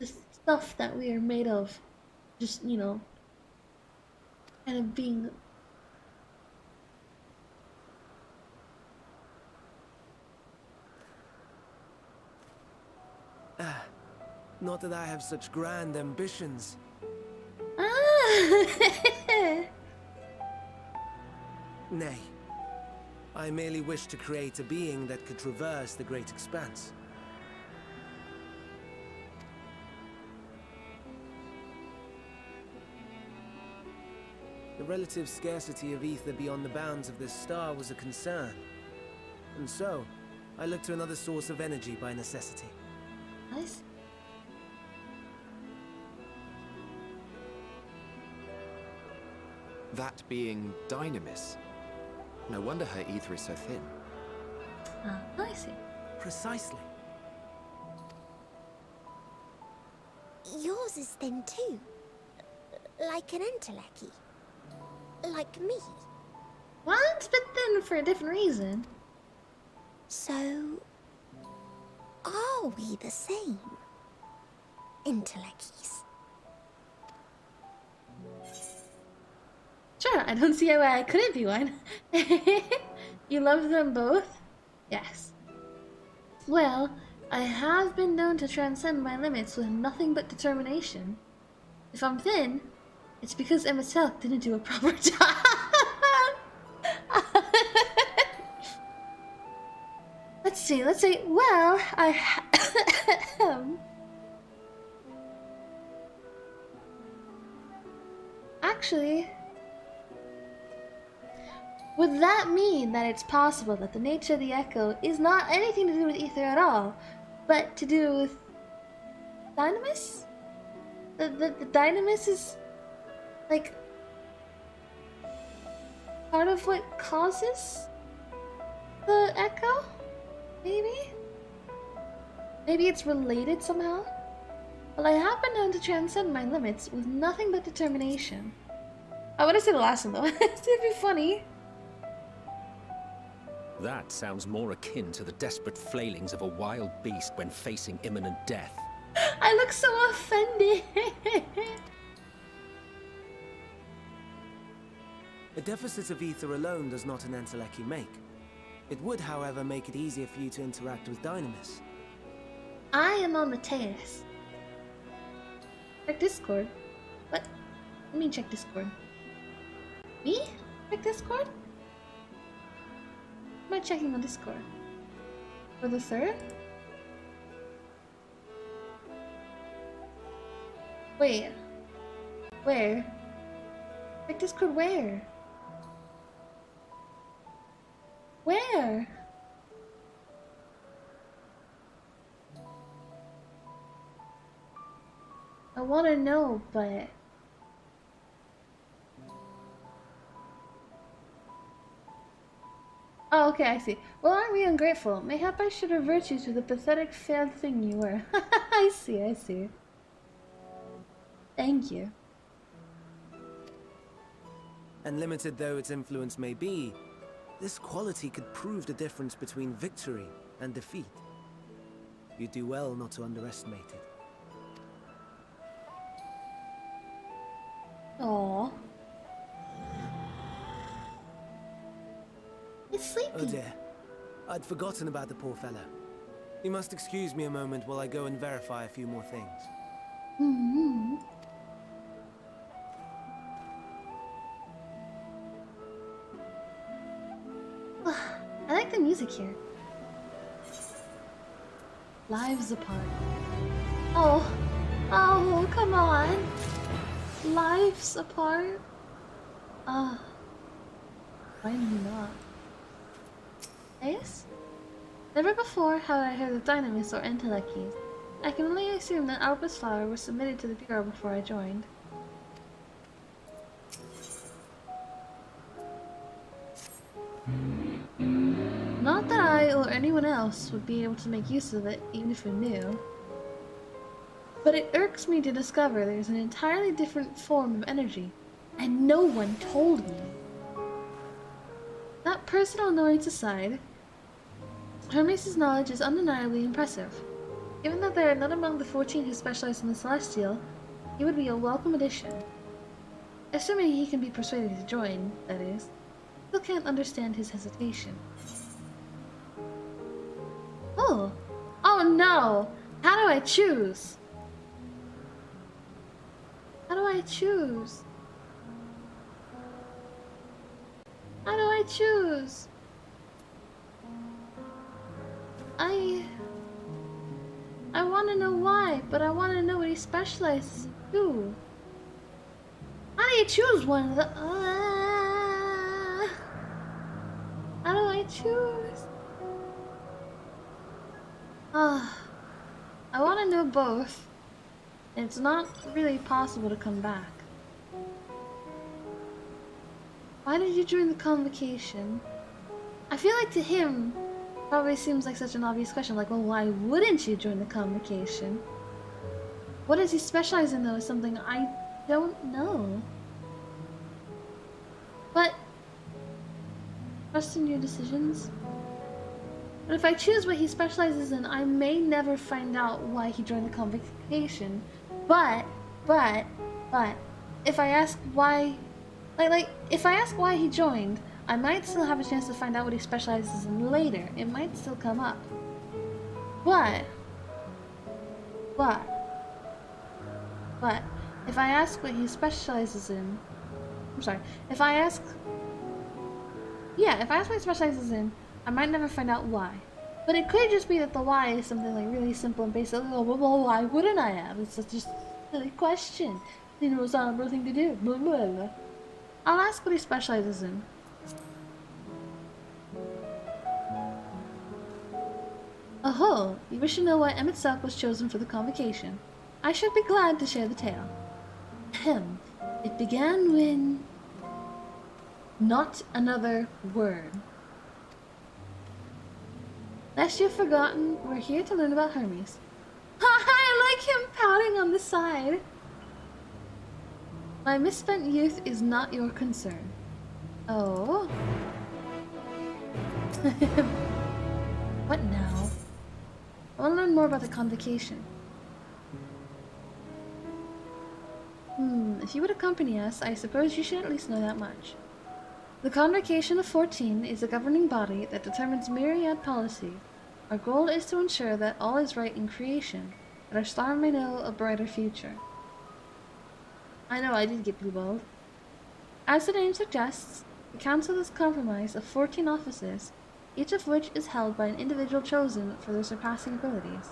the stuff that we are made of, just, you know, kind of being Not that I have such grand ambitions. Nay. I merely wish to create a being that could traverse the great expanse. The relative scarcity of ether beyond the bounds of this star was a concern. And so, I looked to another source of energy by necessity. Nice. That being Dynamis. No wonder her ether is so thin. Ah, I see. Precisely. Yours is thin too. Like an Enteleki. like me. What? But then for a different reason. So, are we the same? Intellecties. Sure, I don't see why I couldn't be one. You love them both? Yes. Well, I have been known to transcend my limits with nothing but determination. If I'm thin, it's because Emma Selk didn't do a proper job. Let's see, well, Actually, would that mean that it's possible that the nature of the echo is not anything to do with ether at all, but to do with dynamis? The dynamis is like part of what causes the echo? Maybe? Maybe it's related somehow? Well, I have been known to transcend my limits with nothing but determination. I want to say the last one though. It'd be funny. That sounds more akin to the desperate flailings of a wild beast when facing imminent death. I look so offended. A deficit of ether alone does not an Enteleki make. It would, however, make it easier for you to interact with Dynamis. I am on Mateus. Check Discord. What? Let me check Discord. Me? Check Discord? Am I checking on Discord? For the third? Wait. Where? Check Discord where? Where? I want to know, but... Oh, okay, I see. Well, aren't we ungrateful? Mayhap I should revert you to the pathetic failed thing you were. I see, I see. Thank you. And limited though its influence may be, this quality could prove the difference between victory and defeat. You do well not to underestimate it. Aww. It's sleepy. Oh dear. I'd forgotten about the poor fella. You must excuse me a moment while I go and verify a few more things. Mm-hmm. I like the music here. Lives apart. Oh, oh, come on. Lives apart? Why not? Yes? Never before have I heard of Dynamis or Entelekis. I can only assume that Albus Flower was submitted to the Bureau before I joined. Not that I or anyone else would be able to make use of it, even if we knew. But it irks me to discover there's an entirely different form of energy, and no one told me. That personal annoyance aside, Hermes' knowledge is undeniably impressive. Given that they are not among the 14 who specialize in the Celestial, he would be a welcome addition. Assuming he can be persuaded to join, that is. Still can't understand his hesitation. Oh! Oh no! How do I choose? How do I choose? How do I choose? I want to know why, but I want to know what he specializes in too. How do you choose one of the... how do I choose? I want to know both. And it's not really possible to come back. Why did you join the convocation? I feel like to him, probably seems like such an obvious question. Like, well, why wouldn't you join the convocation? What does he specialize in though is something I don't know. Trust in your decisions. But if I choose what he specializes in, I may never find out why he joined the convocation. But, if I ask why, if I ask why he joined, I might still have a chance to find out what he specializes in later. It might still come up. But, if I ask what he specializes in, I'm sorry, if I ask what he specializes in, I might never find out why. But it could just be that the why is something like really simple and basic. Oh, well, why wouldn't I have? It's just a silly question. You know, it's not a real thing to do. Blah, blah, blah. I'll ask what he specializes in. Oh, you wish to know why Emmett Silk was chosen for the convocation. I should be glad to share the tale. Ahem. It began when... Not another word. Lest you've forgotten, we're here to learn about Hermes. I like him pouting on the side. My misspent youth is not your concern. Oh. What now? I want to learn more about the convocation. If you would accompany us, I suppose you should at least know that much. The Convocation of 14 is a governing body that determines myriad policy. Our goal is to ensure that all is right in creation, that our star may know a brighter future. I know I did get blue-balled. As the name suggests, the Council is comprised of 14 offices, each of which is held by an individual chosen for their surpassing abilities.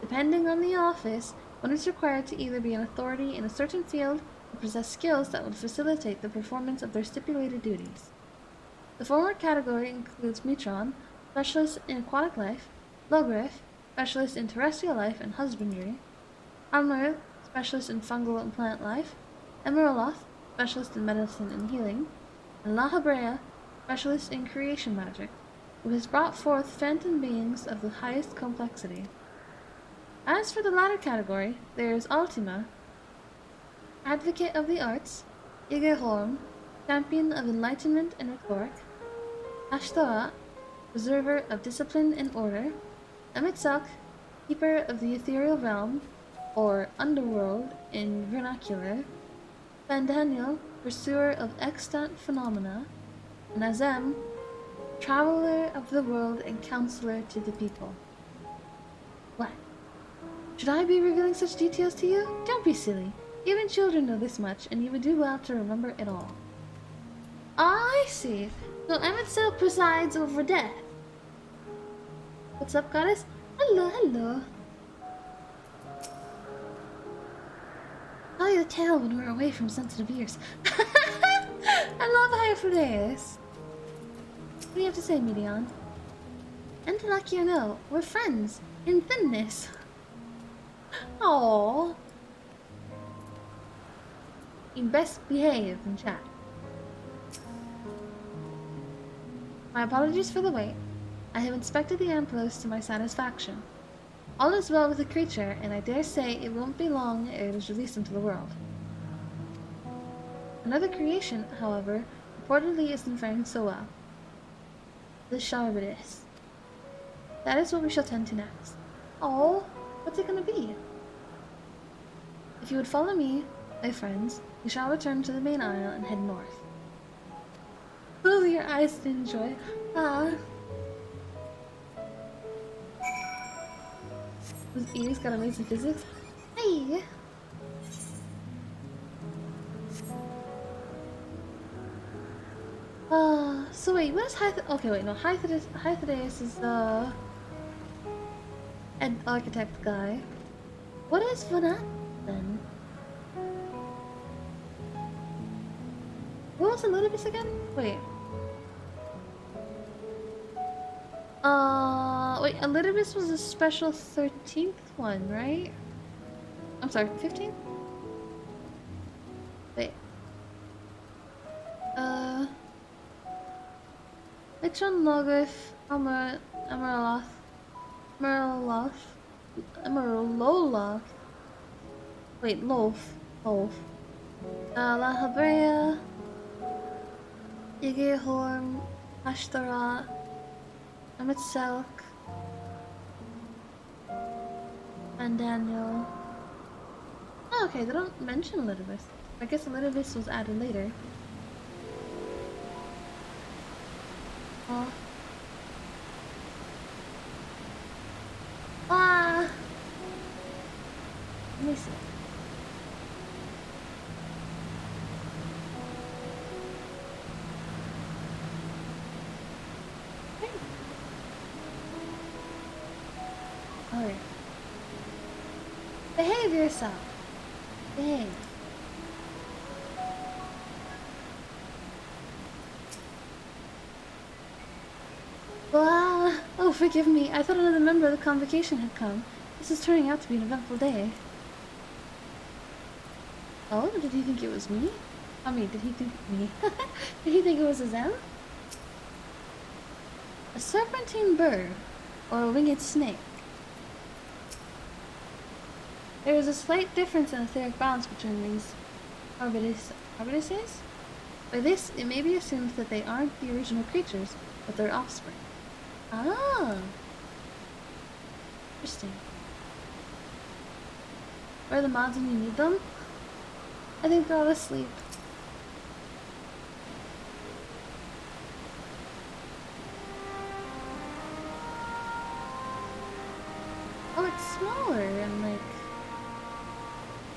Depending on the office, one is required to either be an authority in a certain field or possess skills that would facilitate the performance of their stipulated duties. The former category includes Metron, specialist in aquatic life, Logrif, specialist in terrestrial life and husbandry, Almer, specialist in fungal and plant life, Emeraloth, specialist in medicine and healing, and La Habrea, specialist in creation magic, who has brought forth phantom beings of the highest complexity. As for the latter category, there is Ultima, advocate of the arts, Igehorm, champion of enlightenment and rhetoric, Ashtarat, preserver of discipline and order, Emetsak, keeper of the ethereal realm, or underworld in vernacular, Fandaniel, pursuer of extant phenomena, and Azem, traveler of the world and counselor to the people. What? Should I be revealing such details to you? Don't be silly. Even children know this much, and you would do well to remember it all. I see. So Emmett Silk presides over death. What's up, goddess? Hello, hello. Tell you the tale when we're away from sensitive ears. I love Hyphodeus. What do you have to say, Medion? And lucky or no, we're friends in thinness. Aww. You best behave in chat. My apologies for the wait. I have inspected the Amplos to my satisfaction. All is well with the creature, and I dare say it won't be long ere it is released into the world. Another creation, however, reportedly isn't faring so well. The Sharvadis. That is what we shall tend to next. Oh, what's it gonna be? If you would follow me, my friends, we shall return to the main aisle and head north. Close your eyes to enjoy. Ah. Those ears got amazing physics. Hey! So wait, what is okay, wait, no, Hythodeus is the architect guy. What is Vanat then? What was Elidibus again? Wait. Wait, Elidibus was a special 13th one, right? I'm sorry, 15th? Wait. Mitron, Logrif, Emeraloth, wait, Loaf, La Habrea, Igehorm, Ashtara, Amitselk, and Daniel. Oh, okay, they don't mention Elidibus. I guess Elidibus was added later. Oh. Ah! Let me see. Alright. Behave yourself. Behave. Wow. Oh, forgive me. I thought another member of the convocation had come. This is turning out to be an eventful day. Oh, did he think it was me? I mean, did he think me? Did he think it was Azem? A serpentine bird, or a winged snake. There is a slight difference in etheric balance between these arbidices. By this, it may be assumed that they aren't the original creatures, but their offspring. Ah! Interesting. Where are the mods when you need them? I think they're all asleep. Oh, it's smaller and like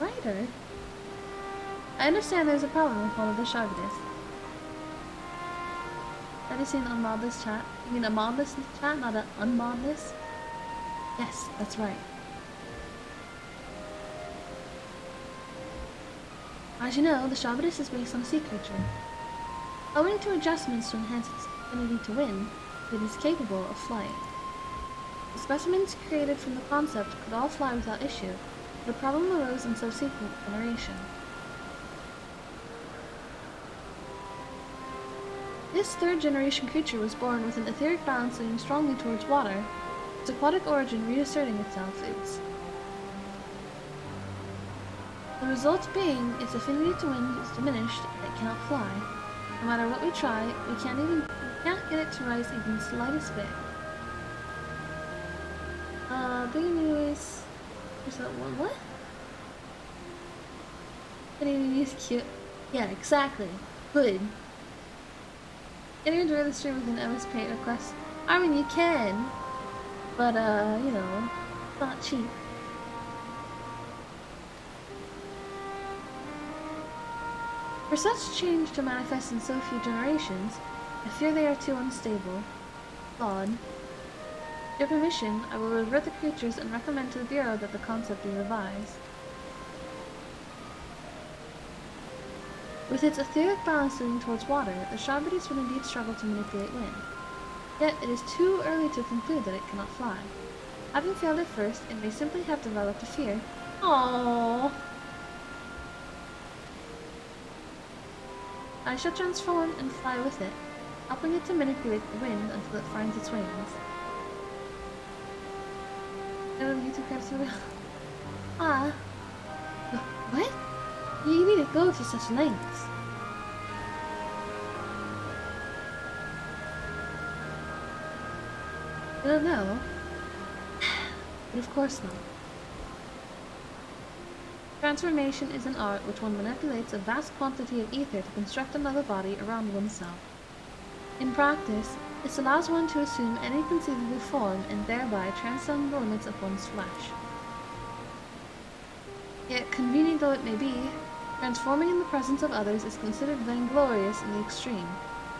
lighter. I understand there's a problem with one of the Sharvidas. Have you seen unmod this chat? You mean a mod this chat, not an unmod this? Yes, that's right. As you know, the Sharvidus is based on a sea creature. Owing to adjustments to enhance its ability to wind, it is capable of flight. The specimens created from the concept could all fly without issue, but a problem arose in subsequent generation. This third generation creature was born with an etheric balance leaning strongly towards water. Its aquatic origin reasserting itself, the result being its affinity to wind is diminished and it cannot fly. No matter what we try, we can't get it to rise even the slightest bit. Big anyways. There's that one. What? Anyways, cute. Yeah, exactly. Good. Can you enjoy the stream with an MS Paint request? I mean, you can, but you know, it's not cheap. For such change to manifest in so few generations, I fear they are too unstable. Flawed. With your permission, I will revert the creatures and recommend to the Bureau that the concept be revised. With its etheric balance leaning towards water, the Sharvidus would indeed struggle to manipulate wind. Yet it is too early to conclude that it cannot fly. Having failed at first, it may simply have developed a fear. Aww. I shall transform and fly with it, helping it to manipulate the wind until it finds its wings. YouTube credits for Ah. What? You need to go to such lengths. I don't know. But of course not. Transformation is an art which one manipulates a vast quantity of ether to construct another body around oneself. In practice, this allows one to assume any conceivable form and thereby transcend the limits of one's flesh. Yet, convenient though it may be, transforming in the presence of others is considered vainglorious in the extreme,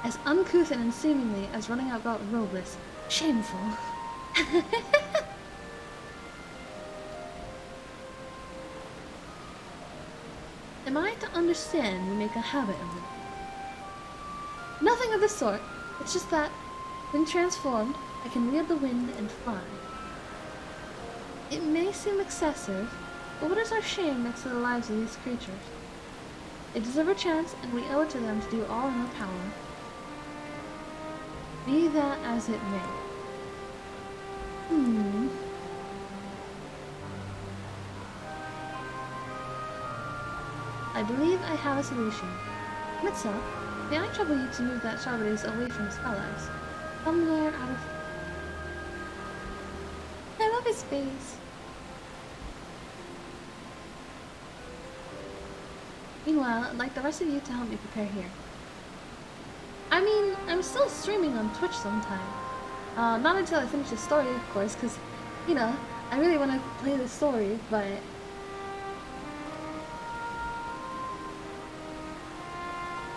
as uncouth and unseemly as running about robeless. Shameful. Am I to understand you make a habit of it? Nothing of the sort. It's just that, when transformed, I can wield the wind and fly. It may seem excessive, but what is our shame next to the lives of these creatures? They deserve a chance, and we owe it to them to do all in our power. Be that as it may. I believe I have a solution. Mitsa, See, I trouble you to move that Sharpness away from his allies. Somewhere out of... I love his face. Meanwhile, I'd like the rest of you to help me prepare here. I mean, I'm still streaming on Twitch sometime. Not until I finish the story, of course, because, you know, I really want to play the story, but...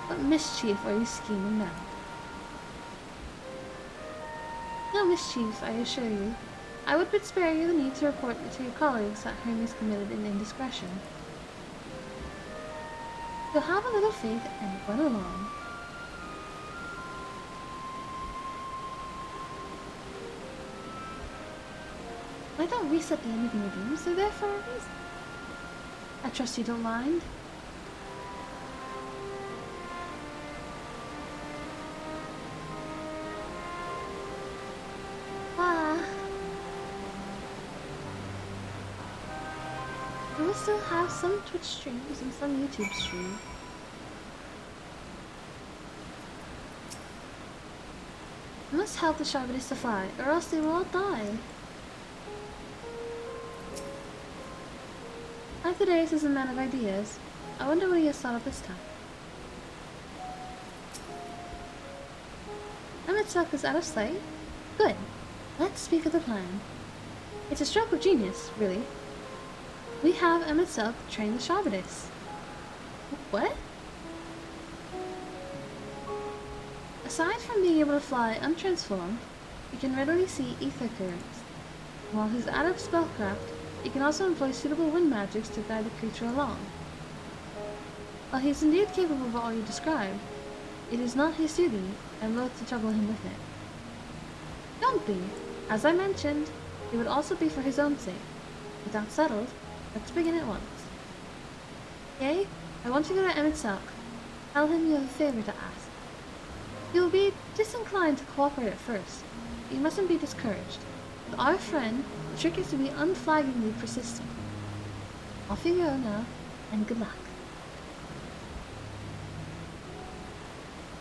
What mischief are you scheming now? No mischief, I assure you. I would but spare you the need to report to your colleagues that Hermes committed an indiscretion. So have a little faith and run along. I don't reset the end of your games, they're there for a reason. I trust you don't mind. We will still have some Twitch streams and some YouTube streams. I must help the Sharpness to fly, or else they will all die. Hyperides is a man of ideas. I wonder what he has thought of this time. Emetsuck is out of sight? Good. Let's speak of the plan. It's a stroke of genius, really. We have Emetsuck train the Sharpness. What? Aside from being able to fly untransformed, he can readily see ether currents. While he's out of spellcraft, he can also employ suitable wind magics to guide the creature along. While he is indeed capable of all you described, it is not his duty, and loath to trouble him with it. Don't be. As I mentioned, it would also be for his own sake. With that settled, let's begin at once. Okay? I want you to go to Emetsuck. Tell him you have a favor to ask. He will be disinclined to cooperate at first, but you mustn't be discouraged. With our friend, the trick is to be unflaggingly persistent. Off you go now, and good luck.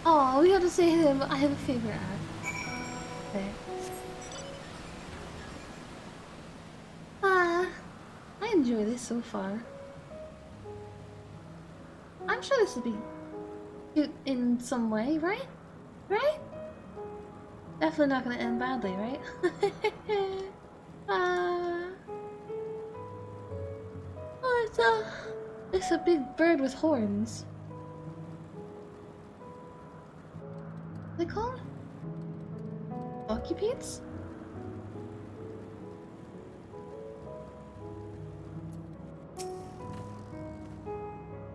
Oh, we have to say to him, I have a favor to ask. Okay. I enjoy this so far. I'm sure this will be cute in some way, right? Right? Definitely not gonna end badly, right? Oh, it's a big bird with horns. What are they called? Occupates?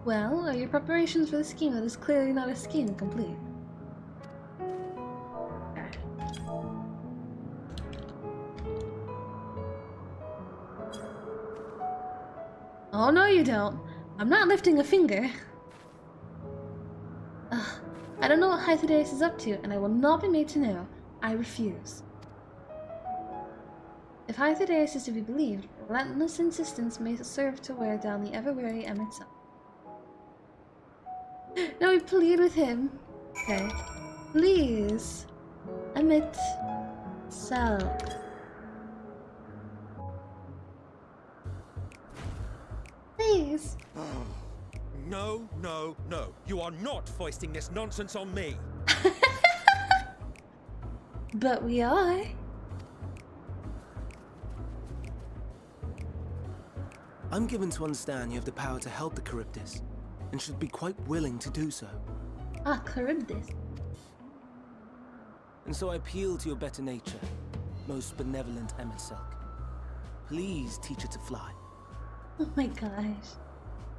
Well, are your preparations for the scheme that is clearly not a scheme complete? Oh, no you don't. I'm not lifting a finger. Ugh. I don't know what Hyperides is up to, and I will not be made to know. I refuse. If Hyperides is to be believed, relentless insistence may serve to wear down the ever-wary Emetsuck. No, we plead with him. Okay. Please. Emetsuck. Please. No, no, no. You are not foisting this nonsense on me. But we are. I'm given to understand you have the power to help the Charybdis, and should be quite willing to do so. Ah, Charybdis. And so I appeal to your better nature, most benevolent Emetsuck. Please teach her to fly. Oh my gosh.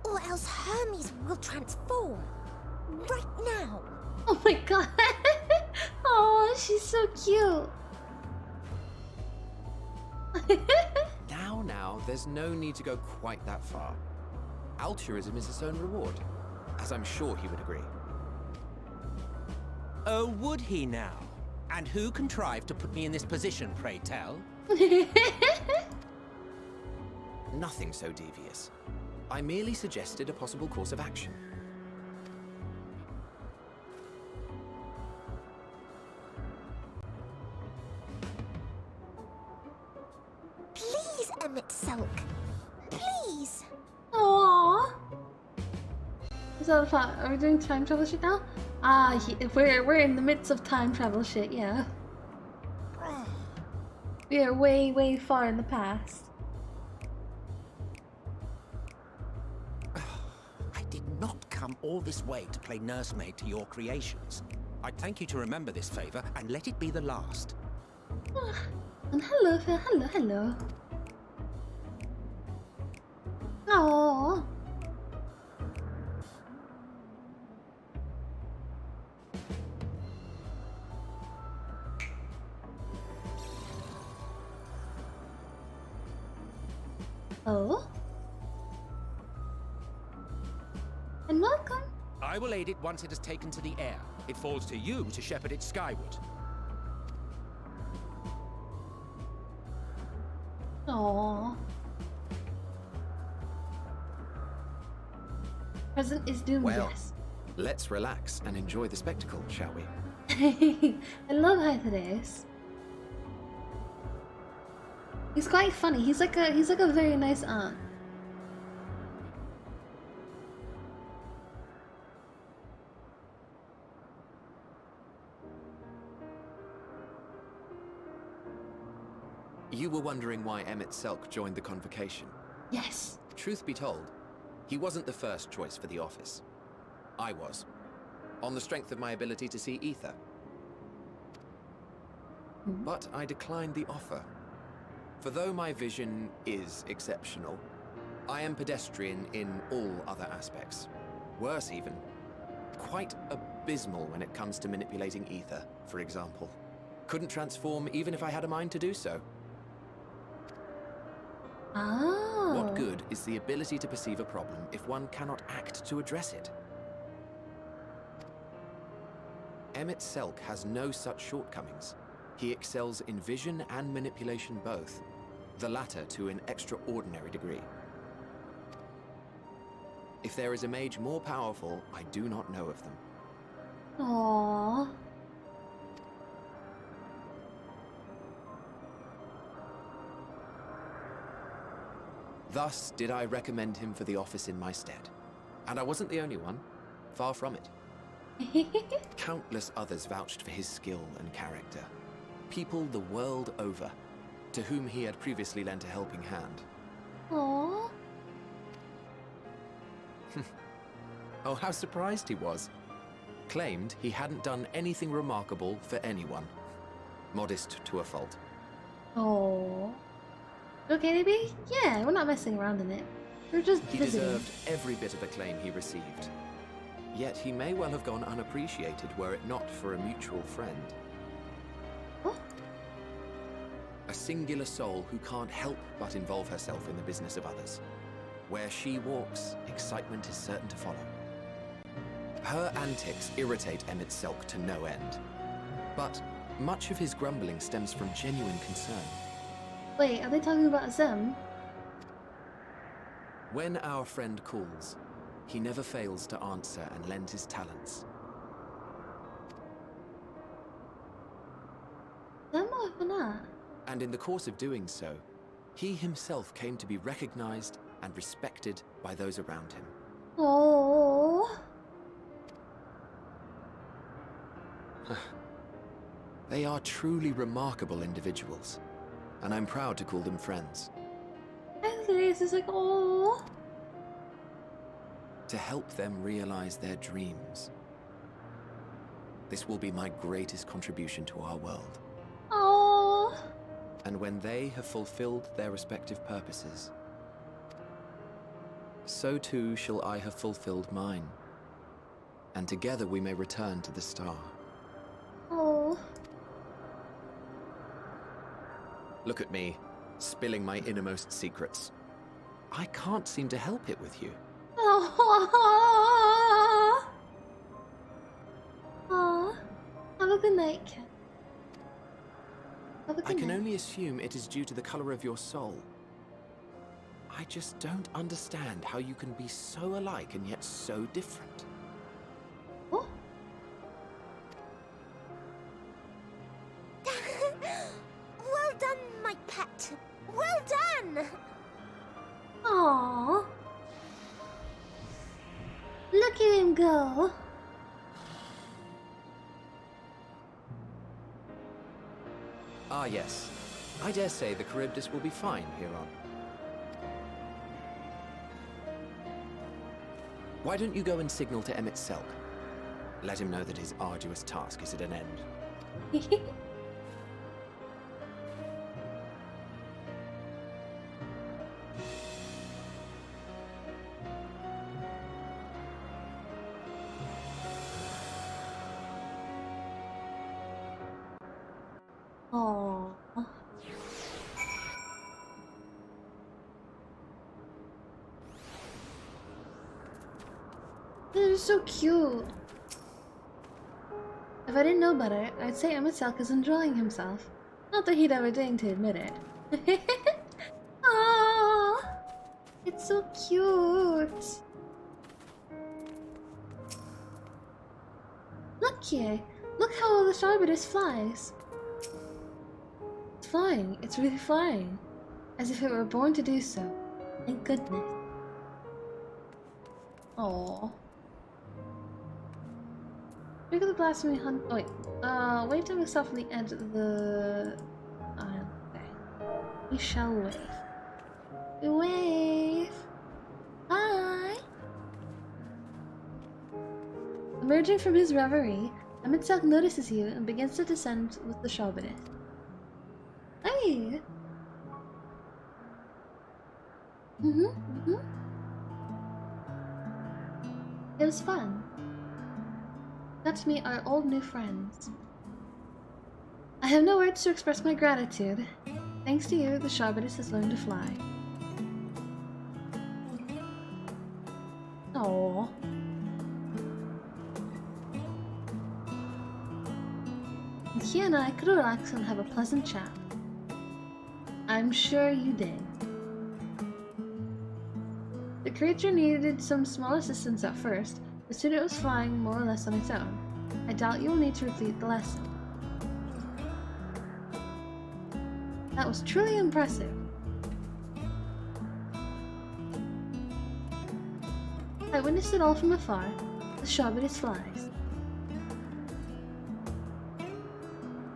Or else Hermes will transform. Right now. Oh my god. Oh, she's so cute. Now, there's no need to go quite that far. Altruism is its own reward, as I'm sure he would agree. Oh, would he now? And who contrived to put me in this position, pray tell? Nothing so devious. I merely suggested a possible course of action. Selk. Please. Aww. Is that a fact? Are we doing time travel shit now? Ah, we're in the midst of time travel shit, yeah. We are way, way far in the past. I did not come all this way to play nursemaid to your creations. I'd thank you to remember this favor and let it be the last. And hello, Phil. Hello, hello. Aww. Oh? And welcome. I will aid it once it has taken to the air. It falls to you to shepherd it skyward. Aww. Present is doomed, Well, yes. let's relax and enjoy the spectacle, shall we? I love Hythades. He's quite funny. He's like a very nice aunt. You were wondering why Emmett Selk joined the convocation. Yes. Truth be told, he wasn't the first choice for the office. I was, on the strength of my ability to see ether. But I declined the offer. For though my vision is exceptional, I am pedestrian in all other aspects. Worse even, quite abysmal when it comes to manipulating ether, for example. Couldn't transform even if I had a mind to do so. Oh. What good is the ability to perceive a problem if one cannot act to address it? Emmett Selk has no such shortcomings. He excels in vision and manipulation both, the latter to an extraordinary degree. If there is a mage more powerful, I do not know of them. Aww. Thus did I recommend him for the office in my stead. And I wasn't the only one. Far from it. Countless others vouched for his skill and character. People the world over, to whom he had previously lent a helping hand. Aww. Oh, how surprised he was. Claimed he hadn't done anything remarkable for anyone. Modest to a fault. Oh. Okay, maybe? Yeah, we're not messing around in it. We're just He visiting. deserved every bit of acclaim he received. Yet he may well have gone unappreciated were it not for a mutual friend. Oh. A singular soul who can't help but involve herself in the business of others. Where she walks, excitement is certain to follow. Her antics irritate Emmett Selk to no end. But much of his grumbling stems from genuine concern. Wait, are they talking about Zem? When our friend calls, he never fails to answer and lend his talents. Zem or not? And in the course of doing so, he himself came to be recognized and respected by those around him. Oh. They are truly remarkable individuals, and I'm proud to call them friends. Hythades is like, oh. To help them realize their dreams. This will be my greatest contribution to our world. Oh. And when they have fulfilled their respective purposes, so too shall I have fulfilled mine. And together we may return to the star. Oh. Look at me, spilling my innermost secrets. I can't seem to help it with you. Oh. Oh. Have a good night, Ken. Have a I good can night. only assume it is due to the color of your soul. I just don't understand how you can be so alike and yet so different. Oh. Well done, my pet. Well done! Look at him go! Ah, yes. I dare say the Charybdis will be fine here on. Why don't you go and signal to Emmett Selk? Let him know that his arduous task is at an end. Aww. They're so cute. If I didn't know better, I'd say Emmett Selk is enjoying himself. Not that he'd ever deign to admit it. Aww. It's so cute. Look here. Look how well the Starbittus flies. It's flying. It's really flying. As if it were born to do so. Thank goodness. Aww. Look at the blasphemy hunt. Oh, wait. Wave to myself on the edge of the island. Okay. We shall wave. We wave. Hi. Emerging from his reverie, Emmett Selk notices you and begins to descend with the Starbittus. Hey. It was fun. Got to meet our old new friends. I have no words to express my gratitude. Thanks to you, the Starbittus has learned to fly. Aww. And he and I could relax and have a pleasant chat. I'm sure you did. The creature needed some small assistance at first, but soon it was flying more or less on its own. I doubt you will need to repeat the lesson. That was truly impressive. I witnessed it all from afar. The Starbittus flies.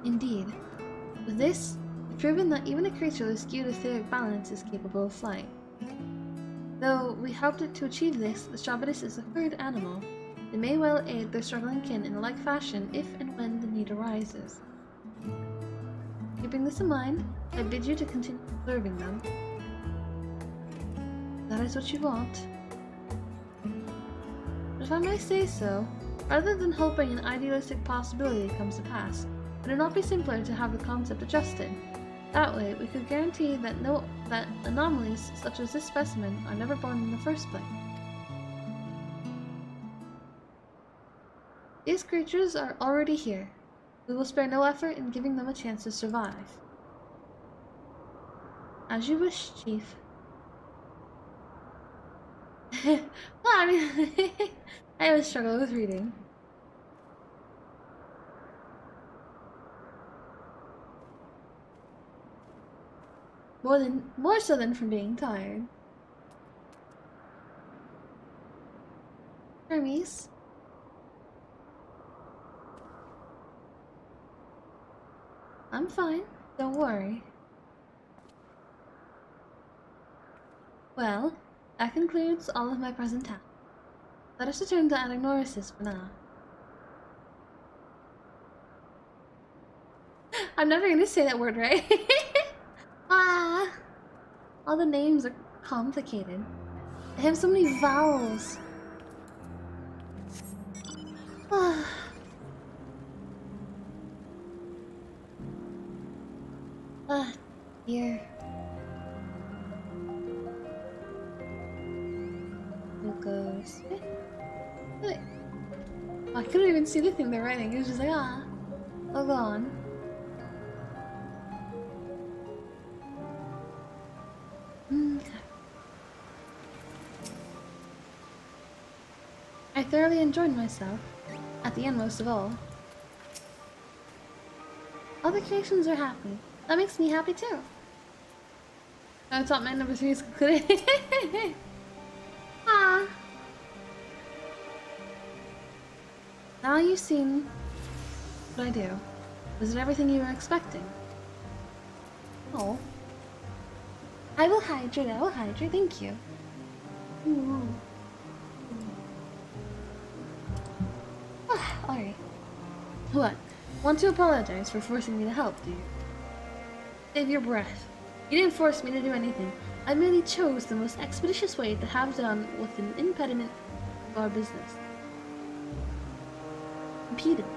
Indeed. With this, it's proven that even a creature with skewed etheric balance is capable of flight. Though we helped it to achieve this, the Starbittus is a herd animal. They may well aid their struggling kin in a like fashion if and when the need arises. Keeping this in mind, I bid you to continue observing them. That is what you want. But if I may say so, rather than hoping an idealistic possibility comes to pass, would it not be simpler to have the concept adjusted? That way, we could guarantee that that anomalies such as this specimen are never born in the first place. These creatures are already here. We will spare no effort in giving them a chance to survive. As you wish, Chief. Well, I mean, I always struggle with reading. More so than from being tired. Hermes. I'm fine, don't worry. Well, that concludes all of my present tasks. Let us return to Anagnorisis for now. I'm never gonna say that word right. Ah! All the names are complicated. I have so many vowels. Ah. Ah, dear. We'll go this way. Wait. Oh, I couldn't even see the thing they're writing. It was just like, ah. I'll go on. Okay. I thoroughly enjoyed myself. At the end, most of all. All the creations are happy. That makes me happy too. I thought my number 3 is concluded. Ah. Now you've seen what I do. Was it everything you were expecting? Oh. I will hydrate, thank you. Alright. What? Want to apologize for forcing me to help, do you? Save your breath. You didn't force me to do anything. I merely chose the most expeditious way to have done with an impediment to our business. Impediment.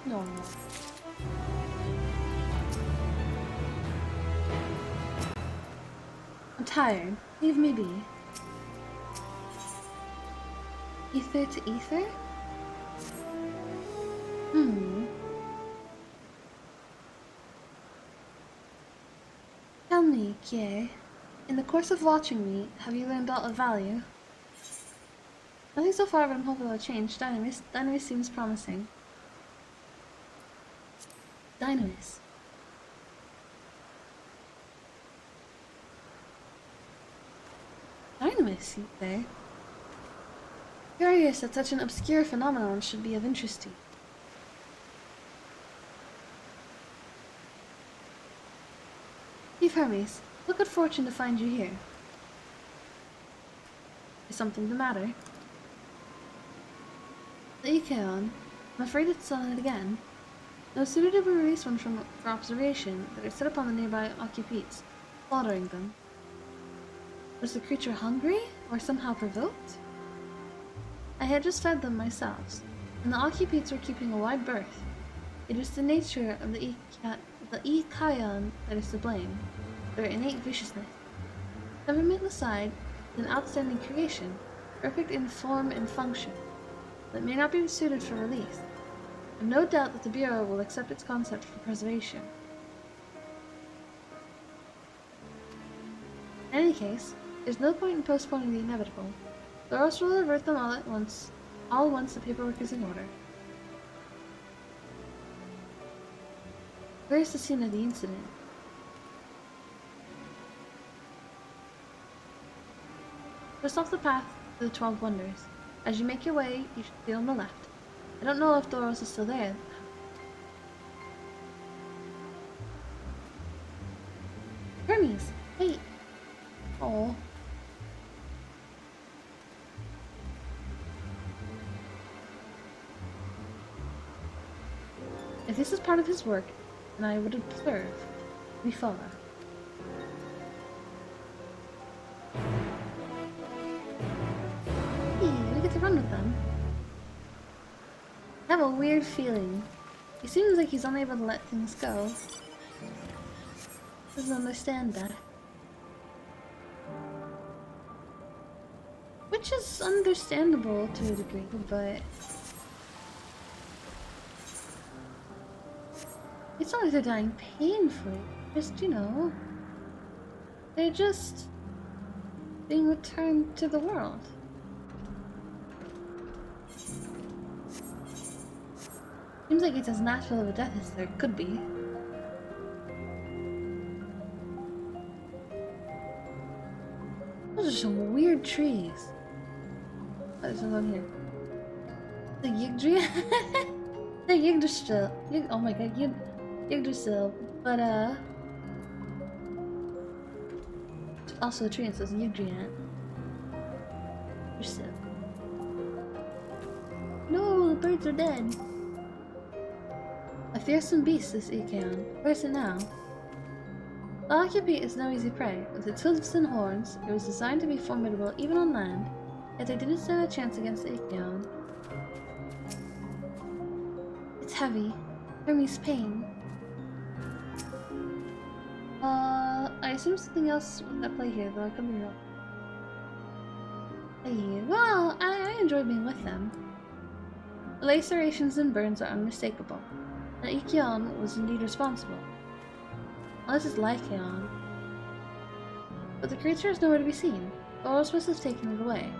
No. I'm tired. Leave me be. Ether to ether? Tell me, Kie, in the course of watching me, have you learned aught of value? Nothing so far, but I'm hopeful it'll change. Dynamis seems promising. Dynamis. Dynamis, you say? Curious that such an obscure phenomenon should be of interest to you. Chief Hermes, what good fortune to find you here. Is something the matter? The Ikeon. I'm afraid it's done it again. No sooner did we release one for observation, that it set upon the nearby occupites, slaughtering them. Was the creature hungry, or somehow provoked? I had just fed them myself, and the occupites were keeping a wide berth. It is the nature of the Ikeon that is to blame, their innate viciousness. Government aside, is an outstanding creation, perfect in form and function, but may not be suited for release. I have no doubt that the Bureau will accept its concept for preservation. In any case, there's no point in postponing the inevitable. Thoros will avert them all once the paperwork is in order. Where is the scene of the incident? Just off the path to the 12 Wonders. As you make your way, you should stay on the left. I don't know if Thoros is still there. Hermes, wait. Oh. If this is part of his work, then I would observe. We follow. Hey, we get to run with them. I have a weird feeling. He seems like he's unable to let things go. Doesn't understand that. Which is understandable to a degree, but it's not like they're dying painfully. Just, you know, they're just being returned to the world. Seems like it's as natural of a death as there could be. Those are some weird trees. What is on here? The Yggdrasil? The Yggdrasil. Oh my god, Yggdrasil. But, also a tree that says Yggdrasil. Yggdrasil. No, the birds are dead. A fearsome beast, this Ikeon. Where is it now? The occupant is no easy prey. With its hooves and horns, it was designed to be formidable even on land, yet they didn't stand a chance against the Ikeon. It's heavy. Hermes' pain. I assume something else was at play here, though I could be wrong. Hey, well, I enjoy being with them. The lacerations and burns are unmistakable. The Ikeon was indeed responsible. Unless it's Lycaon. But the creature is nowhere to be seen. Thoros must have taken it away.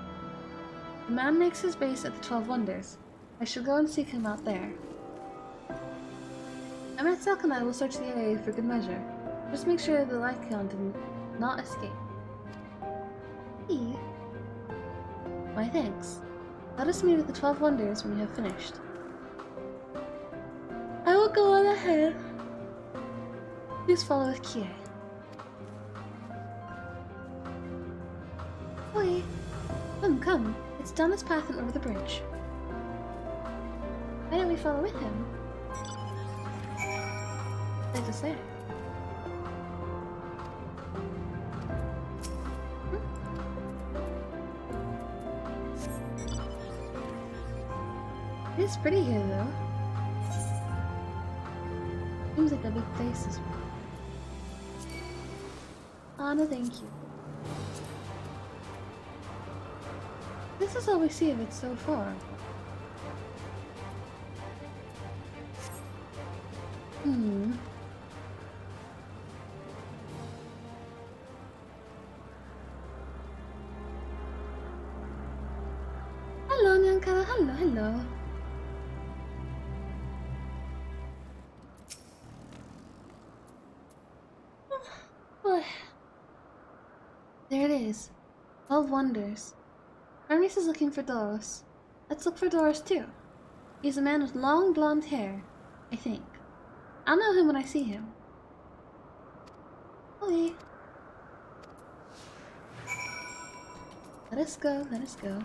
The man makes his base at the 12 Wonders. I shall go and seek him out there. Emetzelk and I will search the area for good measure. Just make sure the Lycaon did not escape. Hey. Why, thanks. Let us meet at the 12 Wonders when you have finished. I will go on ahead. Please follow with Kie. Oi! Come, come. It's down this path and over the bridge. Why don't we follow with him? They're just there. It is pretty here, though. Seems like a big place as well. Oh, no thank you. This is all we see of it so far. Hello, Nyankara. Hello, hello. There it is. 12 Wonders. Hermes is looking for Doros. Let's look for Doros too. He's a man with long blonde hair, I think. I'll know him when I see him. Oi. Let us go, let us go.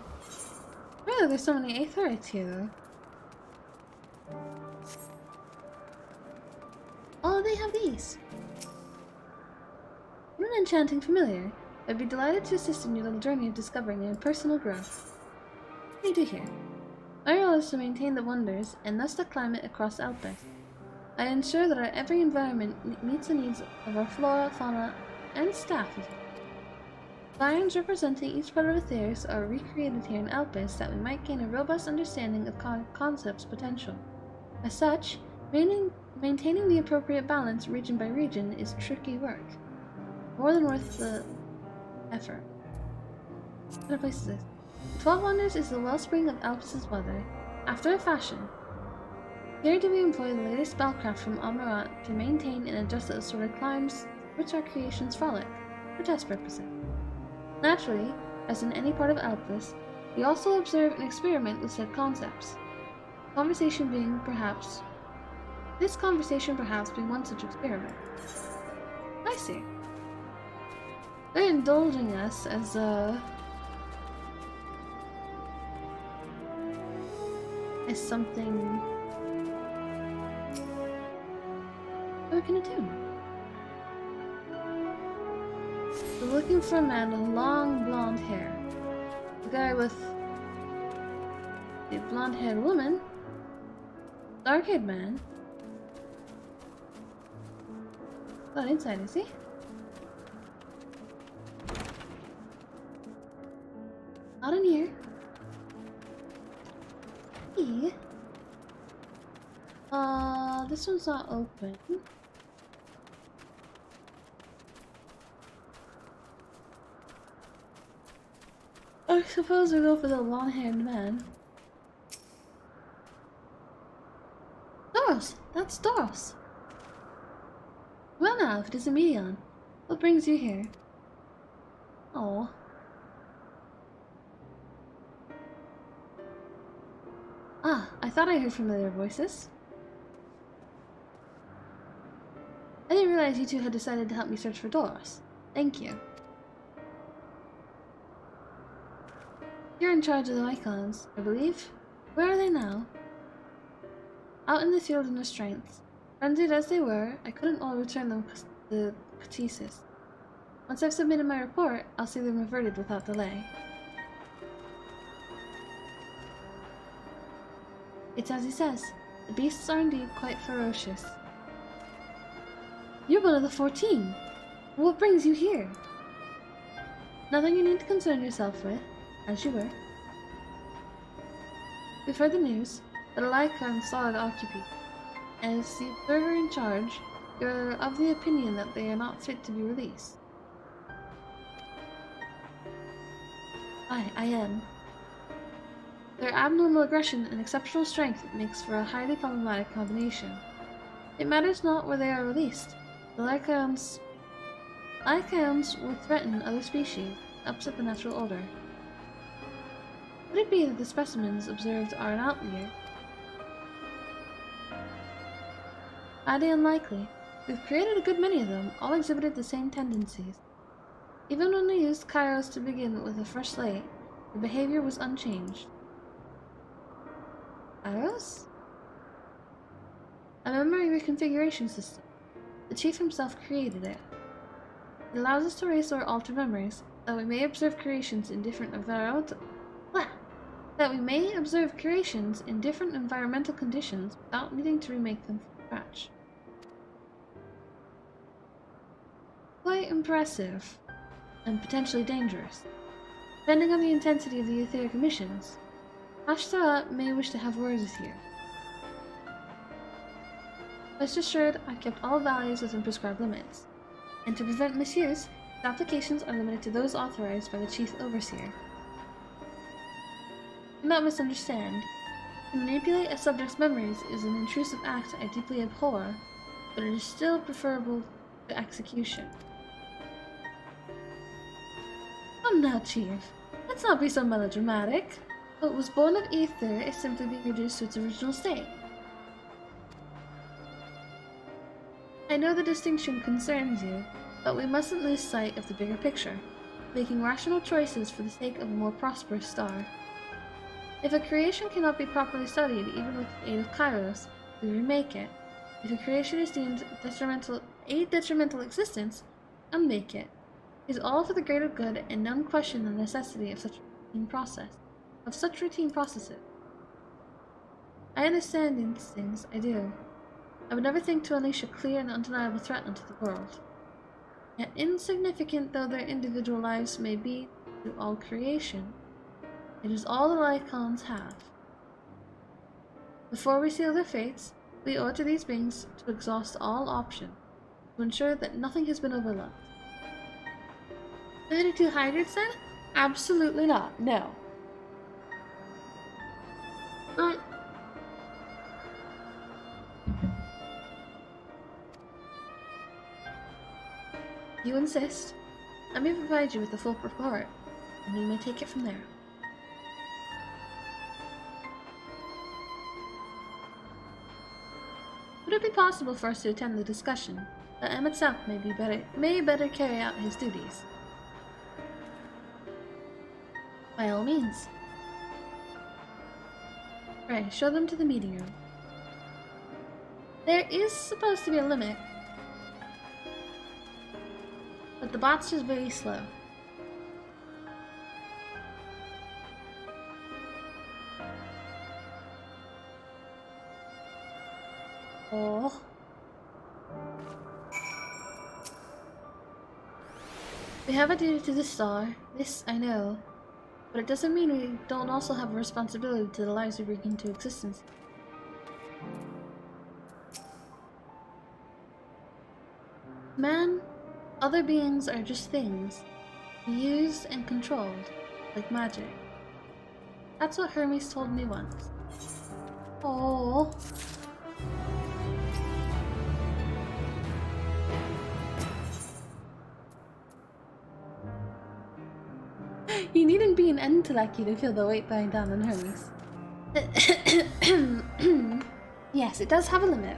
Really, there's so many Aetherites here though. Oh, they have these. You're an enchanting familiar. I'd be delighted to assist in your little journey of discovering and personal growth. What do you do here? My role is to maintain the wonders, and thus the climate across Alpes. I ensure that our every environment meets the needs of our flora, fauna, and staff. Sirens representing each part of Aetheris are recreated here in Alpes that we might gain a robust understanding of concepts' potential. As such, maintaining the appropriate balance region by region is tricky work. More than worth the effort. What kind of place is this? The 12 Wonders is the wellspring of Alpes' weather, after a fashion. Here do we employ the latest spellcraft from Amarat to maintain and adjust the assorted climes which our creations frolic, for test purposes. Naturally, as in any part of Alpes, we also observe and experiment with said concepts. This conversation perhaps being one such experiment. I see. They're indulging us as something we're gonna do. We're looking for a man with long blonde hair. The guy with the blonde-haired woman, dark-haired man. Not inside, is he? Not in here. Hey. This one's not open. I suppose we go for the long-haired man. Doros! That's Doros! Well now, if it isn't Medion. What brings you here? Oh. Ah, I thought I heard familiar voices. I didn't realize you two had decided to help me search for Doros. Thank you. You're in charge of the icons, I believe. Where are they now? Out in the field in restraints. Frenzied as they were, I couldn't all return them to Catesis. Once I've submitted my report, I'll see them reverted without delay. It's as he says. The beasts are indeed quite ferocious. You're one of the 14! What brings you here? Nothing you need to concern yourself with, as you were. We've heard the news that a Lycan saw the occupy. As the observer in charge, you're of the opinion that they are not fit to be released. I am. Their abnormal aggression and exceptional strength makes for a highly problematic combination. It matters not where they are released. The Lycans will threaten other species, upset the natural order. Could it be that the specimens observed are an outlier? Highly unlikely. We've created a good many of them, all exhibited the same tendencies. Even when we used Kairos to begin with a fresh slate, the behavior was unchanged. Kairos? A memory reconfiguration system. The chief himself created it. It allows us to erase or alter memories, that we may observe creations in different environmental conditions without needing to remake them from scratch. Quite impressive, and potentially dangerous. Depending on the intensity of the etheric emissions, Ashtarat may wish to have words with you. Rest assured, I've kept all values within prescribed limits, and to prevent misuse, applications are limited to those authorized by the Chief Overseer. Do not misunderstand. To manipulate a subject's memories is an intrusive act I deeply abhor, but it is still preferable to execution. Come now, Chief. Let's not be so melodramatic. What was born of ether is simply being reduced to its original state. I know the distinction concerns you, but we mustn't lose sight of the bigger picture, making rational choices for the sake of a more prosperous star. If a creation cannot be properly studied even with the aid of Kairos, we remake it. If a creation is deemed detrimental existence, unmake it. It is all for the greater good, and none question the necessity of such routine processes. I understand these things, I do. I would never think to unleash a clear and undeniable threat onto the world. Yet insignificant though their individual lives may be to all creation, it is all the Lycons have. Before we seal their fates, we owe it to these beings to exhaust all options, to ensure that nothing has been overlooked. 3200 said? Absolutely not, no. You insist? Let me provide you with the full report, and we may take it from there. Would it be possible for us to attend the discussion, that Emmett South may better carry out his duties? By all means. Pray, show them to the meeting room. There is supposed to be a limit, but the bot's just very slow. Oh. We have a duty to the star, this I know, but it doesn't mean we don't also have a responsibility to the lives we bring into existence. Man, other beings are just things, used and controlled, like magic. That's what Hermes told me once. Oh. You needn't be an intellect to feel the weight bearing down on Hermes. Yes, it does have a limit.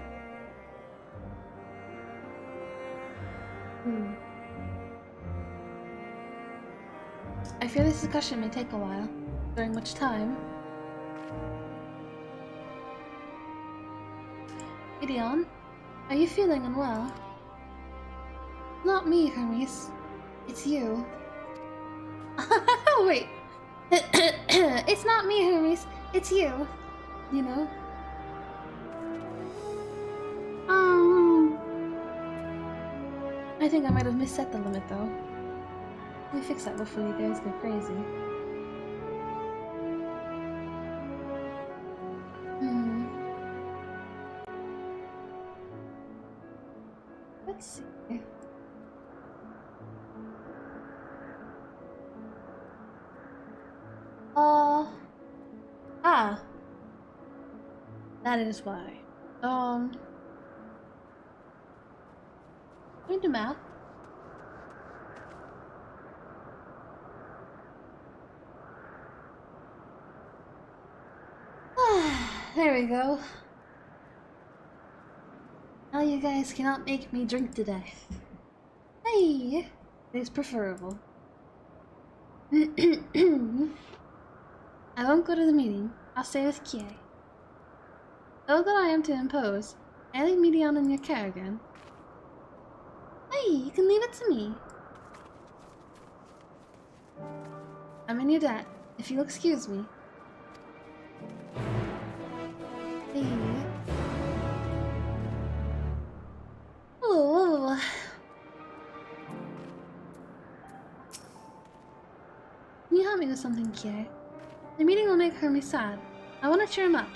I fear this discussion may take a while, during which time... Gideon, are you feeling unwell? Not me, Hermes. It's you. Wait. It's not me, Hermes. It's you. You know? I think I might have misset the limit, though. Let me fix that before you guys go crazy. Let's see. That is why. Going to math. There we go. Now you guys cannot make me drink to death. Hey, it's preferable. I won't go to the meeting. I'll stay with Kie. Though that I am to impose, I leave Medion in your care again. Hey, you can leave it to me. I'm in your debt, if you'll excuse me. Hey. Oh. Can you help me with something, Kie? The meeting will make Hermes sad. I want to cheer him up.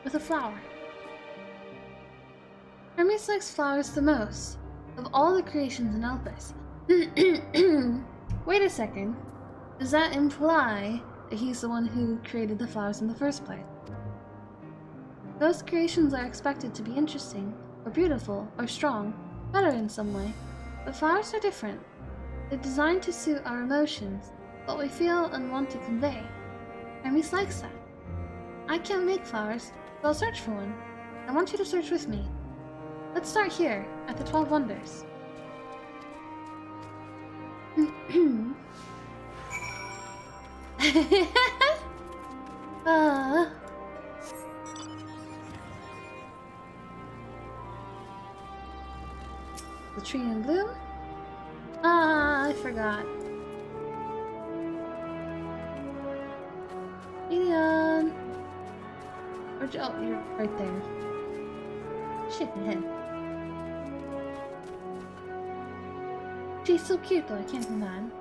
With a flower. Hermes likes flowers the most. Of all the creations in Elpis. Wait a second. Does that imply that he's the one who created the flowers in the first place? Those creations are expected to be interesting, or beautiful, or strong, better in some way. But flowers are different. They're designed to suit our emotions, what we feel and want to convey. Hermes likes that. I can't make flowers, so I'll search for one. I want you to search with me. Let's start here, at the 12 Wonders. The tree in bloom? I forgot. Medion! Oh, you're right there. Shit, my head. She's so cute though, I can't be mad.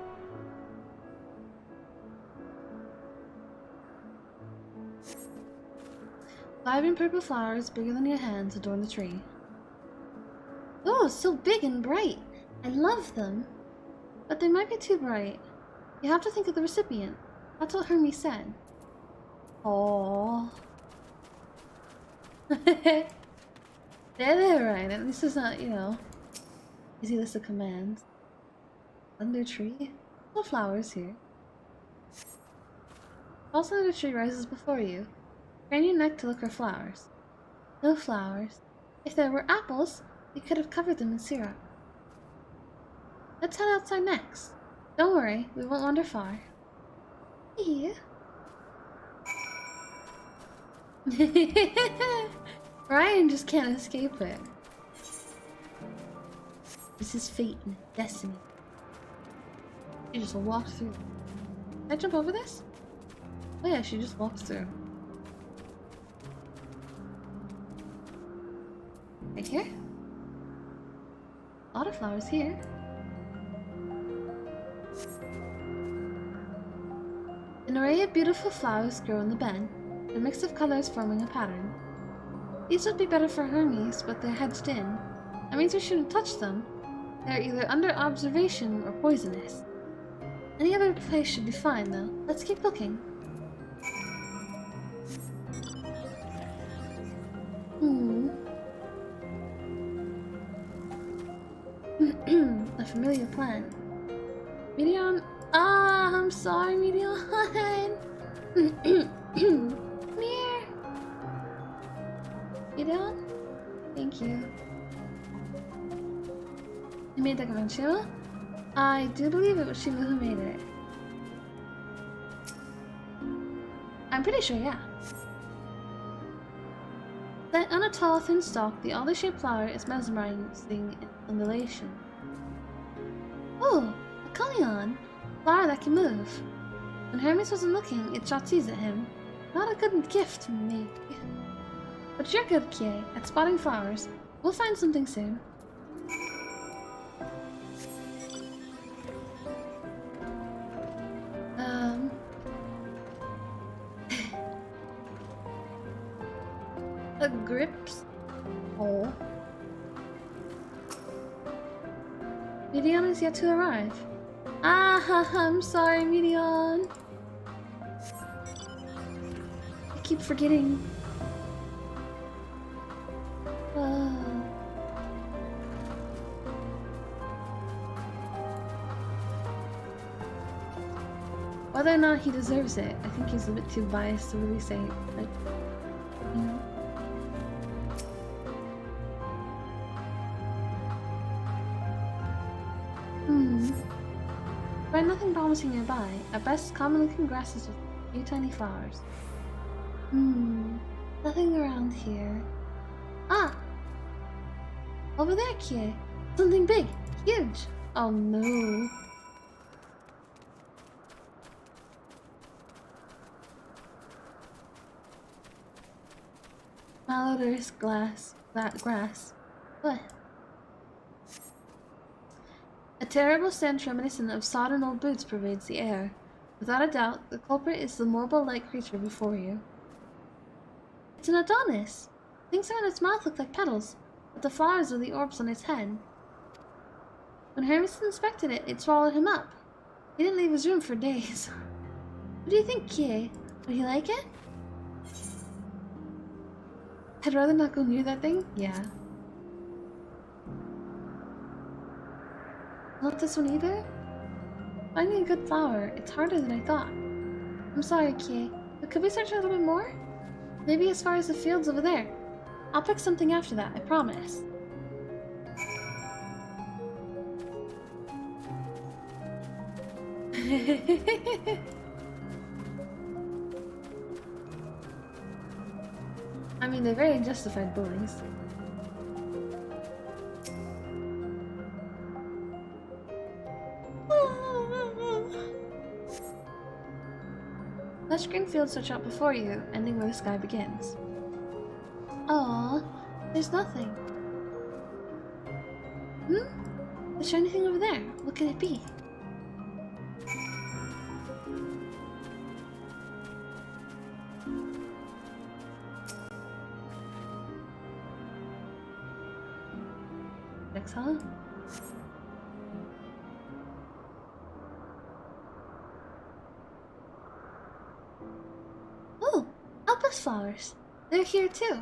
Vibrant purple flowers bigger than your hands adorn the tree. Oh, so big and bright! I love them! But they might be too bright. You have to think of the recipient. That's what Hermes said. Aww. They're right. At least it's not, you know, easy list of commands. Under tree? No flowers here. Also, the tree rises before you. Crane your neck to look for flowers. No flowers. If there were apples, we could have covered them in syrup. Let's head outside next. Don't worry, we won't wander far. Yeah. Ryan just can't escape it. It's his fate and destiny. She just walked through. Can I jump over this? Oh yeah, she just walks through. Right here? A lot of flowers here. An array of beautiful flowers grow in the bed, a mix of colors forming a pattern. These would be better for Hermes, but they're hedged in. That means we shouldn't touch them. They're either under observation or poisonous. Any other place should be fine, though. Let's keep looking. A familiar plant. Medion. Ah, I'm sorry, Medion. Come here. Medion? Thank you. You made that from Shima? I do believe it was Shima who made it. I'm pretty sure, yeah. Set on a tall, thin stalk, the alder-shaped flower is mesmerizing in undulation. Oh, a Kallion! Flower that can move. When Hermes wasn't looking, it shot seeds at him. Not a good gift, maybe. But you're good, Kie, at spotting flowers. We'll find something soon. A grips? Oh. Medion is yet to arrive. Ah, I'm sorry, Medion. I keep forgetting. Whether or not he deserves it, I think he's a bit too biased to really say, like, you know. promising nearby. At best, common-looking grasses with a few tiny flowers. Nothing around here. Ah! Over there, Kie. Something big. Huge. Oh no. Malodorous grass. What? A terrible stench reminiscent of sodden old boots pervades the air. Without a doubt, the culprit is the marble-like creature before you. It's an Adonis! Things around its mouth look like petals, but the flowers are the orbs on its head. When Hermes inspected it, it swallowed him up. He didn't leave his room for days. What do you think, Kie? Would you like it? I'd rather not go near that thing? Yeah. Not this one either? Finding a good flower, it's harder than I thought. I'm sorry, Kie, but could we search a little bit more? Maybe as far as the fields over there. I'll pick something after that, I promise. I mean, they're very justified bullies. Lush green fields stretch out before you, ending where the sky begins. Aww, there's nothing. The shiny thing over there. What could it be? Huh? Oh, Alpus flowers. They're here too.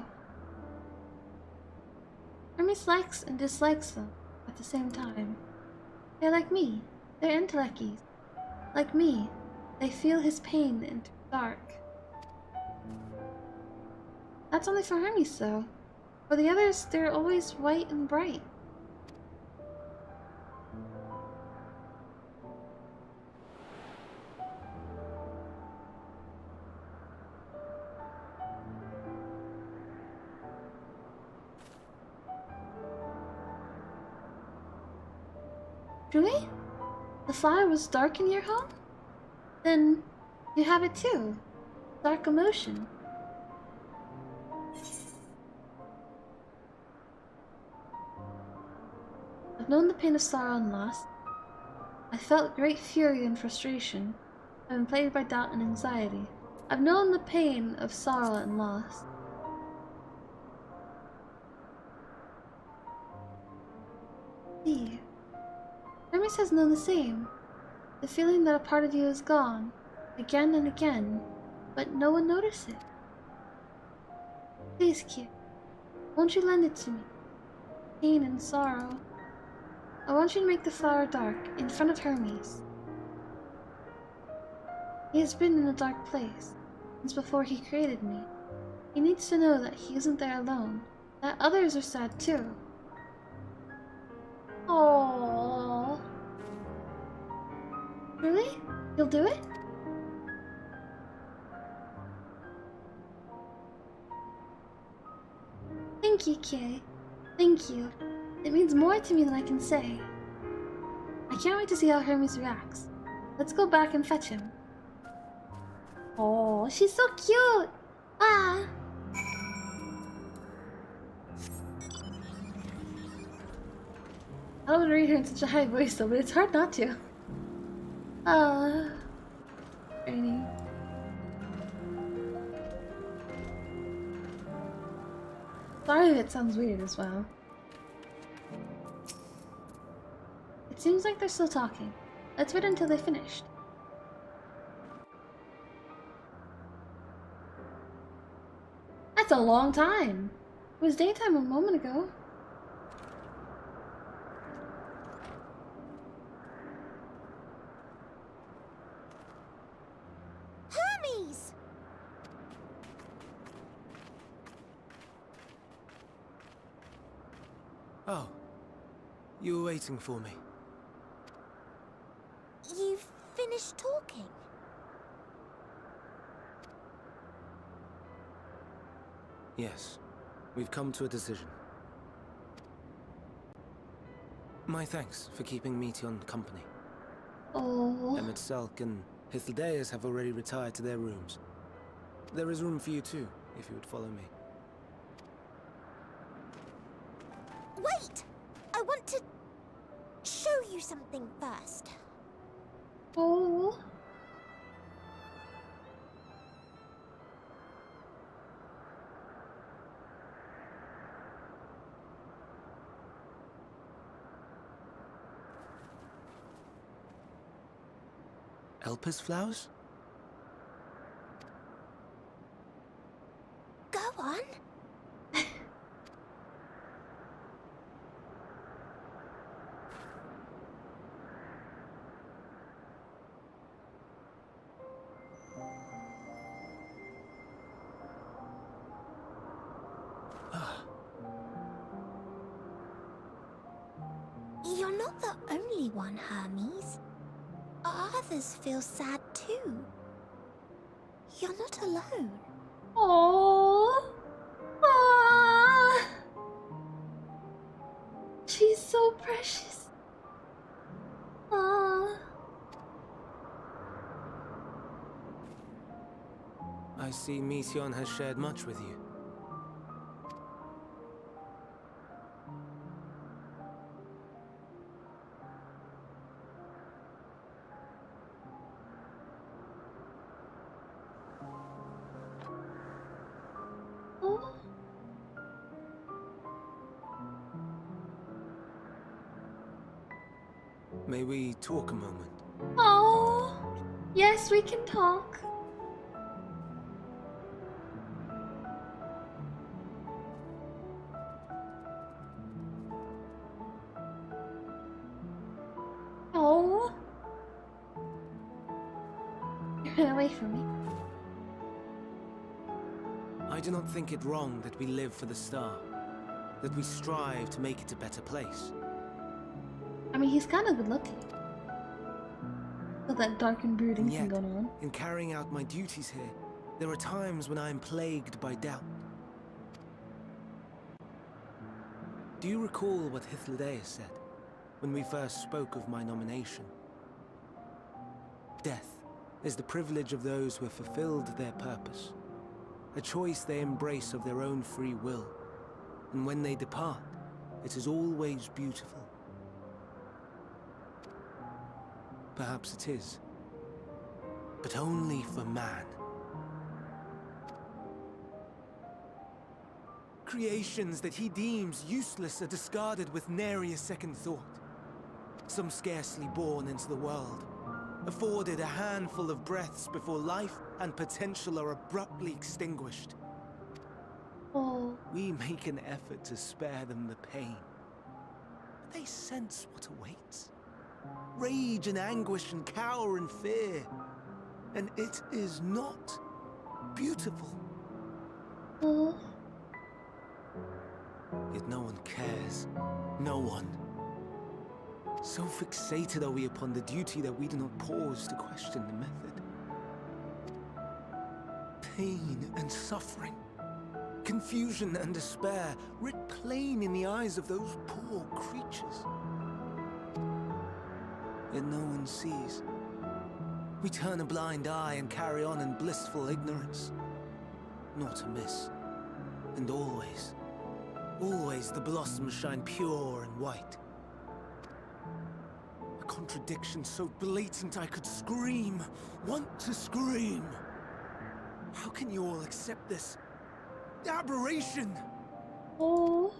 Hermes likes and dislikes them at the same time. They're like me. They're intellecties. Like me, they feel his pain into the dark. That's only for Hermes though. For the others, they're always white and bright. Really? The flower was dark in your home? Then you have it too. Dark emotion. I've known the pain of sorrow and loss. I felt great fury and frustration. I've been plagued by doubt and anxiety. I've known the pain of sorrow and loss. See. Hermes has known the same. The feeling that a part of you is gone, again and again, but no one noticed it. Please, Kie, won't you lend it to me? Pain and sorrow. I want you to make the flower dark, in front of Hermes. He has been in a dark place, since before he created me. He needs to know that he isn't there alone, that others are sad too. Aww. Really? You'll do it? Thank you, Kie. Thank you. It means more to me than I can say. I can't wait to see how Hermes reacts. Let's go back and fetch him. Oh, she's so cute! Ah! I don't want to read her in such a high voice though, but it's hard not to. Rainy. Sorry if it sounds weird as well. It seems like they're still talking. Let's wait until they finished. That's a long time. It was daytime a moment ago. Hermes! Oh, you were waiting for me. You've finished talking. Yes, we've come to a decision. My thanks for keeping Meteon company. Oh. Emmett Selk and Hythlodaeus have already retired to their rooms. There is room for you too, if you would follow me. Wait! I want to show you something first. Oh. Elpis flowers? Go on. You're not the only one, Hermes. Others feel sad too. You're not alone. Oh. Ah. She's so precious. Ah. I see Meteon has shared much with you. Oh. May we talk a moment? Oh. Yes, we can talk. Oh. Get away from me. I do not think it wrong that we live for the star, that we strive to make it a better place. I mean, he's kind of good looking. Got that dark and brooding And thing yet, going on. in carrying out my duties here, there are times when I am plagued by doubt. Do you recall what Hythlodaeus said when we first spoke of my nomination? Death is the privilege of those who have fulfilled their purpose, a choice they embrace of their own free will, and when they depart, it is always beautiful. Perhaps it is, but only for man. Creations that he deems useless are discarded with nary a second thought. Some scarcely born into the world, afforded a handful of breaths before life and potential are abruptly extinguished. Oh. We make an effort to spare them the pain, but they sense what awaits. Rage and anguish and cower and fear, and it is not beautiful. Oh. Yet no one cares. No one. So fixated are we upon the duty that we do not pause to question the method. Pain and suffering, confusion and despair, writ plain in the eyes of those poor creatures. Yet no one sees. We turn a blind eye and carry on in blissful ignorance. Not amiss. And always, always the blossoms shine pure and white. A contradiction so blatant I could scream, want to scream. How can you all accept this aberration? Oh.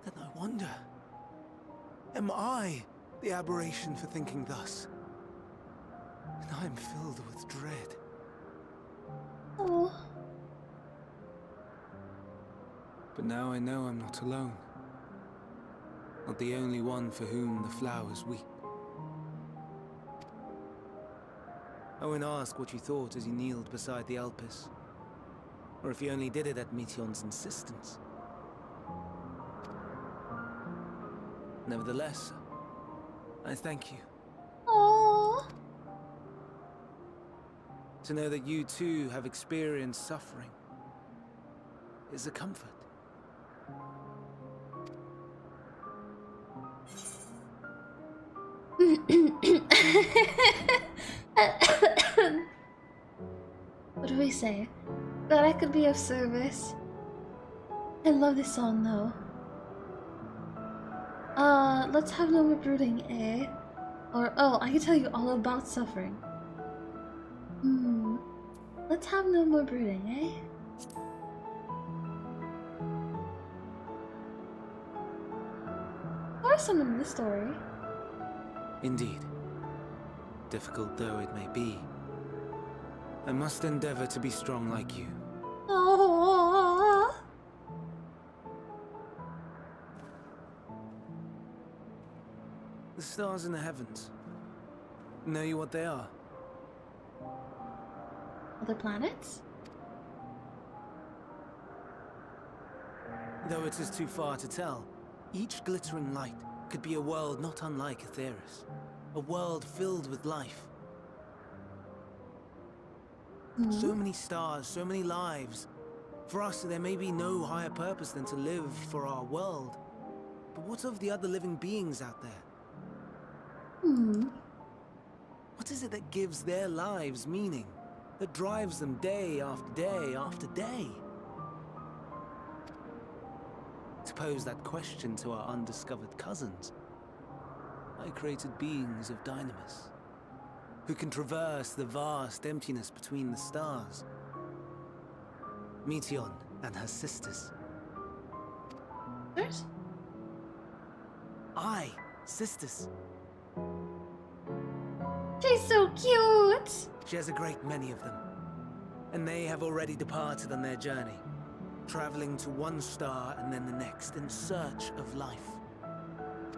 Then I wonder, am I the aberration for thinking thus? And I am filled with dread. Oh. But now I know I'm not alone. Not the only one for whom the flowers weep. I won't ask what you thought as you kneeled beside the Elpis, or if you only did it at Meteon's insistence. Nevertheless, I thank you. Oh. To know that you too have experienced suffering is a comfort. What do we say? Glad I could be of service. I love this song though. Let's have no more brooding, eh? Or, oh, I can tell you all about suffering. Let's have no more brooding, eh? Or something in this story. Indeed. Difficult though it may be, I must endeavor to be strong like you. Oh. The stars in the heavens. Know you what they are? Other planets? Though it is too far to tell, each glittering light could be a world not unlike Aetheris. A world filled with life. So many stars, so many lives. For us, there may be no higher purpose than to live for our world. But what of the other living beings out there? What is it that gives their lives meaning? That drives them day after day after day? To pose that question to our undiscovered cousins, I created beings of Dynamis, who can traverse the vast emptiness between the stars. Meteion and her sisters. Sisters? Aye, sisters. She's so cute! She has a great many of them, and they have already departed on their journey, traveling to one star and then the next in search of life.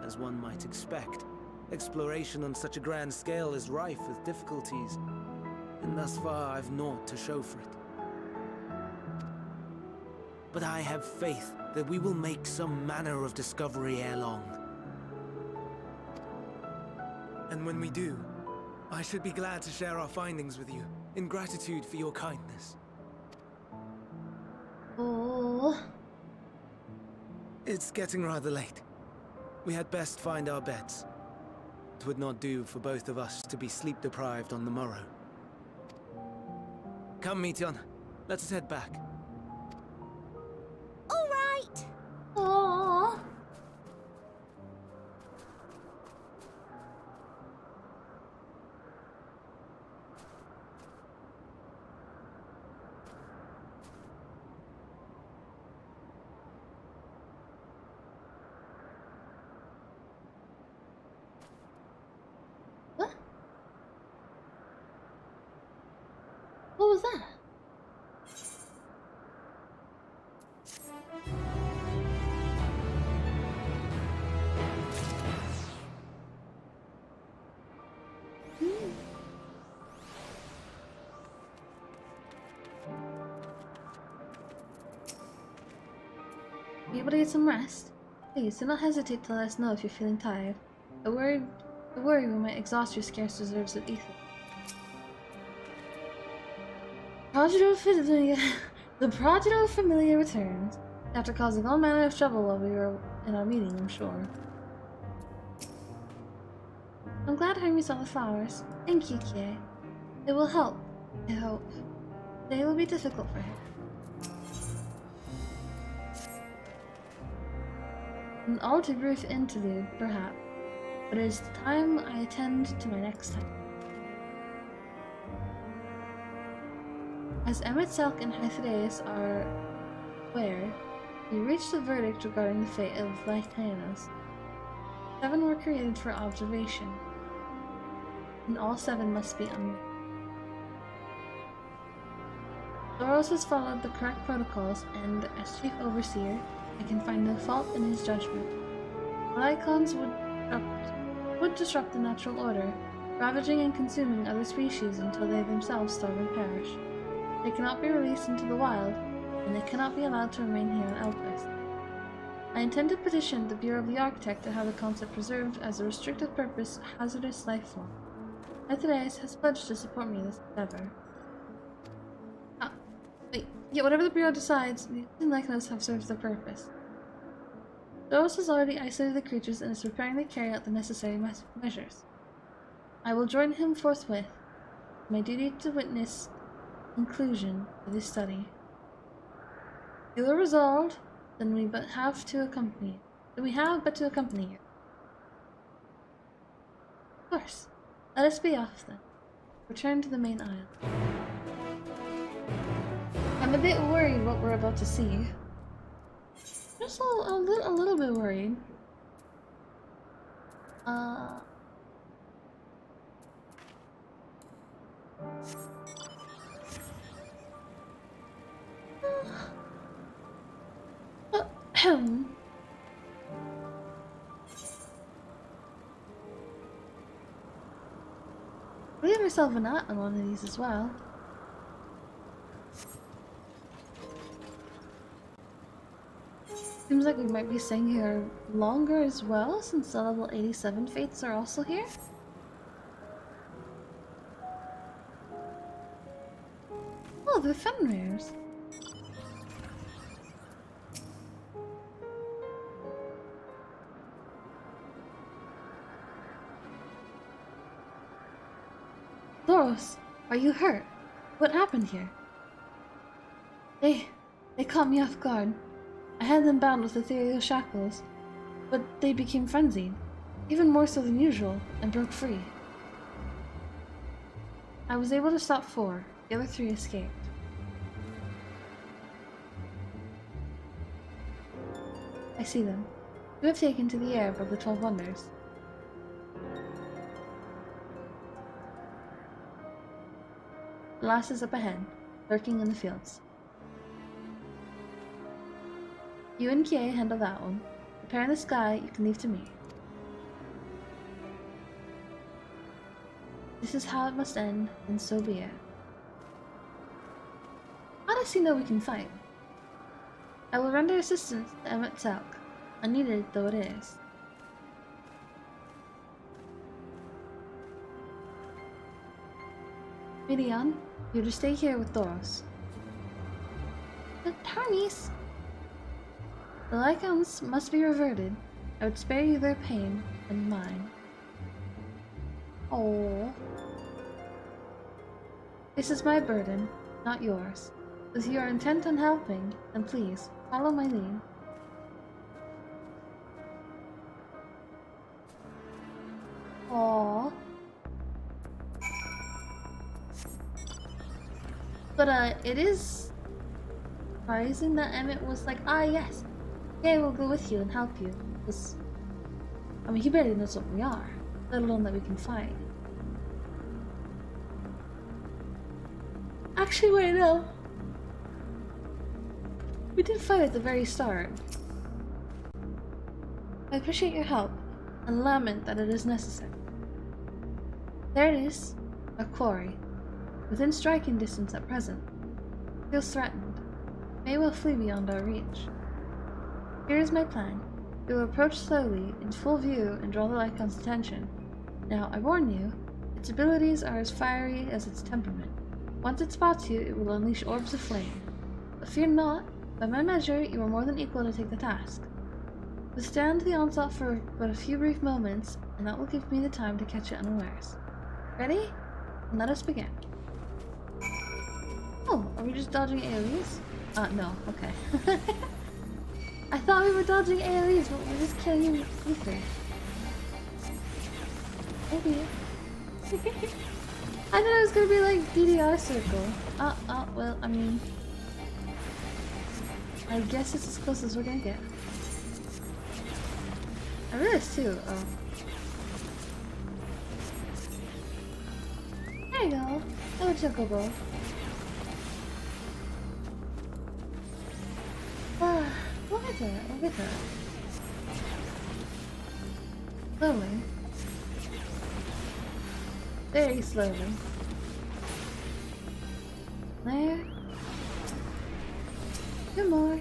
As one might expect, exploration on such a grand scale is rife with difficulties, and thus far I've naught to show for it. But I have faith that we will make some manner of discovery ere long. And when we do, I should be glad to share our findings with you, in gratitude for your kindness. Oh. It's getting rather late. We had best find our beds. It would not do for both of us to be sleep-deprived on the morrow. Come, Meteion. Let us head back. All right. Oh. What? What was that? Be able to get some rest? Please, do not hesitate to let us know if you're feeling tired. I worry we might exhaust your scarce reserves of ether. The Prodigal Familiar returns, after causing all manner of trouble while we were in our meeting, I'm sure. I'm glad Hermes saw the flowers. Thank you, Kie. It will help, I hope. Today will be difficult for him. An all too brief interlude, perhaps, but it is the time I attend to my next time. As Emmett Selk and Hyphaeus are aware, we reached a verdict regarding the fate of Lycanos. 7 were created for observation, and all 7 must be unmade. Thoros has followed the correct protocols, and as Chief Overseer, I can find no fault in his judgment. The Lycans would disrupt the natural order, ravaging and consuming other species until they themselves starve and perish. They cannot be released into the wild, and they cannot be allowed to remain here on Elpis. I intend to petition the Bureau of the Architect to have the concept preserved as a restricted purpose hazardous life form. Hyphaeus has pledged to support me in this endeavor. Yet whatever the Bureau decides, the Lycanos have served their purpose. Doros has already isolated the creatures and is preparing to carry out the necessary measures. I will join him forthwith. My duty to witness conclusion of this study. You are resolved, then we but have to accompany. Then we have but to accompany you. Of course. Let us be off then. Return to the main aisle. I'm a bit worried what we're about to see. Just a little bit worried. We have ourselves a knot on one of these as well. Seems like we might be staying here longer as well, since the level 87 fates are also here. Oh, they're Fenrir's. Doros, are you hurt? What happened here? They caught me off guard. I had them bound with ethereal shackles, but they became frenzied, even more so than usual, and broke free. I was able to stop 4, the other 3 escaped. I see them. You have taken to the air above the 12 Wonders. The last is up ahead, lurking in the fields. You and Kie handle that one. Repair in the sky, you can leave to me. This is how it must end, and so be it. How does he know we can fight? I will render assistance to Emmet Selk, unneeded though it is. Midian, you're to stay here with Doros. The Tarnies! The Lycans must be reverted. I would spare you their pain and mine. Oh. This is my burden, not yours. If you are intent on helping, then please, follow my lead. Aww. But it is surprising that Emmett was like, ah yes, yeah, we'll go with you and help you. Because, I mean, he barely knows what we are, let alone that we can fight. Actually, wait, no. We did fight at the very start. I appreciate your help, and lament that it is necessary. There it is, our quarry. Within striking distance at present. Feels threatened. May well flee beyond our reach. Here is my plan. We will approach slowly, in full view, and draw the Lycan's attention. Now, I warn you, its abilities are as fiery as its temperament. Once it spots you, it will unleash orbs of flame. But fear not, by my measure, you are more than equal to take the task. Withstand the onslaught for but a few brief moments, and that will give me the time to catch it unawares. Ready? And let us begin. Oh, are we just dodging AoEs? No, okay. I thought we were dodging AoEs, but we're just killing Ether. Maybe. I thought it was gonna be like DDR circle. Well, I mean, I guess it's as close as we're gonna get. I realized too, there you go. Hello, Chocobo. We'll get to it, we'll get to it. Slowly. Very slowly. There. Two more.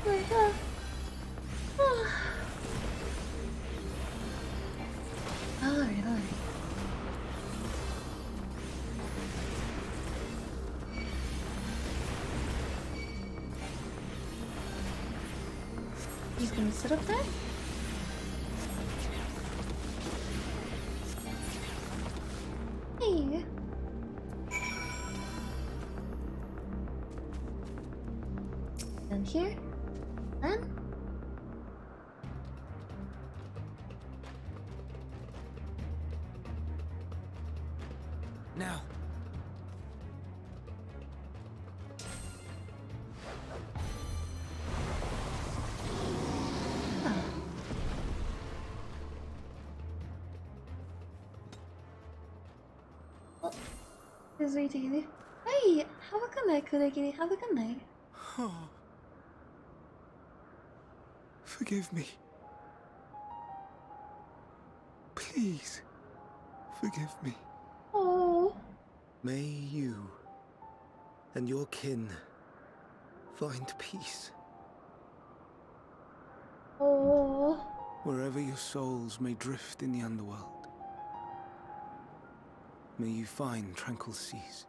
There we go. Alright. Can sit up there? Hey. And here. And Now. is we taking it? Hey, have a good night, Kuragiri. Have a good night. Oh. Forgive me. Please, forgive me. Oh. May you and your kin find peace Oh. wherever your souls may drift in the underworld. May you find tranquil seas.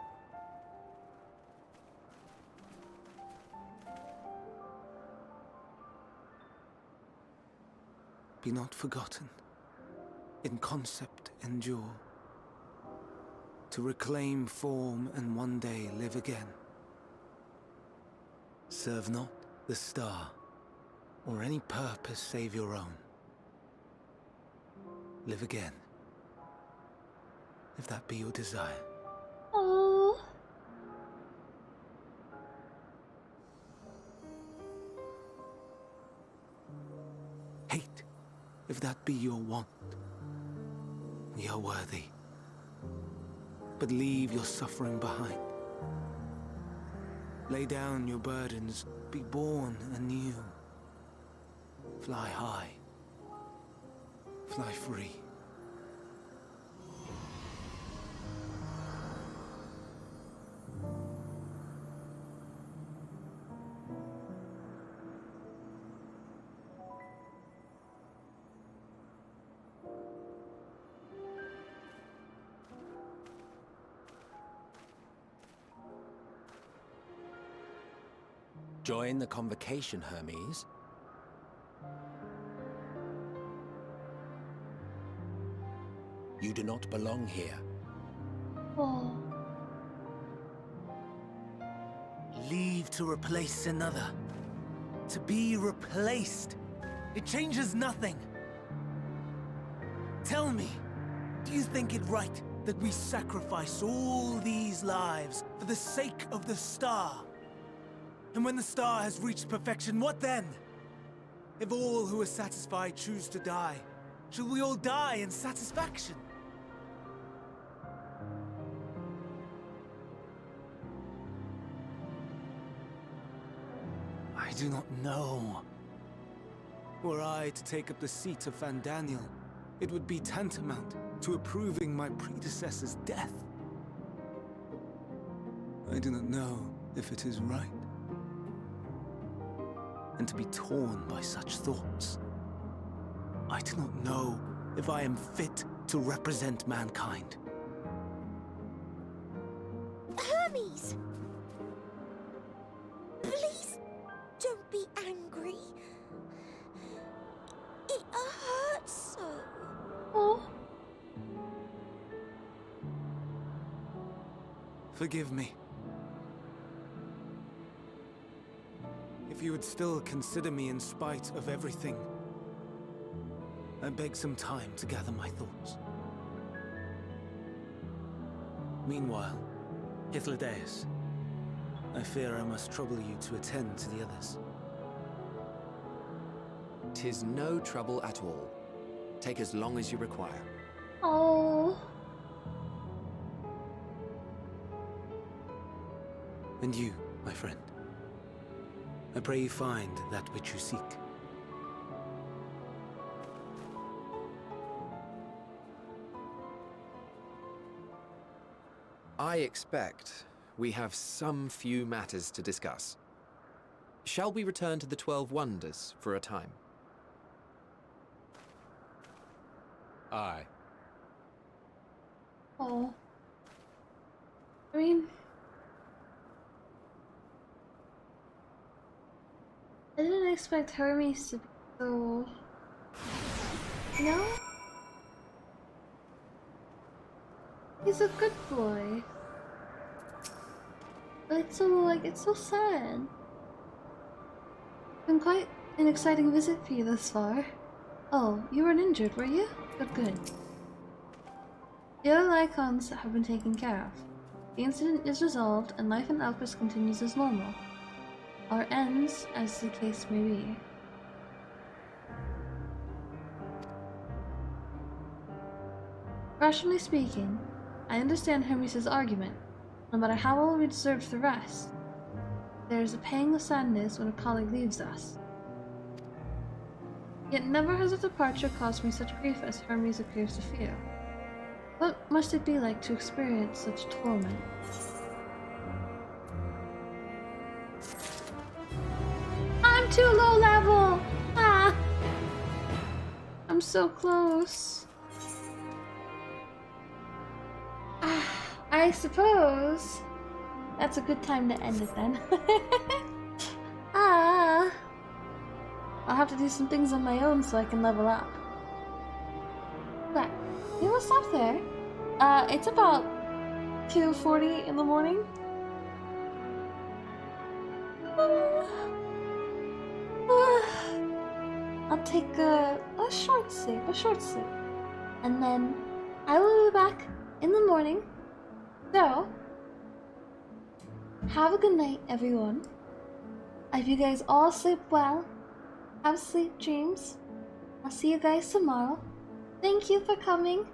Be not forgotten. In concept endure. To reclaim form and one day live again. Serve not the star, or any purpose save your own. Live again, if that be your desire. Oh. Hate, if that be your want. We are worthy. But leave your suffering behind. Lay down your burdens, be born anew. Fly high, fly free. Join the convocation, Hermes. You do not belong here. Oh. Leave to replace another. To be replaced. It changes nothing. Tell me, do you think it right that we sacrifice all these lives for the sake of the star? And when the star has reached perfection, what then? If all who are satisfied choose to die, shall we all die in satisfaction? I do not know. Were I to take up the seat of Fandaniel, it would be tantamount to approving my predecessor's death. I do not know if it is right. And to be torn by such thoughts. I do not know if I am fit to represent mankind. Hermes! Please don't be angry. It hurts so. Oh. Forgive me. If you would still consider me in spite of everything, I beg some time to gather my thoughts. Meanwhile, Hythlodaeus, I fear I must trouble you to attend to the others. 'Tis no trouble at all. Take as long as you require. Oh. And you, my friend, I pray you find that which you seek. I expect we have some few matters to discuss. Shall we return to the 12 Wonders for a time? Aye. Oh. I mean, I didn't expect Hermes to be So... No? He's a good boy. But it's so sad. Been quite an exciting visit for you thus far. Oh, you weren't injured, were you? Good. The other icons have been taken care of. The incident is resolved, and life in Elpis continues as normal. Or ends, as the case may be. Rationally speaking, I understand Hermes' argument. No matter how well we deserve the rest, there is a pang of sadness when a colleague leaves us. Yet never has a departure caused me such grief as Hermes appears to feel. What must it be like to experience such torment? I'm too low level! Ah! I'm so close. I suppose that's a good time to end it then. I'll have to do some things on my own so I can level up. But we will stop there. It's about 2:40 in the morning. I'll take a short sleep, and then I will be back in the morning. So, have a good night, everyone. I hope you guys all sleep well. Have sleep dreams. I'll see you guys tomorrow. Thank you for coming.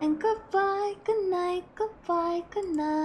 And goodbye, good night, goodbye, good night.